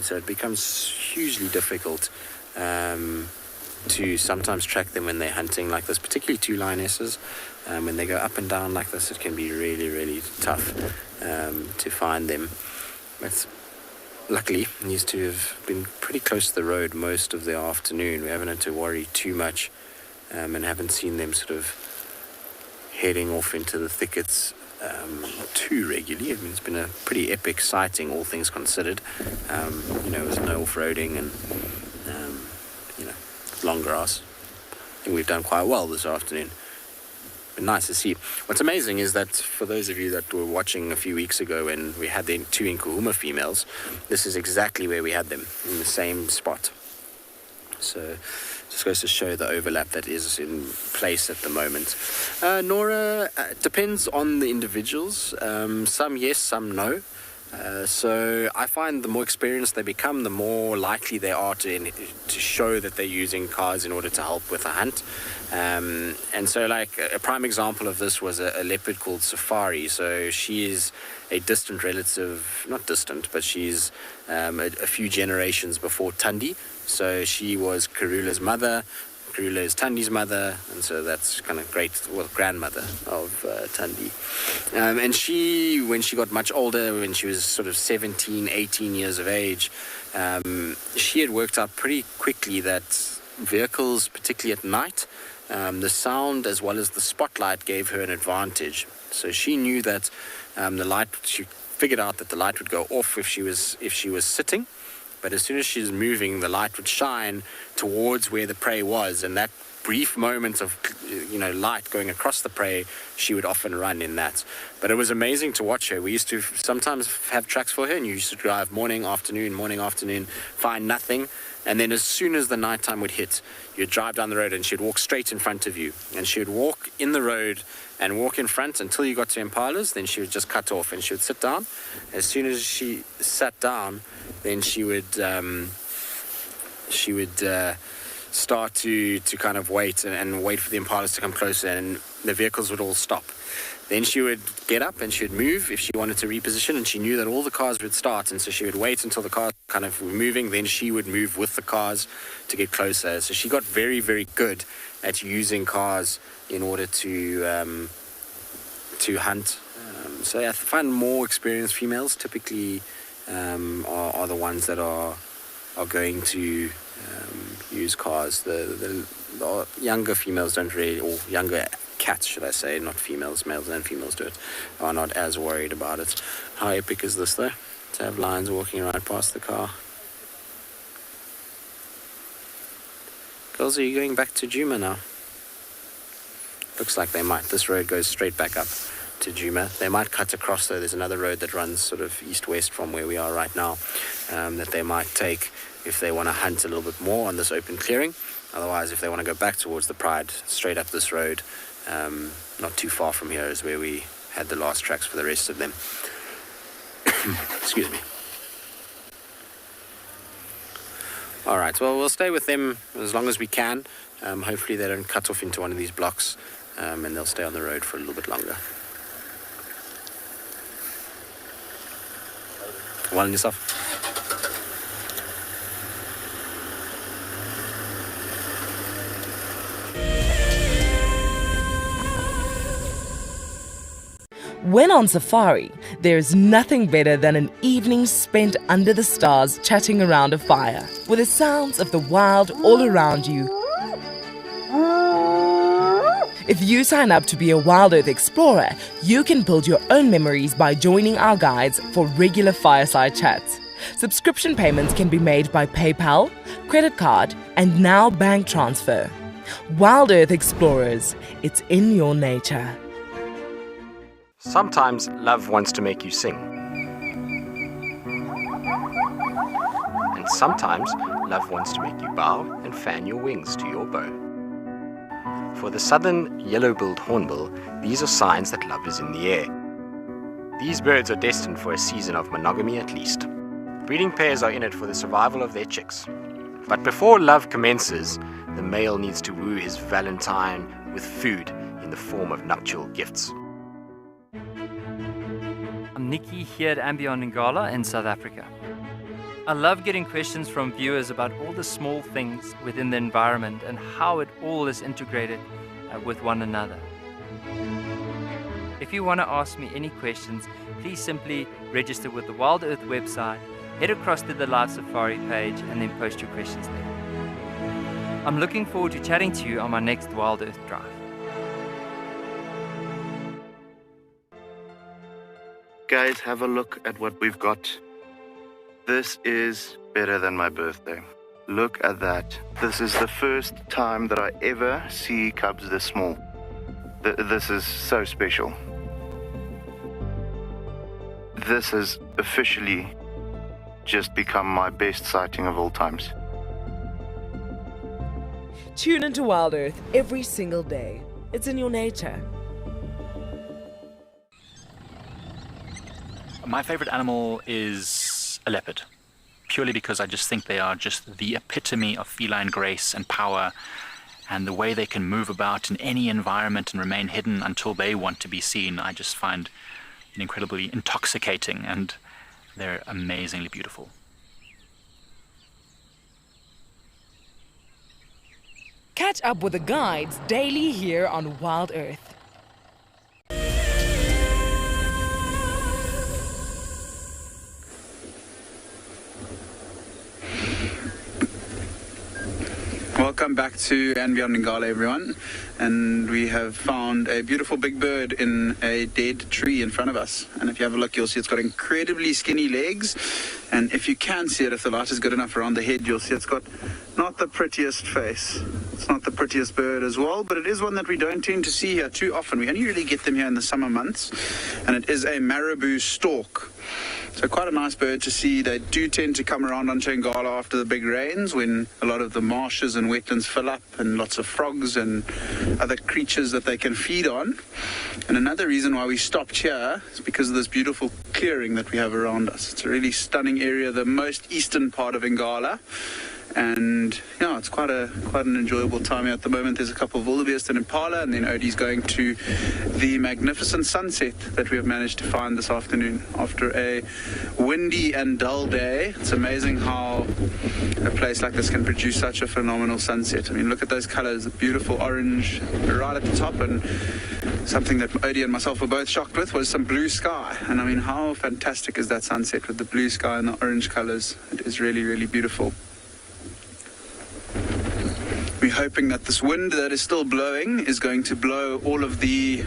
So it becomes hugely difficult to sometimes track them when they're hunting like this, particularly 2 lionesses. When they go up and down like this, it can be really, really tough to find them. But luckily, these 2 have been pretty close to the road most of the afternoon. We haven't had to worry too much and haven't seen them sort of heading off into the thickets too regularly. I mean, it's been a pretty epic sighting, all things considered. With no off-roading and, long grass. I think we've done quite well this afternoon. Been nice to see. What's amazing is that for those of you that were watching a few weeks ago when we had the 2 Nkuhuma females, this is exactly where we had them, in the same spot. So just goes to show the overlap that is in place at the moment. Nora, depends on the individuals. Some yes, some no. So I find the more experienced they become, the more likely they are to show that they're using cars in order to help with a hunt. And so like a prime example of this was a leopard called Safari. So she is a distant relative, not distant, but she's a few generations before Tundi. So she was Karula's mother. Karula is Tundi's mother, and so that's kind of great, grandmother of Tundi. And she, when she got much older, when she was sort of 17, 18 years of age, she had worked out pretty quickly that vehicles, particularly at night, the sound as well as the spotlight gave her an advantage. So she knew that she figured out that the light would go off if she was sitting. But as soon as she's moving, the light would shine towards where the prey was. And that brief moment of, light going across the prey, she would often run in that. But it was amazing to watch her. We used to sometimes have tracks for her, and you used to drive morning, afternoon, find nothing. And then as soon as the nighttime would hit, you'd drive down the road and she'd walk straight in front of you. And she would walk in the road and walk in front until you got to impalas. Then she would just cut off and she would sit down. As soon as she sat down, then she would start to kind of wait and wait for the impalas to come closer, and the vehicles would all stop. Then she would get up and she would move if she wanted to reposition, and she knew that all the cars would start, and so she would wait until the cars kind of were moving, then she would move with the cars to get closer. So she got very, very good at using cars in order to hunt. So I find more experienced females typically are the ones that are going to use cars. The younger females don't really, or younger cats, should I say, not females, males and females do it, are not as worried about it. How epic is this though, to have lions walking right past the car? Girls, are you going back to Djuma now? Looks like they might. This road goes straight back up to Djuma. They might cut across though. There's another road that runs sort of east-west from where we are right now that they might take if they want to hunt a little bit more on this open clearing. Otherwise, if they want to go back towards the Pride, straight up this road, not too far from here is where we had the last tracks for the rest of them. Excuse me. All right, well, we'll stay with them as long as we can. Hopefully they don't cut off into one of these blocks, and they'll stay on the road for a little bit longer. Well, and yourself? When on safari, there's nothing better than an evening spent under the stars chatting around a fire, with the sounds of the wild all around you. If you sign up to be a WildEarth Explorer, you can build your own memories by joining our guides for regular fireside chats. Subscription payments can be made by PayPal, credit card, and now bank transfer. WildEarth Explorers, it's in your nature. Sometimes love wants to make you sing. And sometimes love wants to make you bow and fan your wings to your bow. For the southern yellow-billed hornbill, these are signs that love is in the air. These birds are destined for a season of monogamy at least. Breeding pairs are in it for the survival of their chicks. But before love commences, the male needs to woo his valentine with food in the form of nuptial gifts. I'm Nikki here at andBeyond in Ngala in South Africa. I love getting questions from viewers about all the small things within the environment and how it all is integrated with one another. If you want to ask me any questions, please simply register with the WildEarth website, head across to the Live Safari page and then post your questions there. I'm looking forward to chatting to you on my next WildEarth drive. Guys, have a look at what we've got. This is better than my birthday. Look at that. This is the first time that I ever see cubs this small. This is so special. This has officially just become my best sighting of all times. Tune into WildEarth every single day. It's in your nature. My favorite animal is a leopard, purely because I just think they are just the epitome of feline grace and power, and the way they can move about in any environment and remain hidden until they want to be seen, I just find incredibly intoxicating, and they're amazingly beautiful. Catch up with the guides daily here on WildEarth. Welcome back to andBeyond Ngala, everyone. And we have found a beautiful big bird in a dead tree in front of us. And if you have a look, you'll see it's got incredibly skinny legs. And if you can see it, if the light is good enough around the head, you'll see it's got not the prettiest face. It's not the prettiest bird as well, but it is one that we don't tend to see here too often. We only really get them here in the summer months. And it is a marabou stork. So quite a nice bird to see. They do tend to come around onto Ngala after the big rains, when a lot of the marshes and wetlands fill up, and lots of frogs and other creatures that they can feed on. And another reason why we stopped here is because of this beautiful clearing that we have around us. It's a really stunning area, the most eastern part of Ngala. And yeah, it's quite an enjoyable time here at the moment. There's a couple of wildebeest and impala, and then Odie's going to the magnificent sunset that we have managed to find this afternoon after a windy and dull day. It's amazing how a place like this can produce such a phenomenal sunset. I mean, look at those colors, the beautiful orange right at the top, and something that Odie and myself were both shocked with was some blue sky. And I mean, how fantastic is that sunset with the blue sky and the orange colors? It is really, really beautiful. We're hoping that this wind that is still blowing is going to blow all of the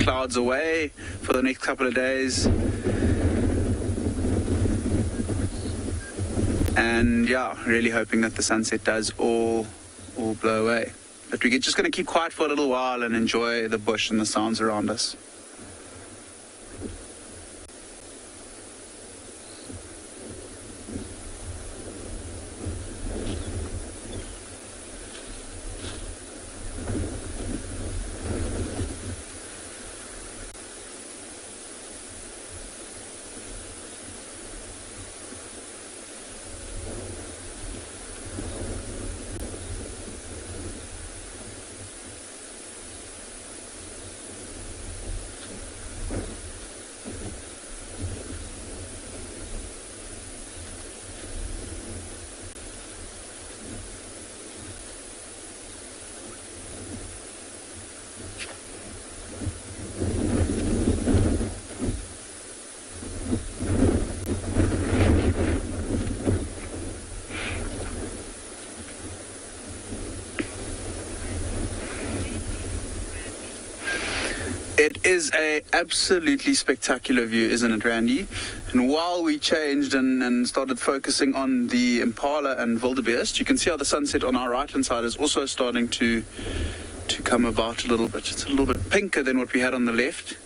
clouds away for the next couple of days. And yeah, really hoping that the sunset does all blow away. But we're just going to keep quiet for a little while and enjoy the bush and the sounds around us. It is a absolutely spectacular view, isn't it, Randy? And while we changed and started focusing on the impala and wildebeest, you can see how the sunset on our right-hand side is also starting to come about a little bit. It's a little bit pinker than what we had on the left.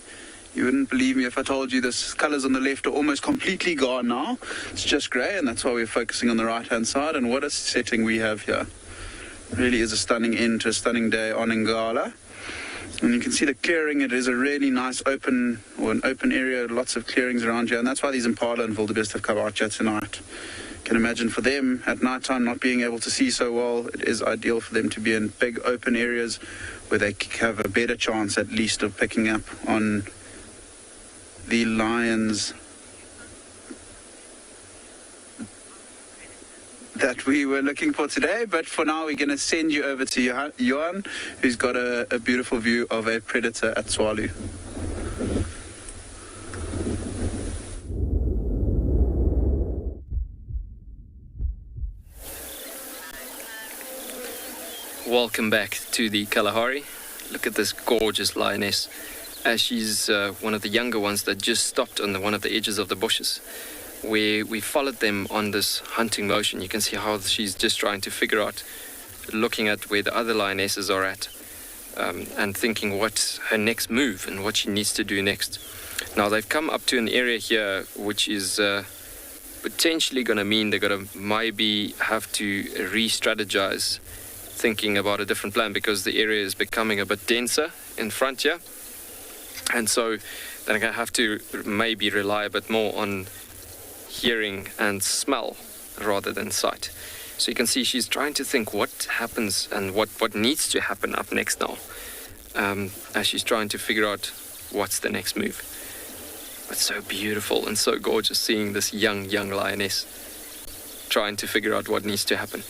You wouldn't believe me if I told you the colours on the left are almost completely gone now. It's just grey, and that's why we're focusing on the right-hand side. And what a setting we have here. It really is a stunning end to a stunning day on Ngala. And you can see the clearing. It is a really nice open area, lots of clearings around here, and that's why these impala and wildebeest have come out here tonight. You can imagine for them at night time not being able to see so well, it is ideal for them to be in big open areas where they have a better chance at least of picking up on the lions that we were looking for today. But for now, we're going to send you over to Johan, who's got a beautiful view of a predator at Tswalu. Welcome back to the Kalahari. Look at this gorgeous lioness, as she's one of the younger ones that just stopped on one of the edges of the bushes, where we followed them on this hunting motion. You can see how she's just trying to figure out, looking at where the other lionesses are at, and thinking what's her next move and what she needs to do next. Now they've come up to an area here which is potentially going to mean they're going to maybe have to re-strategize, thinking about a different plan, because the area is becoming a bit denser in front here, and so they're going to have to maybe rely a bit more on hearing and smell rather than sight. So you can see she's trying to think what happens and what needs to happen up next now, as she's trying to figure out what's the next move. It's so beautiful and so gorgeous seeing this young lioness trying to figure out what needs to happen.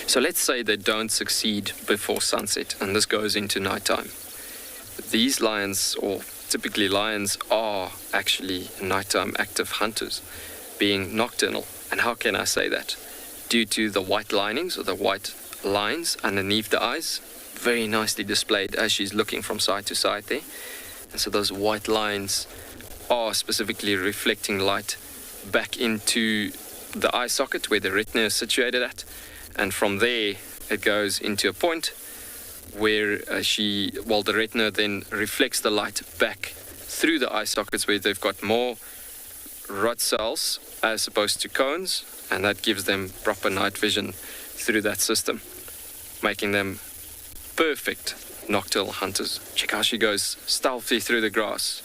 So let's say they don't succeed before sunset and this goes into nighttime. These lions, or typically lions, are actually nighttime active hunters, being nocturnal. And how can I say that? Due to the white linings, or the white lines underneath the eyes, very nicely displayed as she's looking from side to side there. And so those white lines are specifically reflecting light back into the eye socket where the retina is situated at. And from there, it goes into a point where the retina then reflects the light back through the eye sockets where they've got more rod cells as opposed to cones, and that gives them proper night vision through that system, making them perfect nocturnal hunters. Check how she goes stealthy through the grass.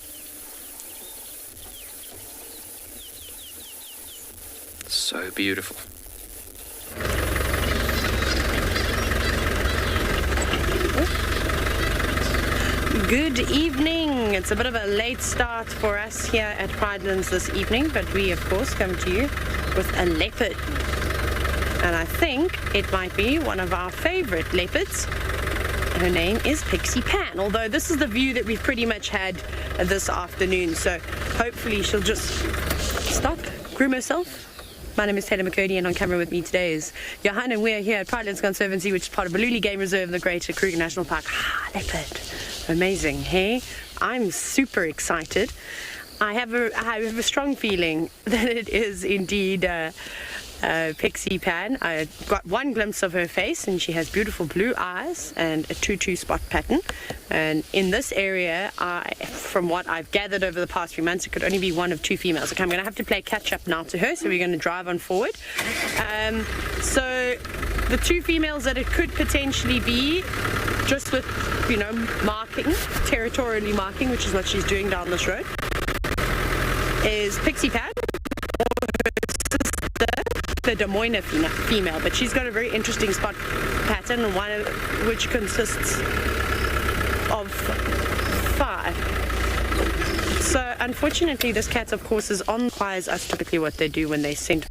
So beautiful. Good evening. It's a bit of a late start for us here at Pridelands this evening, but we of course come to you with a leopard. And I think it might be one of our favorite leopards. Her name is Pixie Pan, although this is the view that we've pretty much had this afternoon, so hopefully she'll just stop, groom herself. My name is Taylor McCurdy, and on camera with me today is Johan, and we're here at Pridelands Conservancy, which is part of Tswalu Game Reserve, the Greater Kruger National Park. Leopard. Amazing, hey? I'm super excited. I have a strong feeling that it is indeed Pixie Pan. I got one glimpse of her face, and she has beautiful blue eyes and a tutu spot pattern. And in this area, from what I've gathered over the past few months, it could only be one of two females. Okay, I'm going to have to play catch up now to her, so we're going to drive on forward. So the two females that it could potentially be, just with, marking, territorially marking, which is what she's doing down this road, is Pixie Pan, or her sister, the Des Moines female, but she's got a very interesting spot pattern, one of which consists of 5. So unfortunately this cat, of course, is on requires us typically what they do when they send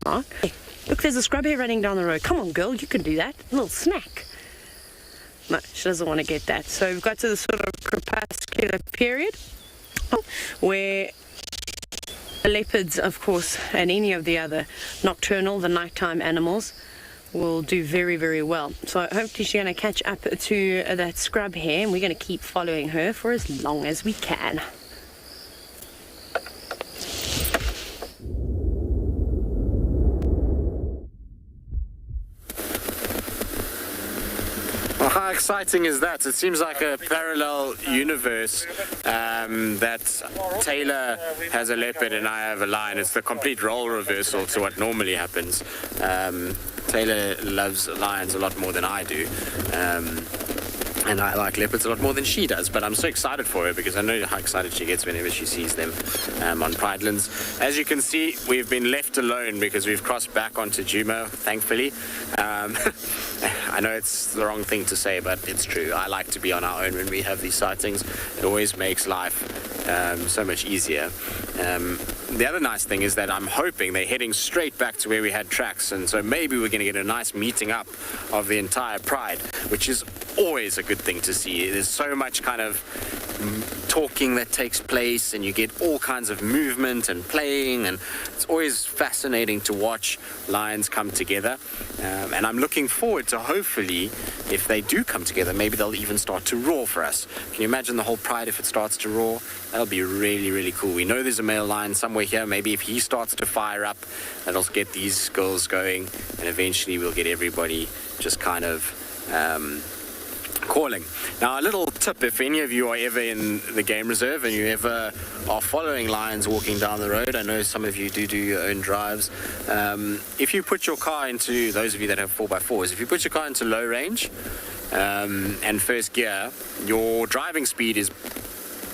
mark. Hey, look, there's a scrub hare running down the road. Come on, girl, you can do that. A little snack. No, she doesn't want to get that. So we've got to the sort of crepuscular period where the leopards, of course, and any of the other nocturnal, the nighttime animals, will do very, very well. So hopefully she's going to catch up to that scrub here, and we're going to keep following her for as long as we can. Well, how exciting is that? It seems like a parallel universe that Taylor has a leopard and I have a lion. It's the complete role reversal to what normally happens. Taylor loves lions a lot more than I do. And I like leopards a lot more than she does, but I'm so excited for her because I know how excited she gets whenever she sees them on Pridelands. As you can see, we've been left alone because we've crossed back onto Djuma, thankfully. I know it's the wrong thing to say, but it's true. I like to be on our own when we have these sightings. It always makes life so much easier. The other nice thing is that I'm hoping they're heading straight back to where we had tracks, and so maybe we're going to get a nice meeting up of the entire pride, which is always a good thing to see. There's so much kind of talking that takes place, and you get all kinds of movement and playing, and it's always fascinating to watch lions come together. And I'm looking forward to, hopefully, if they do come together, maybe they'll even start to roar for us. Can you imagine the whole pride if it starts to roar? That'll be really, really cool. We know there's a male lion somewhere here. Maybe if he starts to fire up, that'll get these girls going, and eventually we'll get everybody just kind of calling. Now, a little tip, if any of you are ever in the game reserve and you ever are following lions walking down the road, I know some of you do your own drives, if you put your car into, those of you that have 4x4s, if you put your car into low range and first gear, your driving speed is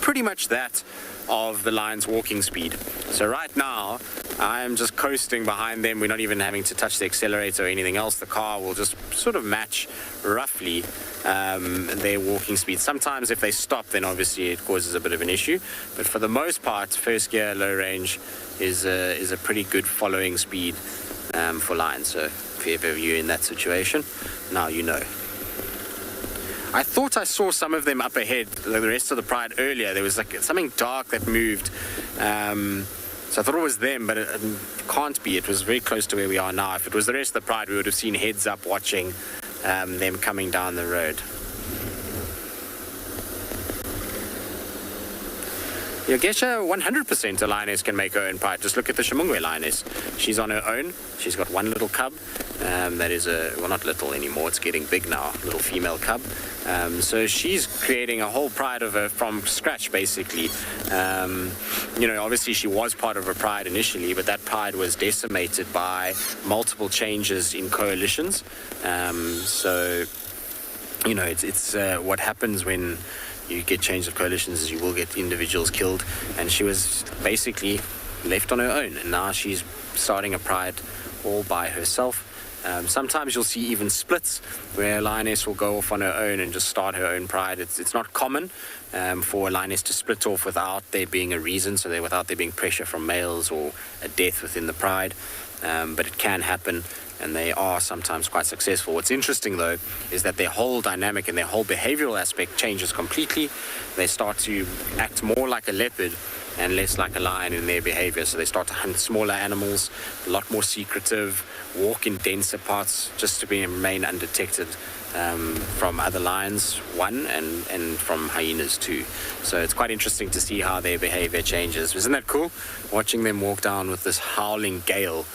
pretty much that of the lion's walking speed. So right now, I'm just coasting behind them. We're not even having to touch the accelerator or anything else. The car will just sort of match roughly their walking speed. Sometimes if they stop, then obviously it causes a bit of an issue. But for the most part, first gear, low range is a pretty good following speed for lions. So if ever you're in that situation, now you know. I thought I saw some of them up ahead, the rest of the pride earlier. There was like something dark that moved. So I thought it was them, but it can't be. It was very close to where we are now. If it was the rest of the pride, we would have seen heads up watching them coming down the road. Yogesha, 100% a lioness can make her own pride. Just look at the Shimungwe lioness. She's on her own. She's got one little cub. That is well, not little anymore. It's getting big now. Little female cub. So she's creating a whole pride of her from scratch, basically. Obviously she was part of a pride initially, but that pride was decimated by multiple changes in coalitions. It's what happens when you get change of coalitions, is you will get individuals killed, and she was basically left on her own, and now she's starting a pride all by herself. Sometimes you'll see even splits where a lioness will go off on her own and just start her own pride. It's not common for a lioness to split off without there being a reason, so without there being pressure from males or a death within the pride, but it can happen. And they are sometimes quite successful. What's interesting, though, is that their whole dynamic and their whole behavioral aspect changes completely. They start to act more like a leopard and less like a lion in their behavior. So they start to hunt smaller animals, a lot more secretive, walk in denser parts just to remain undetected from other lions, one, and from hyenas, too. So it's quite interesting to see how their behavior changes. Isn't that cool? Watching them walk down with this howling gale,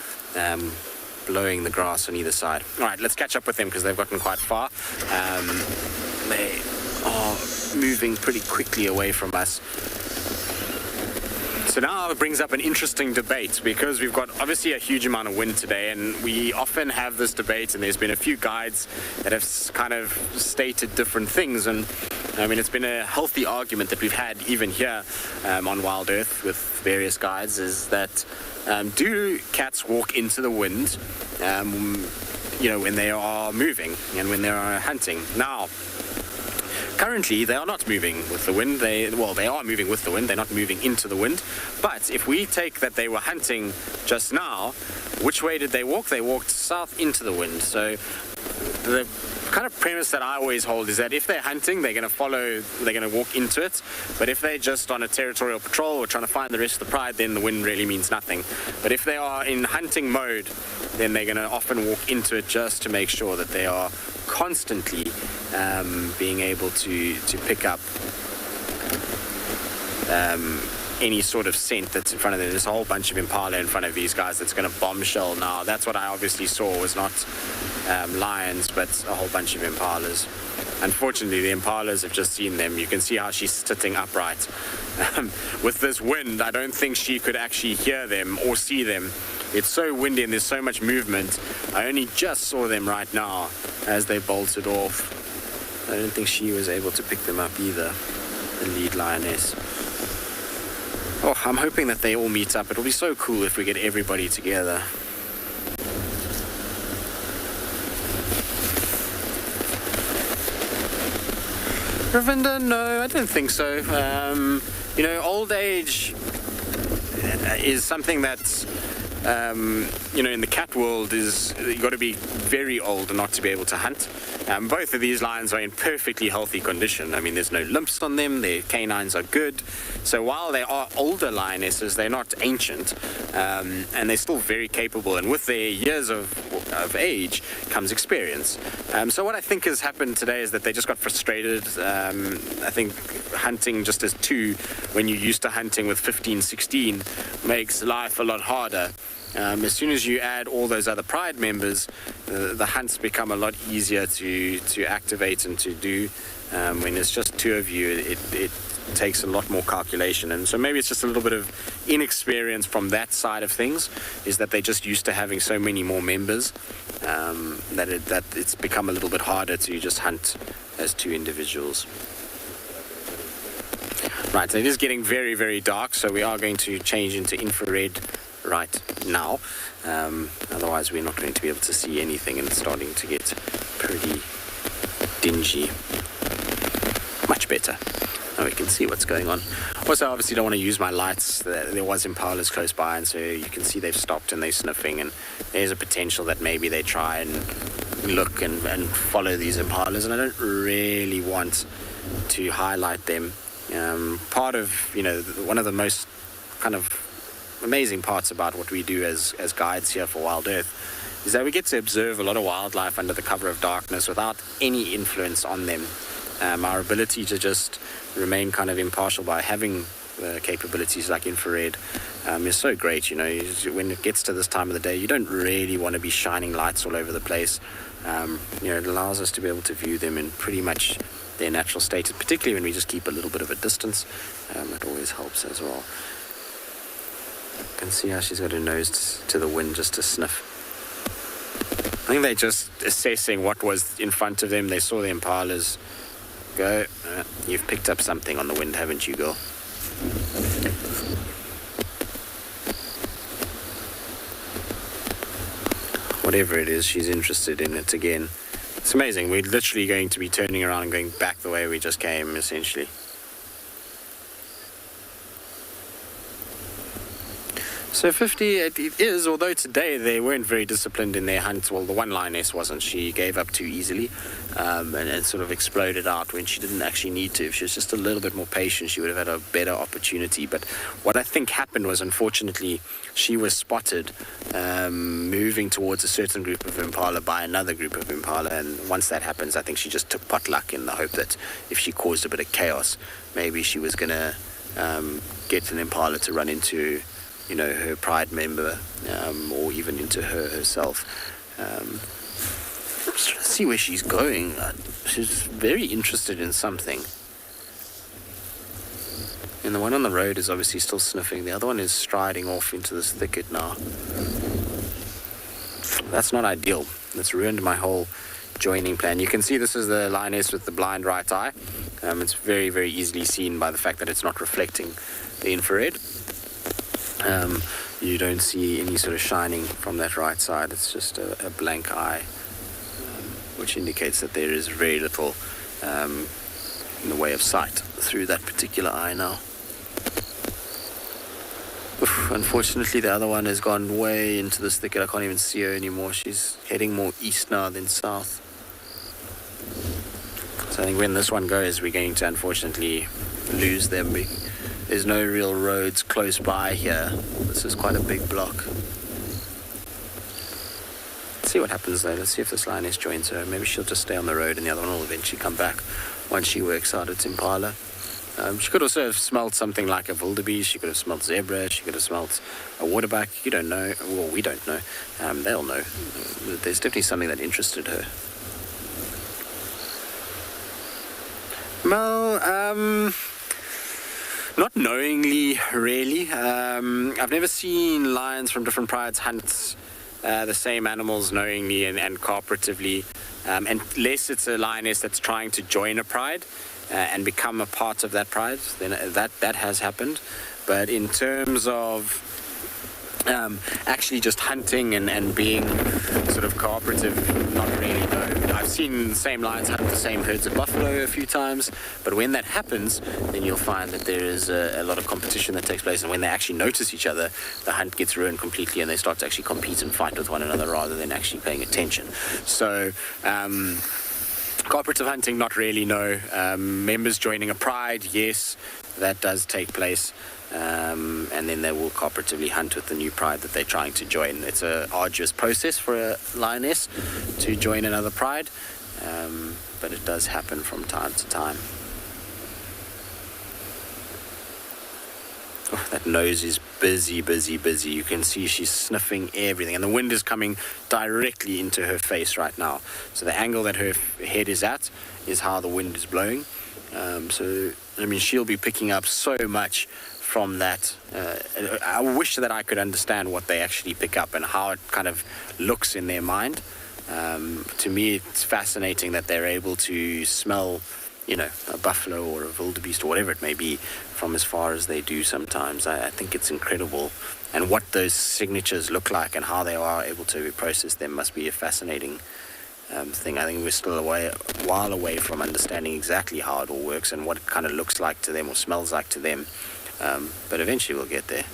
blowing the grass on either side. All right, let's catch up with them because they've gotten quite far. They are moving pretty quickly away from us. So now it brings up an interesting debate because we've got obviously a huge amount of wind today, and we often have this debate, and there's been a few guides that have kind of stated different things, and I mean, it's been a healthy argument that we've had even here on WildEarth with various guides, is that do cats walk into the wind, when they are moving and when they are hunting? Now, currently, they are not moving with the wind. They are moving with the wind. They're not moving into the wind. But if we take that they were hunting just now, which way did they walk? They walked south into the wind. So the kind of premise that I always hold is that if they're hunting, they're going to walk into it. But if they're just on a territorial patrol or trying to find the rest of the pride, then the wind really means nothing. But if they are in hunting mode then they're going to often walk into it just to make sure that they are constantly being able to pick up any sort of scent that's in front of them. There's a whole bunch of impala in front of these guys that's going to bombshell now. That's what I obviously saw, was not lions, but a whole bunch of impalas. Unfortunately, the impalas have just seen them. You can see how she's sitting upright. With this wind, I don't think she could actually hear them or see them. It's so windy and there's so much movement. I only just saw them right now as they bolted off. I don't think she was able to pick them up either, the lead lioness. Oh, I'm hoping that they all meet up. It'll be so cool if we get everybody together. Phinda, no, I don't think so. You know, old age is something that's, you know, in the cat world is, you've got to be very old not to be able to hunt. Both of these lions are in perfectly healthy condition. I mean, there's no lumps on them, their canines are good. So while they are older lionesses, they're not ancient, and they're still very capable. And with their years of age comes experience. So what I think has happened today is that they just got frustrated. I think hunting just as two, when you're used to hunting with 15, 16, makes life a lot harder. As soon as you add all those other Pride members, the hunts become a lot easier to activate and to do. When it's just two of you, it takes a lot more calculation. And so maybe it's just a little bit of inexperience from that side of things, is that they're just used to having so many more members, that it's become a little bit harder to just hunt as two individuals. Right, so it is getting very, very dark, so we are going to change into infrared right now. Otherwise we're not going to be able to see anything, and it's starting to get pretty dingy. Much better. Now we can see what's going on. Also, obviously don't want to use my lights. There was impalas close by, and so you can see they've stopped and they're sniffing, and there's a potential that maybe they try and look and follow these impalas, and I don't really want to highlight them. Part of, you know, one of the most kind of amazing parts about what we do as guides here for WildEarth is that we get to observe a lot of wildlife under the cover of darkness without any influence on them. Our ability to just remain kind of impartial by having capabilities like infrared is so great. You know, when it gets to this time of the day, you don't really want to be shining lights all over the place. You know, it allows us to be able to view them in pretty much their natural state, particularly when we just keep a little bit of a distance. It always helps as well. You can see how she's got her nose to the wind just to sniff. I think they're just assessing what was in front of them. They saw the impalas go. You've picked up something on the wind, haven't you, girl? Whatever it is, she's interested in it again. It's amazing. We're literally going to be turning around and going back the way we just came, essentially. So 50, it is, although today they weren't very disciplined in their hunt. Well, the one lioness wasn't. She gave up too easily, and it sort of exploded out when she didn't actually need to. If she was just a little bit more patient, she would have had a better opportunity. But what I think happened was, unfortunately, she was spotted moving towards a certain group of impala by another group of impala, and once that happens, I think she just took potluck in the hope that if she caused a bit of chaos, maybe she was going to get an impala to run into, you know, her Pride member, or even into her herself. I'm just trying to see where she's going. She's very interested in something. And the one on the road is obviously still sniffing. The other one is striding off into this thicket now. That's not ideal. That's ruined my whole joining plan. You can see this is the lioness with the blind right eye. It's very, very easily seen by the fact that it's not reflecting the infrared. You don't see any sort of shining from that right side. It's just a blank eye, which indicates that there is very little in the way of sight through that particular eye now. Oof, unfortunately, the other one has gone way into this thicket. I can't even see her anymore. She's heading more east now than south. So I think when this one goes, we're going to unfortunately lose them. There's no real roads close by here. This is quite a big block. see what happens though. Let's see if this lioness joins her. Maybe she'll just stay on the road and the other one will eventually come back once she works out its impala. She could also have smelt something like a wildebeest. She could have smelt zebra. She could have smelt a waterbuck. You don't know. Well, we don't know. They'll know. There's definitely something that interested her. Well, not knowingly, really. I've never seen lions from different prides hunt the same animals knowingly and cooperatively, unless it's a lioness that's trying to join a pride and become a part of that pride. Then that has happened. But in terms of actually just hunting and being sort of cooperative, not really, no. I've seen the same lions hunt the same herds of buffalo a few times, but when that happens, then you'll find that there is a lot of competition that takes place, and when they actually notice each other, the hunt gets ruined completely and they start to actually compete and fight with one another rather than actually paying attention. So cooperative hunting, not really, no. Members joining a pride, yes, that does take place. And then they will cooperatively hunt with the new pride that they're trying to join. It's an arduous process for a lioness to join another pride, but it does happen from time to time. Oh, that nose is busy, busy, busy. You can see she's sniffing everything, and the wind is coming directly into her face right now. So the angle that her head is at is how the wind is blowing. So, I mean, she'll be picking up so much from that. I wish that I could understand what they actually pick up and how it kind of looks in their mind. To me, it's fascinating that they're able to smell, you know, a buffalo or a wildebeest or whatever it may be from as far as they do sometimes. I think it's incredible. And what those signatures look like and how they are able to process them must be a fascinating thing. I think we're still a while away from understanding exactly how it all works and what it kind of looks like to them or smells like to them. But eventually we'll get there.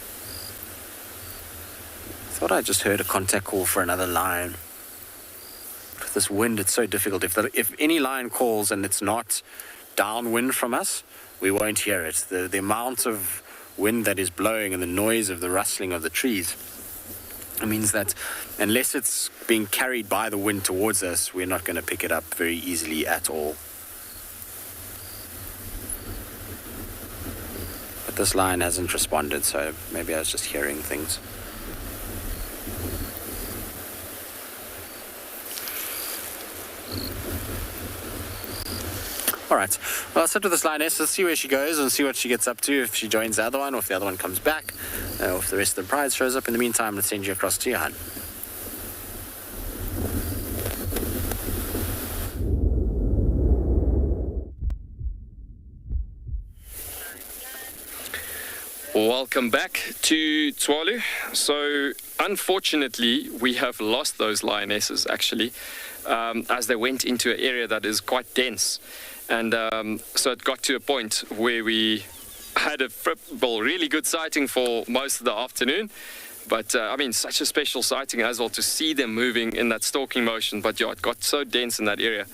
I thought I just heard a contact call for another lion. With this wind, it's so difficult. If any lion calls and it's not downwind from us, we won't hear it. The amount of wind that is blowing and the noise of the rustling of the trees, it means that unless it's being carried by the wind towards us, we're not going to pick it up very easily at all. But this lion hasn't responded, so maybe I was just hearing things. Alright, well, I'll sit with this lioness. Let's see where she goes and see what she gets up to, if she joins the other one, or if the other one comes back, or if the rest of the pride shows up. In the meantime, let's send you across to your hunt. Welcome back to Tswalu. So unfortunately we have lost those lionesses actually, as they went into an area that is quite dense, and so it got to a point where we had a really good sighting for most of the afternoon, but I mean, such a special sighting as well to see them moving in that stalking motion. But yeah, it got so dense in that area,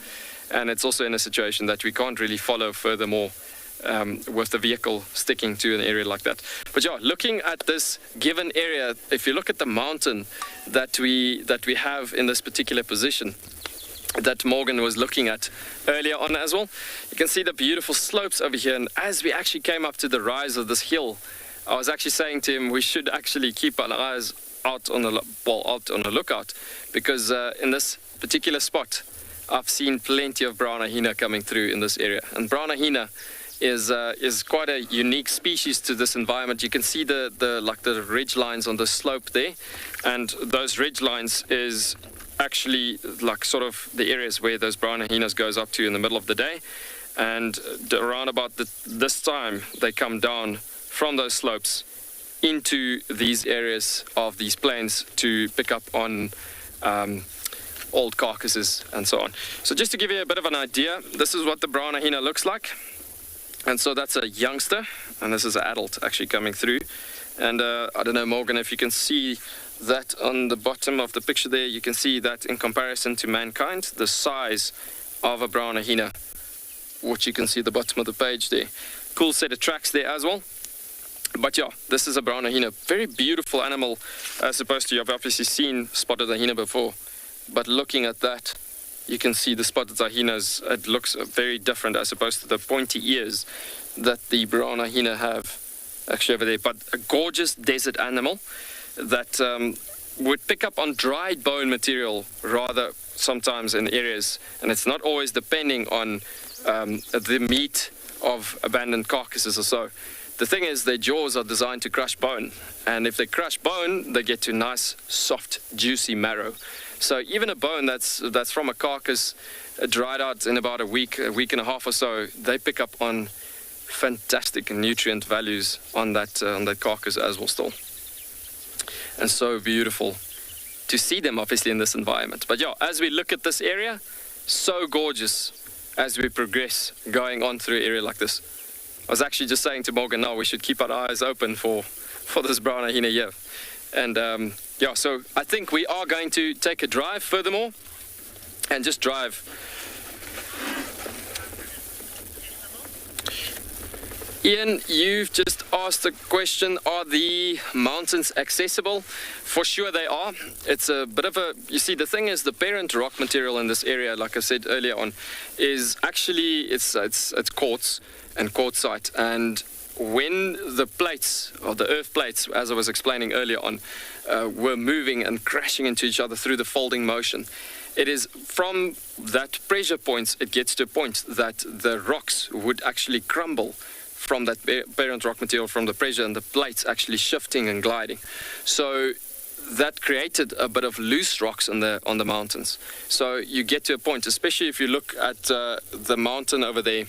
and it's also in a situation that we can't really follow furthermore with the vehicle sticking to an area like that. But yeah, looking at this given area, if you look at the mountain that we have in this particular position that Morgan was looking at earlier on as well, you can see the beautiful slopes over here. And as we actually came up to the rise of this hill, I was actually saying to him we should actually keep our eyes out on the lookout, because in this particular spot I've seen plenty of brown hyena coming through in this area. And brown hyena is quite a unique species to this environment. You can see the ridge lines on the slope there, and those ridge lines is actually like sort of the areas where those brown hyenas goes up to in the middle of the day, and around about this time they come down from those slopes into these areas of these plains to pick up on old carcasses and so on. So just to give you a bit of an idea, this is what the brown hyena looks like. And so that's a youngster, and this is an adult actually coming through. And I don't know, Morgan, if you can see that on the bottom of the picture there, you can see that in comparison to mankind, the size of a brown hyena, which you can see at the bottom of the page there. Cool set of tracks there as well. But yeah, this is a brown hyena, very beautiful animal, as opposed to you've obviously spotted a hyena before. but looking at that, you can see the spotted hyenas, it looks very different as opposed to the pointy ears that the brown hyena have actually over there. But a gorgeous desert animal that would pick up on dried bone material rather sometimes in areas, and it's not always depending on the meat of abandoned carcasses or so. The thing is, their jaws are designed to crush bone, and if they crush bone, they get to nice, soft, juicy marrow. So even a bone that's from a carcass dried out in about a week and a half or so, they pick up on fantastic nutrient values on that carcass as well still. And so beautiful to see them obviously in this environment. But yeah, as we look at this area, so gorgeous as we progress going on through an area like this. I was actually just saying to Morgan now we should keep our eyes open for this brown hyena here. And yeah, so I think we are going to take a drive furthermore and just drive. Ian, you've just asked a question, are the mountains accessible? For sure they are. It's a bit of a, you see, the thing is the parent rock material in this area, like I said earlier on, is actually, it's quartz and quartzite. And when the plates, or the earth plates, as I was explaining earlier on, were moving and crashing into each other through the folding motion, it is from that pressure point, it gets to a point that the rocks would actually crumble from that parent rock material, from the pressure and the plates actually shifting and gliding. So that created a bit of loose rocks on the mountains. So you get to a point, especially if you look at the mountain over there,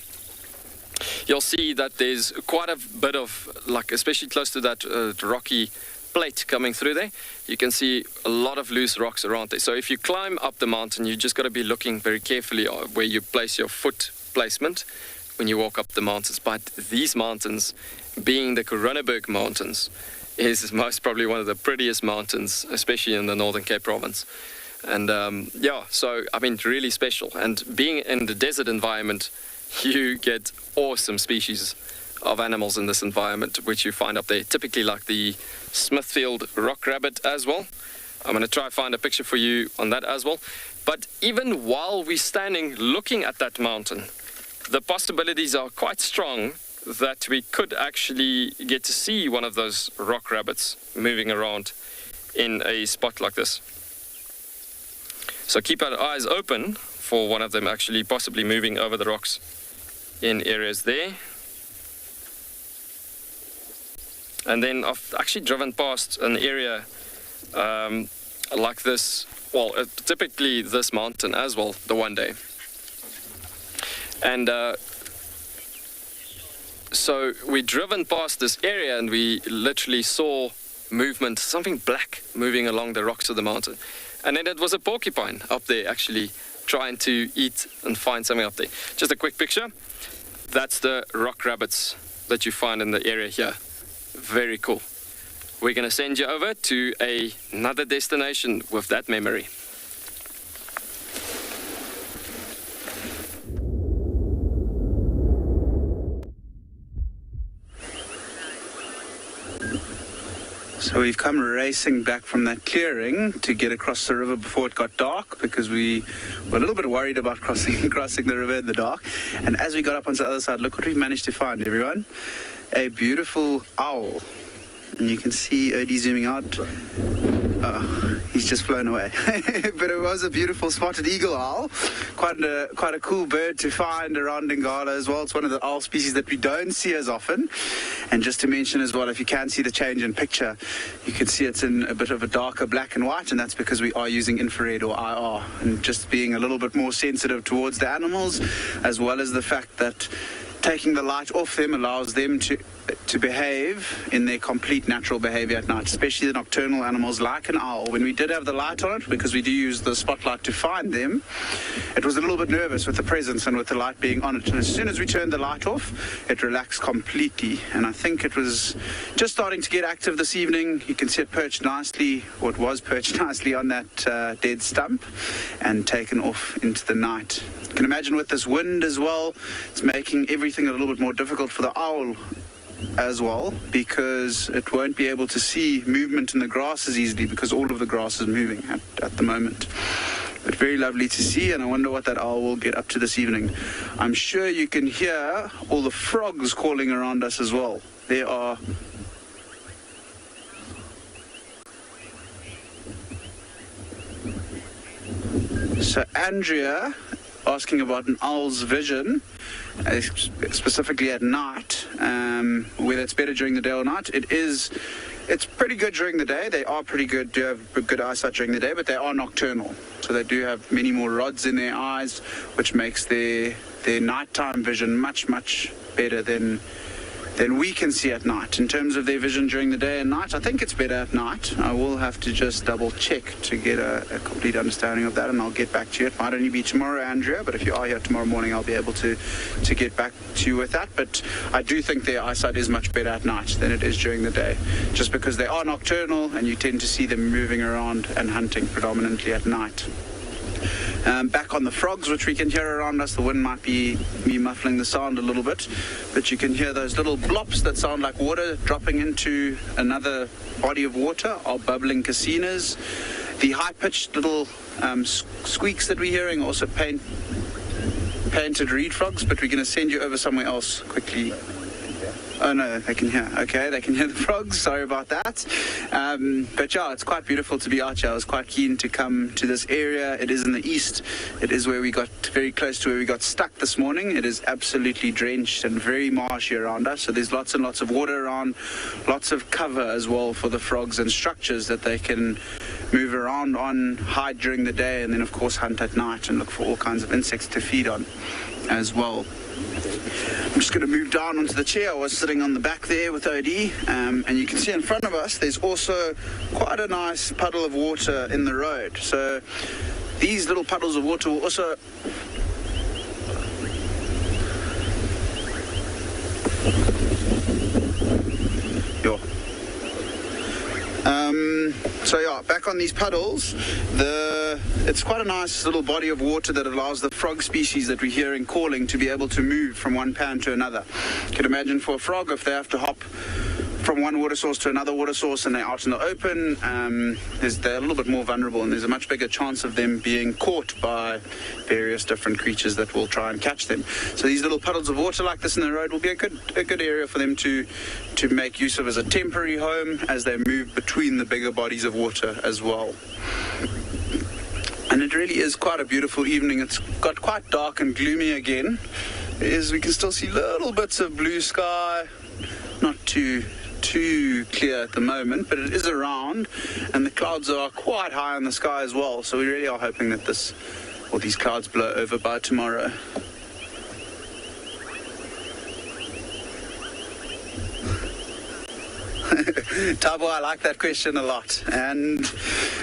you'll see that there's quite a bit of, like, especially close to that rocky plate coming through there, you can see a lot of loose rocks around there. So if you climb up the mountain, you just got to be looking very carefully where you place your foot placement when you walk up the mountains. But these mountains, being the Coronaburg Mountains, is most probably one of the prettiest mountains, especially in the Northern Cape Province. And yeah, so I mean, really special. And being in the desert environment, you get awesome species of animals in this environment, which you find up there, typically like the Smithfield rock rabbit as well. I'm going to try to find a picture for you on that as well. But even while we're standing looking at that mountain, the possibilities are quite strong that we could actually get to see one of those rock rabbits moving around in a spot like this. So keep our eyes open for one of them actually possibly moving over the rocks in areas there. And then I've actually driven past an area like this, well, typically this mountain as well, the one day. And so we driven past this area and we literally saw movement, something black moving along the rocks of the mountain. And then it was a porcupine up there actually trying to eat and find something up there. Just a quick picture. That's the rock rabbits that you find in the area here. Very cool. We're going to send you over to another destination with that memory. So we've come racing back from that clearing to get across the river before it got dark, because we were a little bit worried about crossing the river in the dark. And as we got up onto the other side, look what we've managed to find, everyone. A beautiful owl. And you can see Odie zooming out. He's just flown away. But it was a beautiful spotted eagle owl. Quite a cool bird to find around Ngala as well. It's one of the owl species that we don't see as often. And just to mention as well, if you can see the change in picture, you can see it's in a bit of a darker black and white, and that's because we are using infrared or IR, and just being a little bit more sensitive towards the animals, as well as the fact that taking the light off them allows them to behave in their complete natural behavior at night, especially the nocturnal animals like an owl. When we did have the light on it, because we do use the spotlight to find them, it was a little bit nervous with the presence and with the light being on it. And as soon as we turned the light off, it relaxed completely. And I think it was just starting to get active this evening. You can see it perched nicely, or it was perched nicely on that dead stump and taken off into the night. You can imagine with this wind as well, it's making everything a little bit more difficult for the owl as well, because it won't be able to see movement in the grass as easily, because all of the grass is moving at the moment. but very lovely to see, and I wonder what that owl will get up to this evening. I'm sure you can hear all the frogs calling around us as well. There are so Andrea asking about an owl's vision, specifically at night, whether it's better during the day or night. It's pretty good during the day. They are pretty good, do have good eyesight during the day, but they are nocturnal. So they do have many more rods in their eyes, which makes their nighttime vision much, much better than we can see at night. In terms of their vision during the day and night, I think it's better at night. I will have to just double check to get a complete understanding of that, and I'll get back to you. It might only be tomorrow, Andrea, but if you are here tomorrow morning, I'll be able to get back to you with that. But I do think their eyesight is much better at night than it is during the day, just because they are nocturnal and you tend to see them moving around and hunting predominantly at night. Back on the frogs, which we can hear around us, the wind might be me muffling the sound a little bit, but you can hear those little blops that sound like water dropping into another body of water, are bubbling casinas. The high-pitched little squeaks that we're hearing are also painted reed frogs, but we're going to send you over somewhere else quickly. Oh no, they can hear. Okay, they can hear the frogs. Sorry about that. But yeah, it's quite beautiful to be out here. I was quite keen to come to this area. It is in the east. It is where we got very close to where we got stuck this morning. It is absolutely drenched and very marshy around us. So there's lots and lots of water around, lots of cover as well for the frogs and structures that they can move around on, hide during the day, and then of course hunt at night and look for all kinds of insects to feed on as well. I'm just going to move down onto the chair. I was sitting on the back there with OD, and you can see in front of us there's also quite a nice puddle of water in the road. So these little puddles of water will also so yeah, back on these puddles, it's quite a nice little body of water that allows the frog species that we're hearing calling to be able to move from one pan to another. You can imagine for a frog, if they have to hop from one water source to another water source and they're out in the open, they're a little bit more vulnerable, and there's a much bigger chance of them being caught by various different creatures that will try and catch them. So these little puddles of water like this in the road will be a good area for them to make use of as a temporary home as they move between the bigger bodies of water as well. And it really is quite a beautiful evening. It's got quite dark and gloomy again. We can still see little bits of blue sky, not too clear at the moment, but it is around, and the clouds are quite high in the sky as well. So we really are hoping that these clouds blow over by tomorrow. Tabo, I like that question a lot, and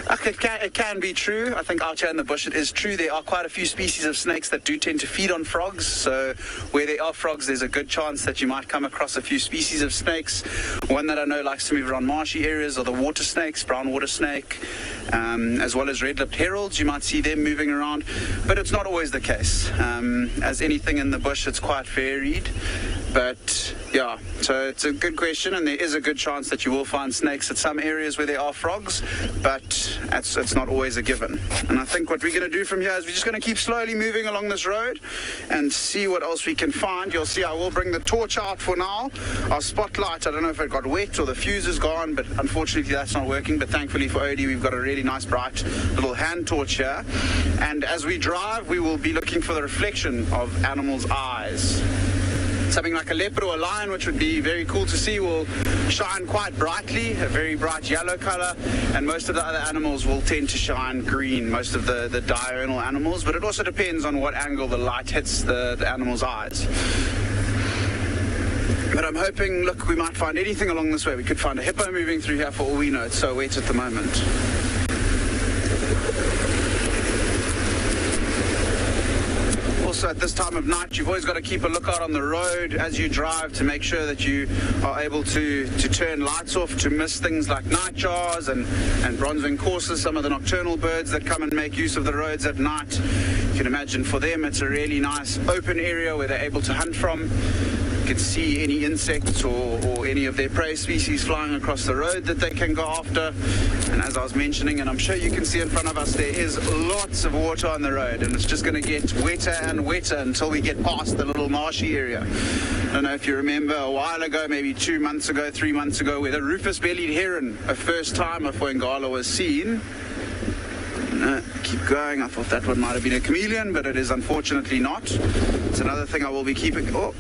it can be true. I think out here in the bush it is true. There are quite a few species of snakes that do tend to feed on frogs, so where there are frogs there's a good chance that you might come across a few species of snakes. One that I know likes to move around marshy areas are the water snakes, brown water snake, as well as red-lipped heralds. You might see them moving around, but it's not always the case. As anything in the bush, it's quite varied. But yeah, so it's a good question, and there is a good chance that you will find snakes at some areas where there are frogs, but it's not always a given. And I think what we're going to do from here is we're just going to keep slowly moving along this road and see what else we can find. You'll see I will bring the torch out for now. Our spotlight, I don't know if it got wet or the fuse is gone, but unfortunately that's not working. But thankfully for Odie, we've got a really nice bright little hand torch here. And as we drive, we will be looking for the reflection of animals' eyes. Something like a leopard or a lion, which would be very cool to see, will shine quite brightly, a very bright yellow color, and most of the other animals will tend to shine green, most of the diurnal animals, but it also depends on what angle the light hits the animal's eyes. But I'm hoping, look, we might find anything along this way. We could find a hippo moving through here for all we know. It's so wet at the moment. Also, at this time of night, you've always got to keep a lookout on the road as you drive to make sure that you are able to turn lights off to miss things like nightjars and bronze-winged coursers, some of the nocturnal birds that come and make use of the roads at night. You can imagine for them it's a really nice open area where they're able to hunt from. You can see any insects or any of their prey species flying across the road that they can go after. And as I was mentioning, and I'm sure you can see in front of us, there is lots of water on the road, and it's just going to get wetter and wetter until we get past the little marshy area. I don't know if you remember a while ago, maybe 2 months ago, 3 months ago, where the rufous-bellied heron, a first timer for Ngala, was seen. Keep going. I thought that one might have been a chameleon, but it is unfortunately not. It's another thing I will be keeping. Oh,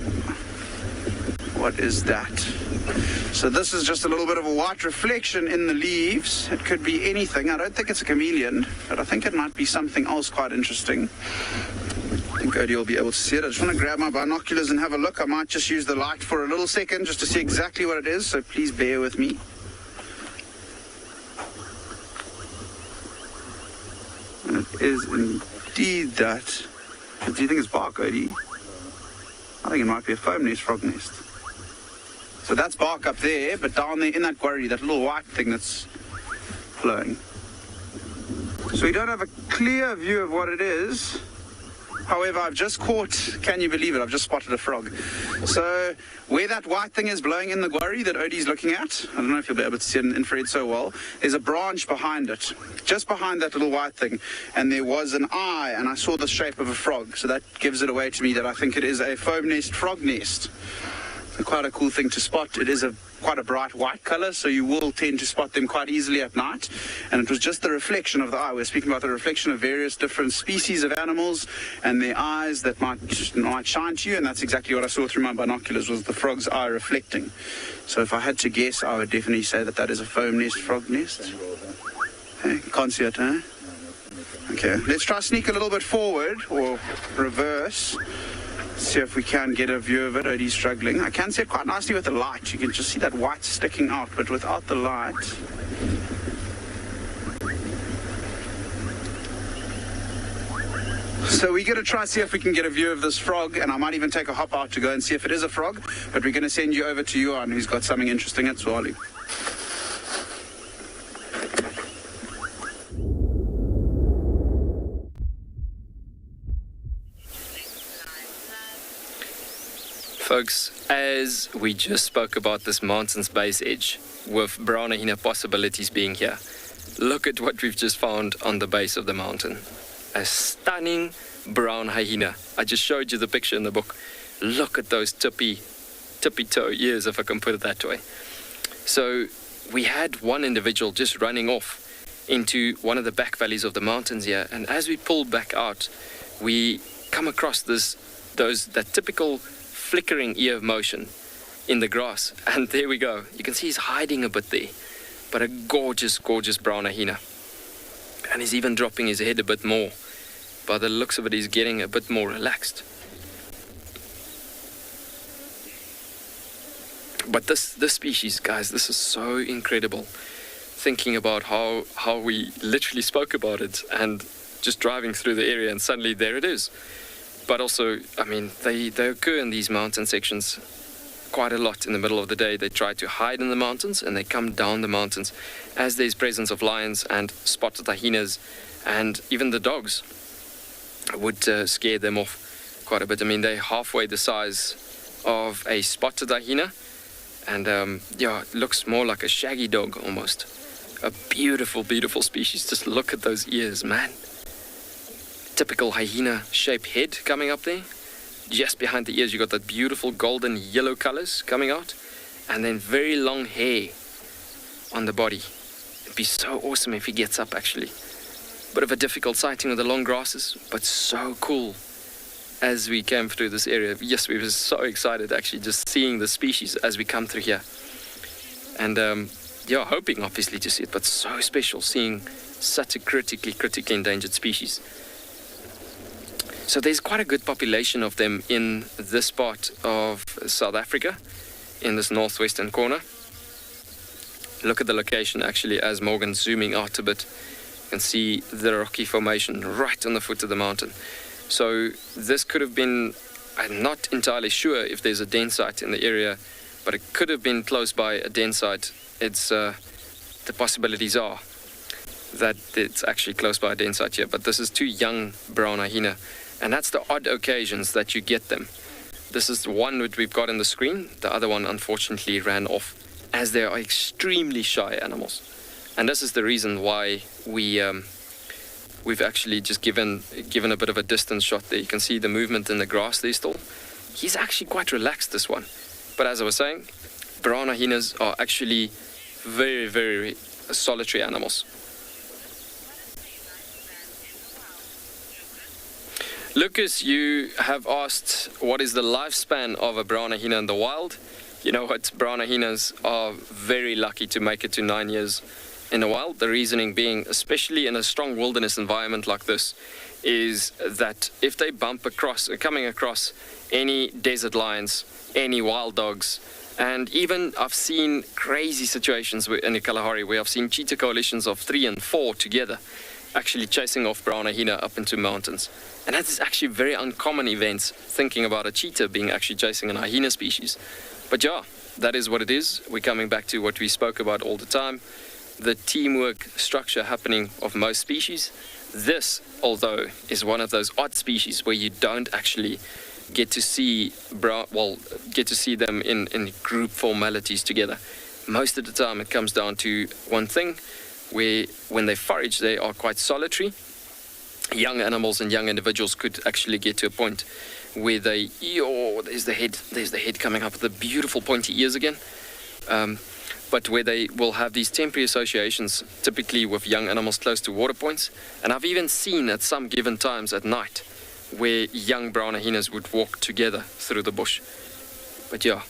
what is that? So this is just a little bit of a white reflection in the leaves. It could be anything. I don't think it's a chameleon, but I think it might be something else quite interesting. I think Odie will be able to see it. I just want to grab my binoculars and have a look. I might just use the light for a little second just to see exactly what it is, so please bear with me. And it is indeed that. Do you think it's bark, Odie? I think it might be a foam nest, frog nest. So that's bark up there, but down there in that quarry, that little white thing that's flowing. So we don't have a clear view of what it is. However, I've just caught, can you believe it, I've just spotted a frog. So where that white thing is blowing in the quarry that Odie's looking at, I don't know if you'll be able to see it in infrared so well, there's a branch behind it, just behind that little white thing, and there was an eye, and I saw the shape of a frog. So that gives it away to me that I think it is a foam nest frog nest. So quite a cool thing to spot. It is quite a bright white color, so you will tend to spot them quite easily at night. And it was just the reflection of the eye. We're speaking about the reflection of various different species of animals and their eyes that might shine to you, and that's exactly what I saw through my binoculars, was the frog's eye reflecting. So if I had to guess, I would definitely say that that is a foam nest frog nest. Okay, can't see it, huh? Okay, let's try sneak a little bit forward, or reverse. See if we can get a view of it. Odie's struggling. I can see it quite nicely with the light. You can just see that white sticking out, but without the light. So we're going to try see if we can get a view of this frog, and I might even take a hop out to go and see if it is a frog, but we're going to send you over to Yuan, who's got something interesting at Tswalu. Folks, as we just spoke about this mountain's base edge, with brown hyena possibilities being here, look at what we've just found on the base of the mountain. A stunning brown hyena. I just showed you the picture in the book. Look at those tippy toe ears, if I can put it that way. So we had one individual just running off into one of the back valleys of the mountains here, and as we pulled back out, we come across that typical flickering ear motion in the grass, and there we go. You can see he's hiding a bit there, but a gorgeous brown hyena, and he's even dropping his head a bit more. By the looks of it, he's getting a bit more relaxed. But this species, guys, this is so incredible. Thinking about how we literally spoke about it, and just driving through the area, and suddenly there it is. But also, I mean, they occur in these mountain sections quite a lot in the middle of the day. They try to hide in the mountains, and they come down the mountains as there's presence of lions and spotted hyenas, and even the dogs would scare them off quite a bit. I mean, they're halfway the size of a spotted hyena, and it looks more like a shaggy dog almost. A beautiful species. Just look at those ears, man. Typical hyena-shaped head coming up there. Just behind the ears, you got that beautiful golden yellow colors coming out, and then very long hair on the body. It'd be so awesome if he gets up, actually. Bit of a difficult sighting with the long grasses, but so cool as we came through this area. Yes, we were so excited, actually, just seeing the species as we come through here. And hoping, obviously, to see it, but so special seeing such a critically endangered species. So there's quite a good population of them in this part of South Africa, in this northwestern corner. Look at the location, actually, as Morgan's zooming out a bit. You can see the rocky formation right on the foot of the mountain. So this could have been, I'm not entirely sure if there's a den site in the area, but it could have been close by a den site. It's the possibilities are that it's actually close by a den site here. But this is two young brown hyena. And that's the odd occasions that you get them. This is the one that we've got on the screen. The other one, unfortunately, ran off, as they are extremely shy animals. And this is the reason why we've actually just given a bit of a distance shot there. You can see the movement in the grass there still. He's actually quite relaxed, this one. But as I was saying, brown hyenas are actually very, very solitary animals. Lucas, you have asked what is the lifespan of a brown hyena in the wild. You know what, brown hyenas are very lucky to make it to 9 years in the wild. The reasoning being, especially in a strong wilderness environment like this, is that if they coming across any desert lions, any wild dogs, and even I've seen crazy situations in the Kalahari where I've seen cheetah coalitions of 3 and 4 together actually chasing off brown hyena up into mountains. And that is actually very uncommon events, thinking about a cheetah being actually chasing an hyena species. But yeah, that is what it is. We're coming back to what we spoke about all the time, the teamwork structure happening of most species. This, although, is one of those odd species where you don't actually get to see them in group formalities together. Most of the time it comes down to one thing, where when they forage they are quite solitary. Young animals and young individuals could actually get to a point where they, there's the head coming up with the beautiful pointy ears again. But where they will have these temporary associations, typically with young animals close to water points. And I've even seen at some given times at night where young brown hyenas would walk together through the bush. But yeah,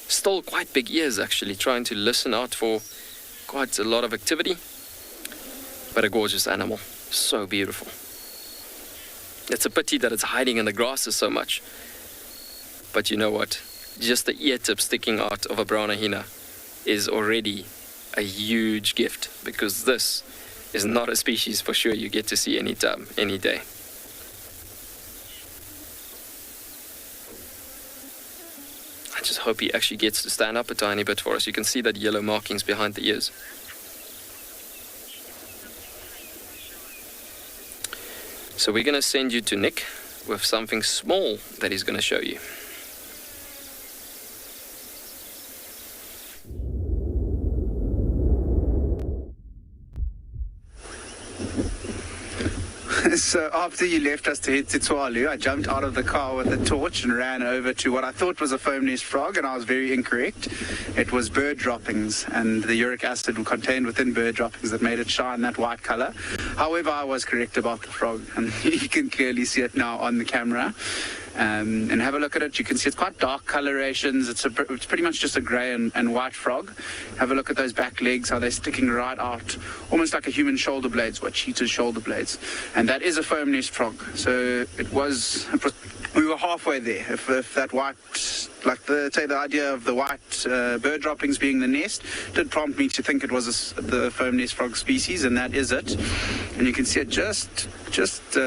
still quite big ears actually, trying to listen out for quite a lot of activity. But a gorgeous animal, so beautiful. It's a pity that it's hiding in the grasses so much. But you know what? Just the ear tip sticking out of a brown hyena is already a huge gift, because this is not a species for sure you get to see anytime, any day. I just hope he actually gets to stand up a tiny bit for us. You can see that yellow markings behind the ears. So we're going to send you to Nick with something small that he's going to show you. So after you left us to head to Tswalu, I jumped out of the car with a torch and ran over to what I thought was a foam nest frog, and I was very incorrect. It was bird droppings, and the uric acid contained within bird droppings that made it shine that white color. However, I was correct about the frog, and you can clearly see it now on the camera. And have a look at it. You can see it's quite dark colorations. It's pretty much just a grey and white frog. Have a look at those back legs, how they're sticking right out, almost like a human shoulder blades, or cheetah's shoulder blades. And that is a foam nest frog. So we were halfway there. If that white, the idea of the white bird droppings being the nest did prompt me to think it was the foam nest frog species, and that is it. And you can see it just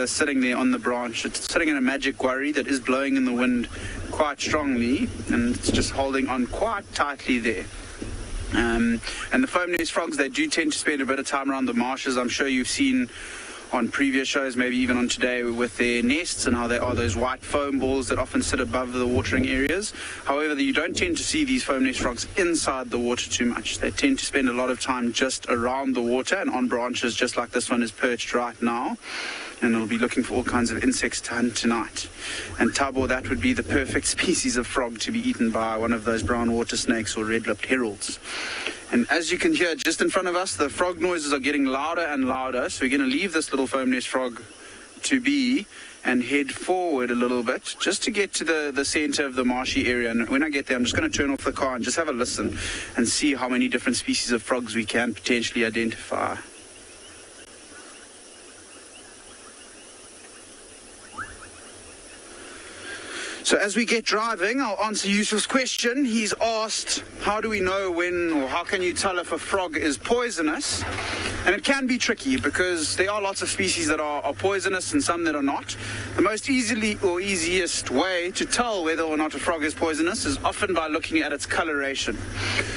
sitting there on the branch. It's sitting in a magic quarry that is blowing in the wind quite strongly, and it's just holding on quite tightly there. And the foam nest frogs, they do tend to spend a bit of time around the marshes. I'm sure you've seen on previous shows, maybe even on today, with their nests and how they are those white foam balls that often sit above the watering areas. However, you don't tend to see these foam nest frogs inside the water too much. They tend to spend a lot of time just around the water and on branches, just like this one is perched right now. And it'll be looking for all kinds of insects to hunt tonight. And Tabo, that would be the perfect species of frog to be eaten by one of those brown water snakes or red-lipped heralds. And as you can hear just in front of us, the frog noises are getting louder and louder. So we're going to leave this little foam nest frog to be and head forward a little bit just to get to the center of the marshy area. And when I get there, I'm just going to turn off the car and just have a listen and see how many different species of frogs we can potentially identify. So as we get driving, I'll answer Yusuf's question. He's asked, how do we know when, or how can you tell if a frog is poisonous? And it can be tricky because there are lots of species that are poisonous and some that are not. The most easiest way to tell whether or not a frog is poisonous is often by looking at its coloration.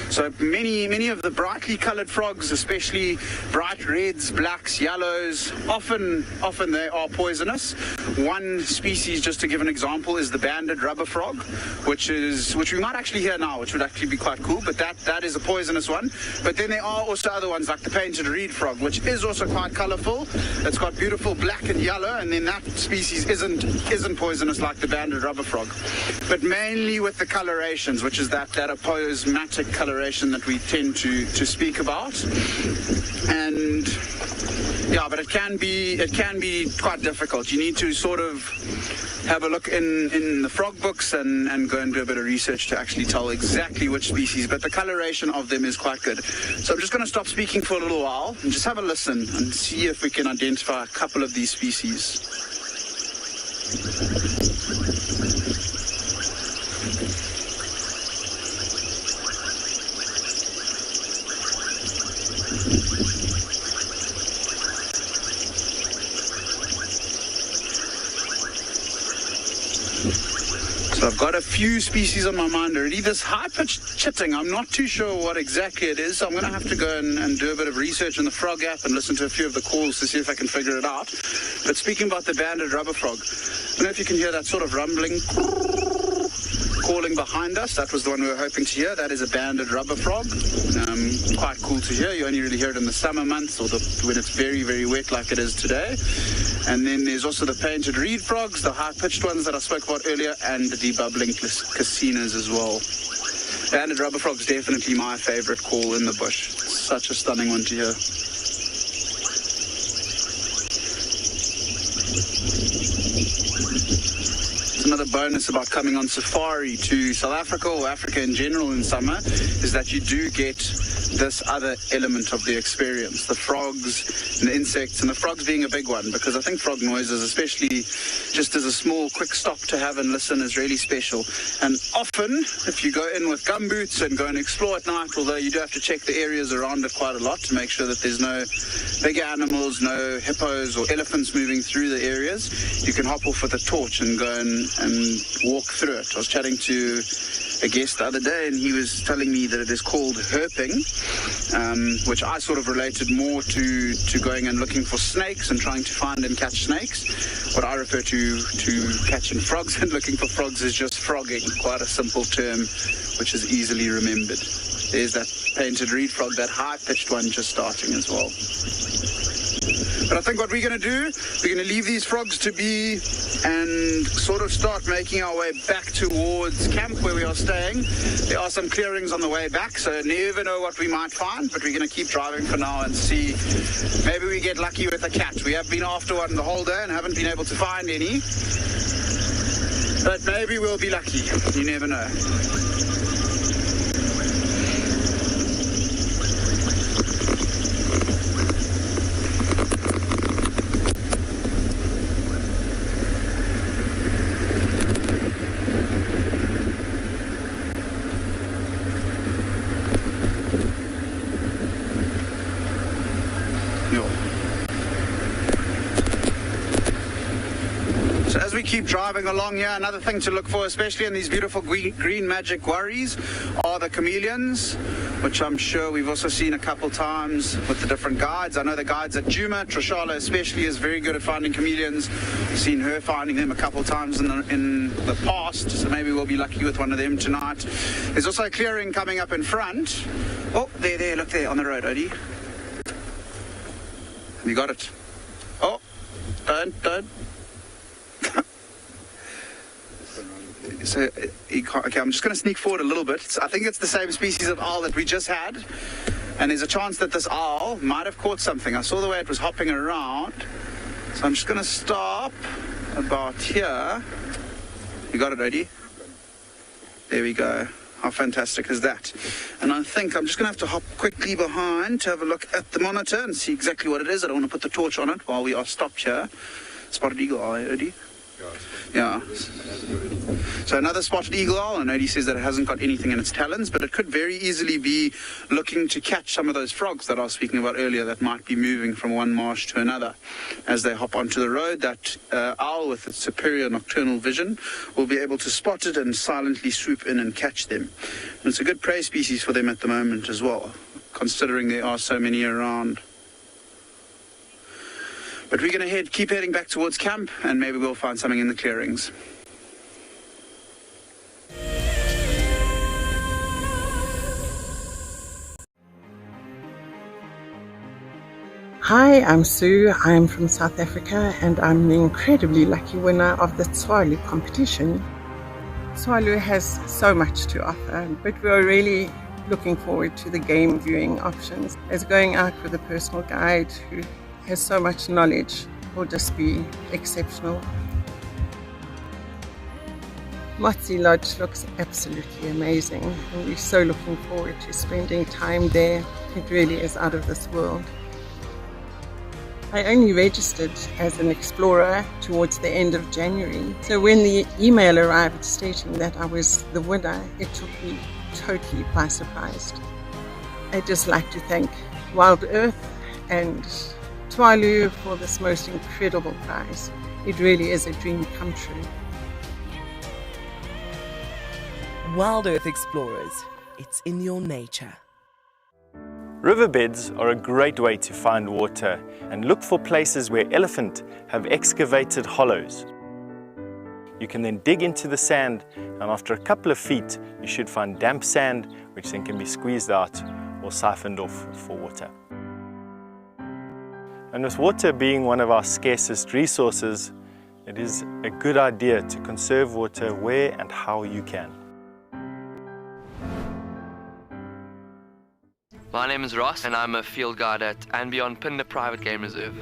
So many of the brightly colored frogs, especially bright reds, blacks, yellows, often they are poisonous. One species, just to give an example, is the banded rubber frog, which we might actually hear now, which would actually be quite cool, but that is a poisonous one. But then there are also other ones like the painted reed frog, which is also quite colorful. It's got beautiful black and yellow, and then that species isn't poisonous like the banded rubber frog. But mainly with the colorations, which is that aposematic coloration that we tend to speak about. And yeah, but it can be quite difficult. You need to sort of have a look in the frog books and go and do a bit of research to actually tell exactly which species, but the coloration of them is quite good. So I'm just going to stop speaking for a little while and just have a listen and see if we can identify a couple of these species. So I've got a few species on my mind already. This high-pitched chitting, I'm not too sure what exactly it is, so I'm going to have to go and do a bit of research in the frog app and listen to a few of the calls to see if I can figure it out. But speaking about the banded rubber frog, I don't know if you can hear that sort of rumbling calling behind us. That was the one we were hoping to hear. That is a banded rubber frog. Quite cool to hear. You only really hear it in the summer months or when it's very, very wet like it is today. And then there's also the painted reed frogs, the high-pitched ones that I spoke about earlier, and the debubbling cassinas as well. Banded rubber frog is definitely my favorite call in the bush. It's such a stunning one to hear. Another bonus about coming on safari to South Africa or Africa in general in summer is that you do get this other element of the experience, the frogs and the insects, and the frogs being a big one, because I think frog noises, especially just as a small quick stop to have and listen, is really special. And often if you go in with gumboots and go and explore at night, although you do have to check the areas around it quite a lot to make sure that there's no bigger animals, no hippos or elephants moving through the areas, you can hop off with a torch and go and walk through it. I was chatting to a guest the other day and he was telling me that it is called herping, which I sort of related more to going and looking for snakes and trying to find and catch snakes. What I refer to catching frogs and looking for frogs is just frogging, quite a simple term which is easily remembered. There's that painted reed frog, that high-pitched one just starting as well. But I think what we're going to do, we're going to leave these frogs to be and sort of start making our way back towards camp where we are staying. There are some clearings on the way back, so never know what we might find, but we're going to keep driving for now and see. Maybe we get lucky with a cat. We have been after one the whole day and haven't been able to find any. But maybe we'll be lucky. You never know. Keep driving along here. Another thing to look for, especially in these beautiful green magic worries, are the chameleons, which I'm sure we've also seen a couple times with the different guides. I know the guides at Djuma, Tswalu especially, is very good at finding chameleons. I've seen her finding them a couple times in the past, so maybe we'll be lucky with one of them tonight. There's also a clearing coming up in front. Oh, there, look there on the road, Odie. Have you got it? Oh, don't. So, okay, I'm just going to sneak forward a little bit. I think it's the same species of owl that we just had. And there's a chance that this owl might have caught something. I saw the way it was hopping around. So I'm just going to stop about here. You got it, Odie? There we go. How fantastic is that? And I think I'm just going to have to hop quickly behind to have a look at the monitor and see exactly what it is. I don't want to put the torch on it while we are stopped here. Spotted eagle eye, Odie. Yeah. So another spotted eagle owl. I know he says that it hasn't got anything in its talons, but it could very easily be looking to catch some of those frogs that I was speaking about earlier that might be moving from one marsh to another. As they hop onto the road, that owl with its superior nocturnal vision will be able to spot it and silently swoop in and catch them. And it's a good prey species for them at the moment as well, considering there are so many around. But we're going to keep heading back towards camp, and maybe we'll find something in the clearings. Hi, I'm Sue. I'm from South Africa, and I'm the incredibly lucky winner of the Tswalu competition. Tswalu has so much to offer, but we're really looking forward to the game viewing options, as going out with a personal guide who has so much knowledge will just be exceptional. Motsi Lodge looks absolutely amazing, and we're so looking forward to spending time there. It really is out of this world. I only registered as an explorer towards the end of January, so when the email arrived stating that I was the winner, it took me totally by surprise. I'd just like to thank WildEarth and Tswalu for this most incredible prize. It really is a dream come true. WildEarth Explorers, it's in your nature. Riverbeds are a great way to find water and look for places where elephant have excavated hollows. You can then dig into the sand, and after a couple of feet you should find damp sand, which then can be squeezed out or siphoned off for water. And with water being one of our scarcest resources, it is a good idea to conserve water where and how you can. My name is Ross, and I'm a field guide at andBeyond Phinda Private Game Reserve.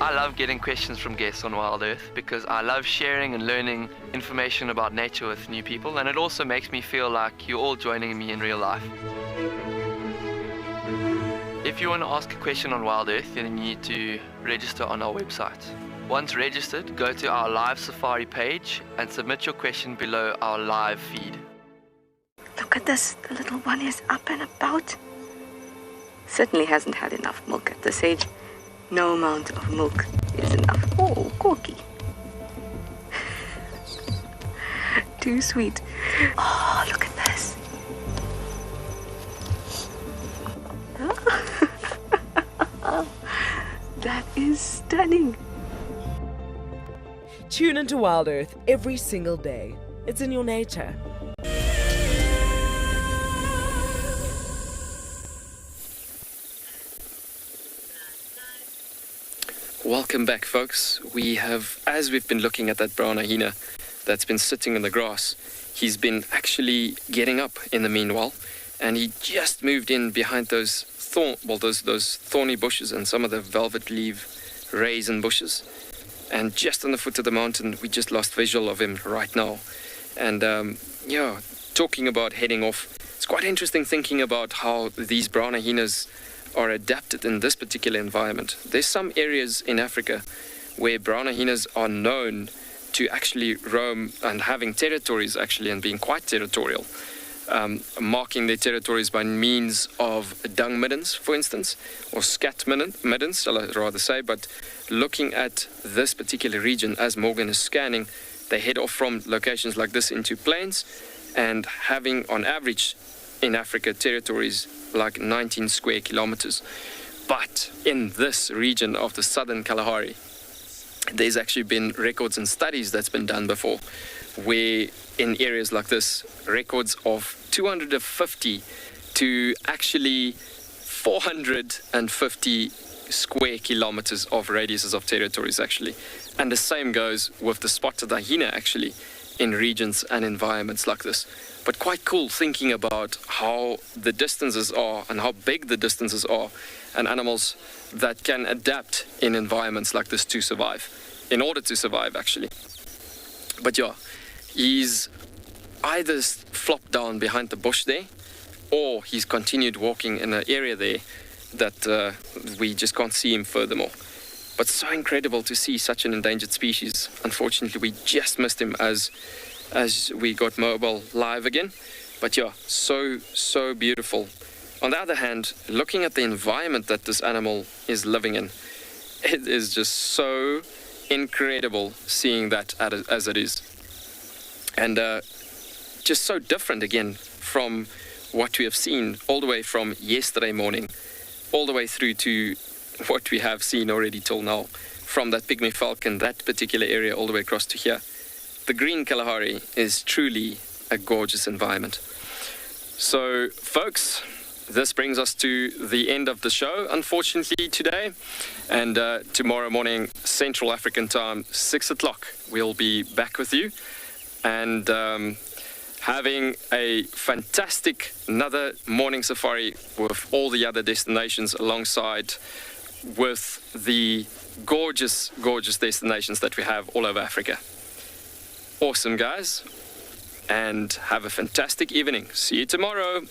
I love getting questions from guests on WildEarth because I love sharing and learning information about nature with new people, and it also makes me feel like you're all joining me in real life. If you want to ask a question on WildEarth, then you need to register on our website. Once registered, go to our live safari page and submit your question below our live feed. Look at this, the little one is up and about. Certainly hasn't had enough milk at this age. No amount of milk is enough. Oh, Corky. Too sweet. Oh, look at this. That is stunning. Tune into WildEarth every single day. It's in your nature. Welcome back, folks. As we've been looking at that brown hyena that's been sitting in the grass, he's been actually getting up in the meanwhile, and he just moved in behind those thorny bushes and some of the velvet leaf raisin bushes. And just on the foot of the mountain, we just lost visual of him right now. And talking about heading off, it's quite interesting thinking about how these brown hyenas are adapted in this particular environment. There's some areas in Africa where brown hyenas are known to actually roam and having territories actually, and being quite territorial, marking their territories by means of dung middens, for instance, or scat middens, shall I rather say. But looking at this particular region, as Morgan is scanning, they head off from locations like this into plains, and having on average in Africa territories like 19 square kilometers. But in this region of the southern Kalahari, there's actually been records and studies that's been done before, where in areas like this, records of 250 to actually 450 square kilometers of radiuses of territories actually. And the same goes with the spotted hyena actually in regions and environments like this. But quite cool thinking about how the distances are and how big the distances are, and animals that can adapt in environments like this to survive, in order to survive actually. But yeah, he's either flopped down behind the bush there, or he's continued walking in an area there that we just can't see him furthermore. but so incredible to see such an endangered species. Unfortunately, we just missed him as we got mobile live again. But yeah, so beautiful. On the other hand, looking at the environment that this animal is living in, it is just so incredible seeing that as it is. And just so different again from what we have seen all the way from yesterday morning, all the way through to what we have seen already till now, from that Pygmy falcon, that particular area, all the way across to here. The green Kalahari is truly a gorgeous environment. So, folks, this brings us to the end of the show, unfortunately, today. And tomorrow morning, Central African time, 6 o'clock, we'll be back with you. And having a fantastic another morning safari with all the other destinations alongside with the gorgeous destinations that we have all over Africa. Awesome, guys, and have a fantastic evening. See you tomorrow.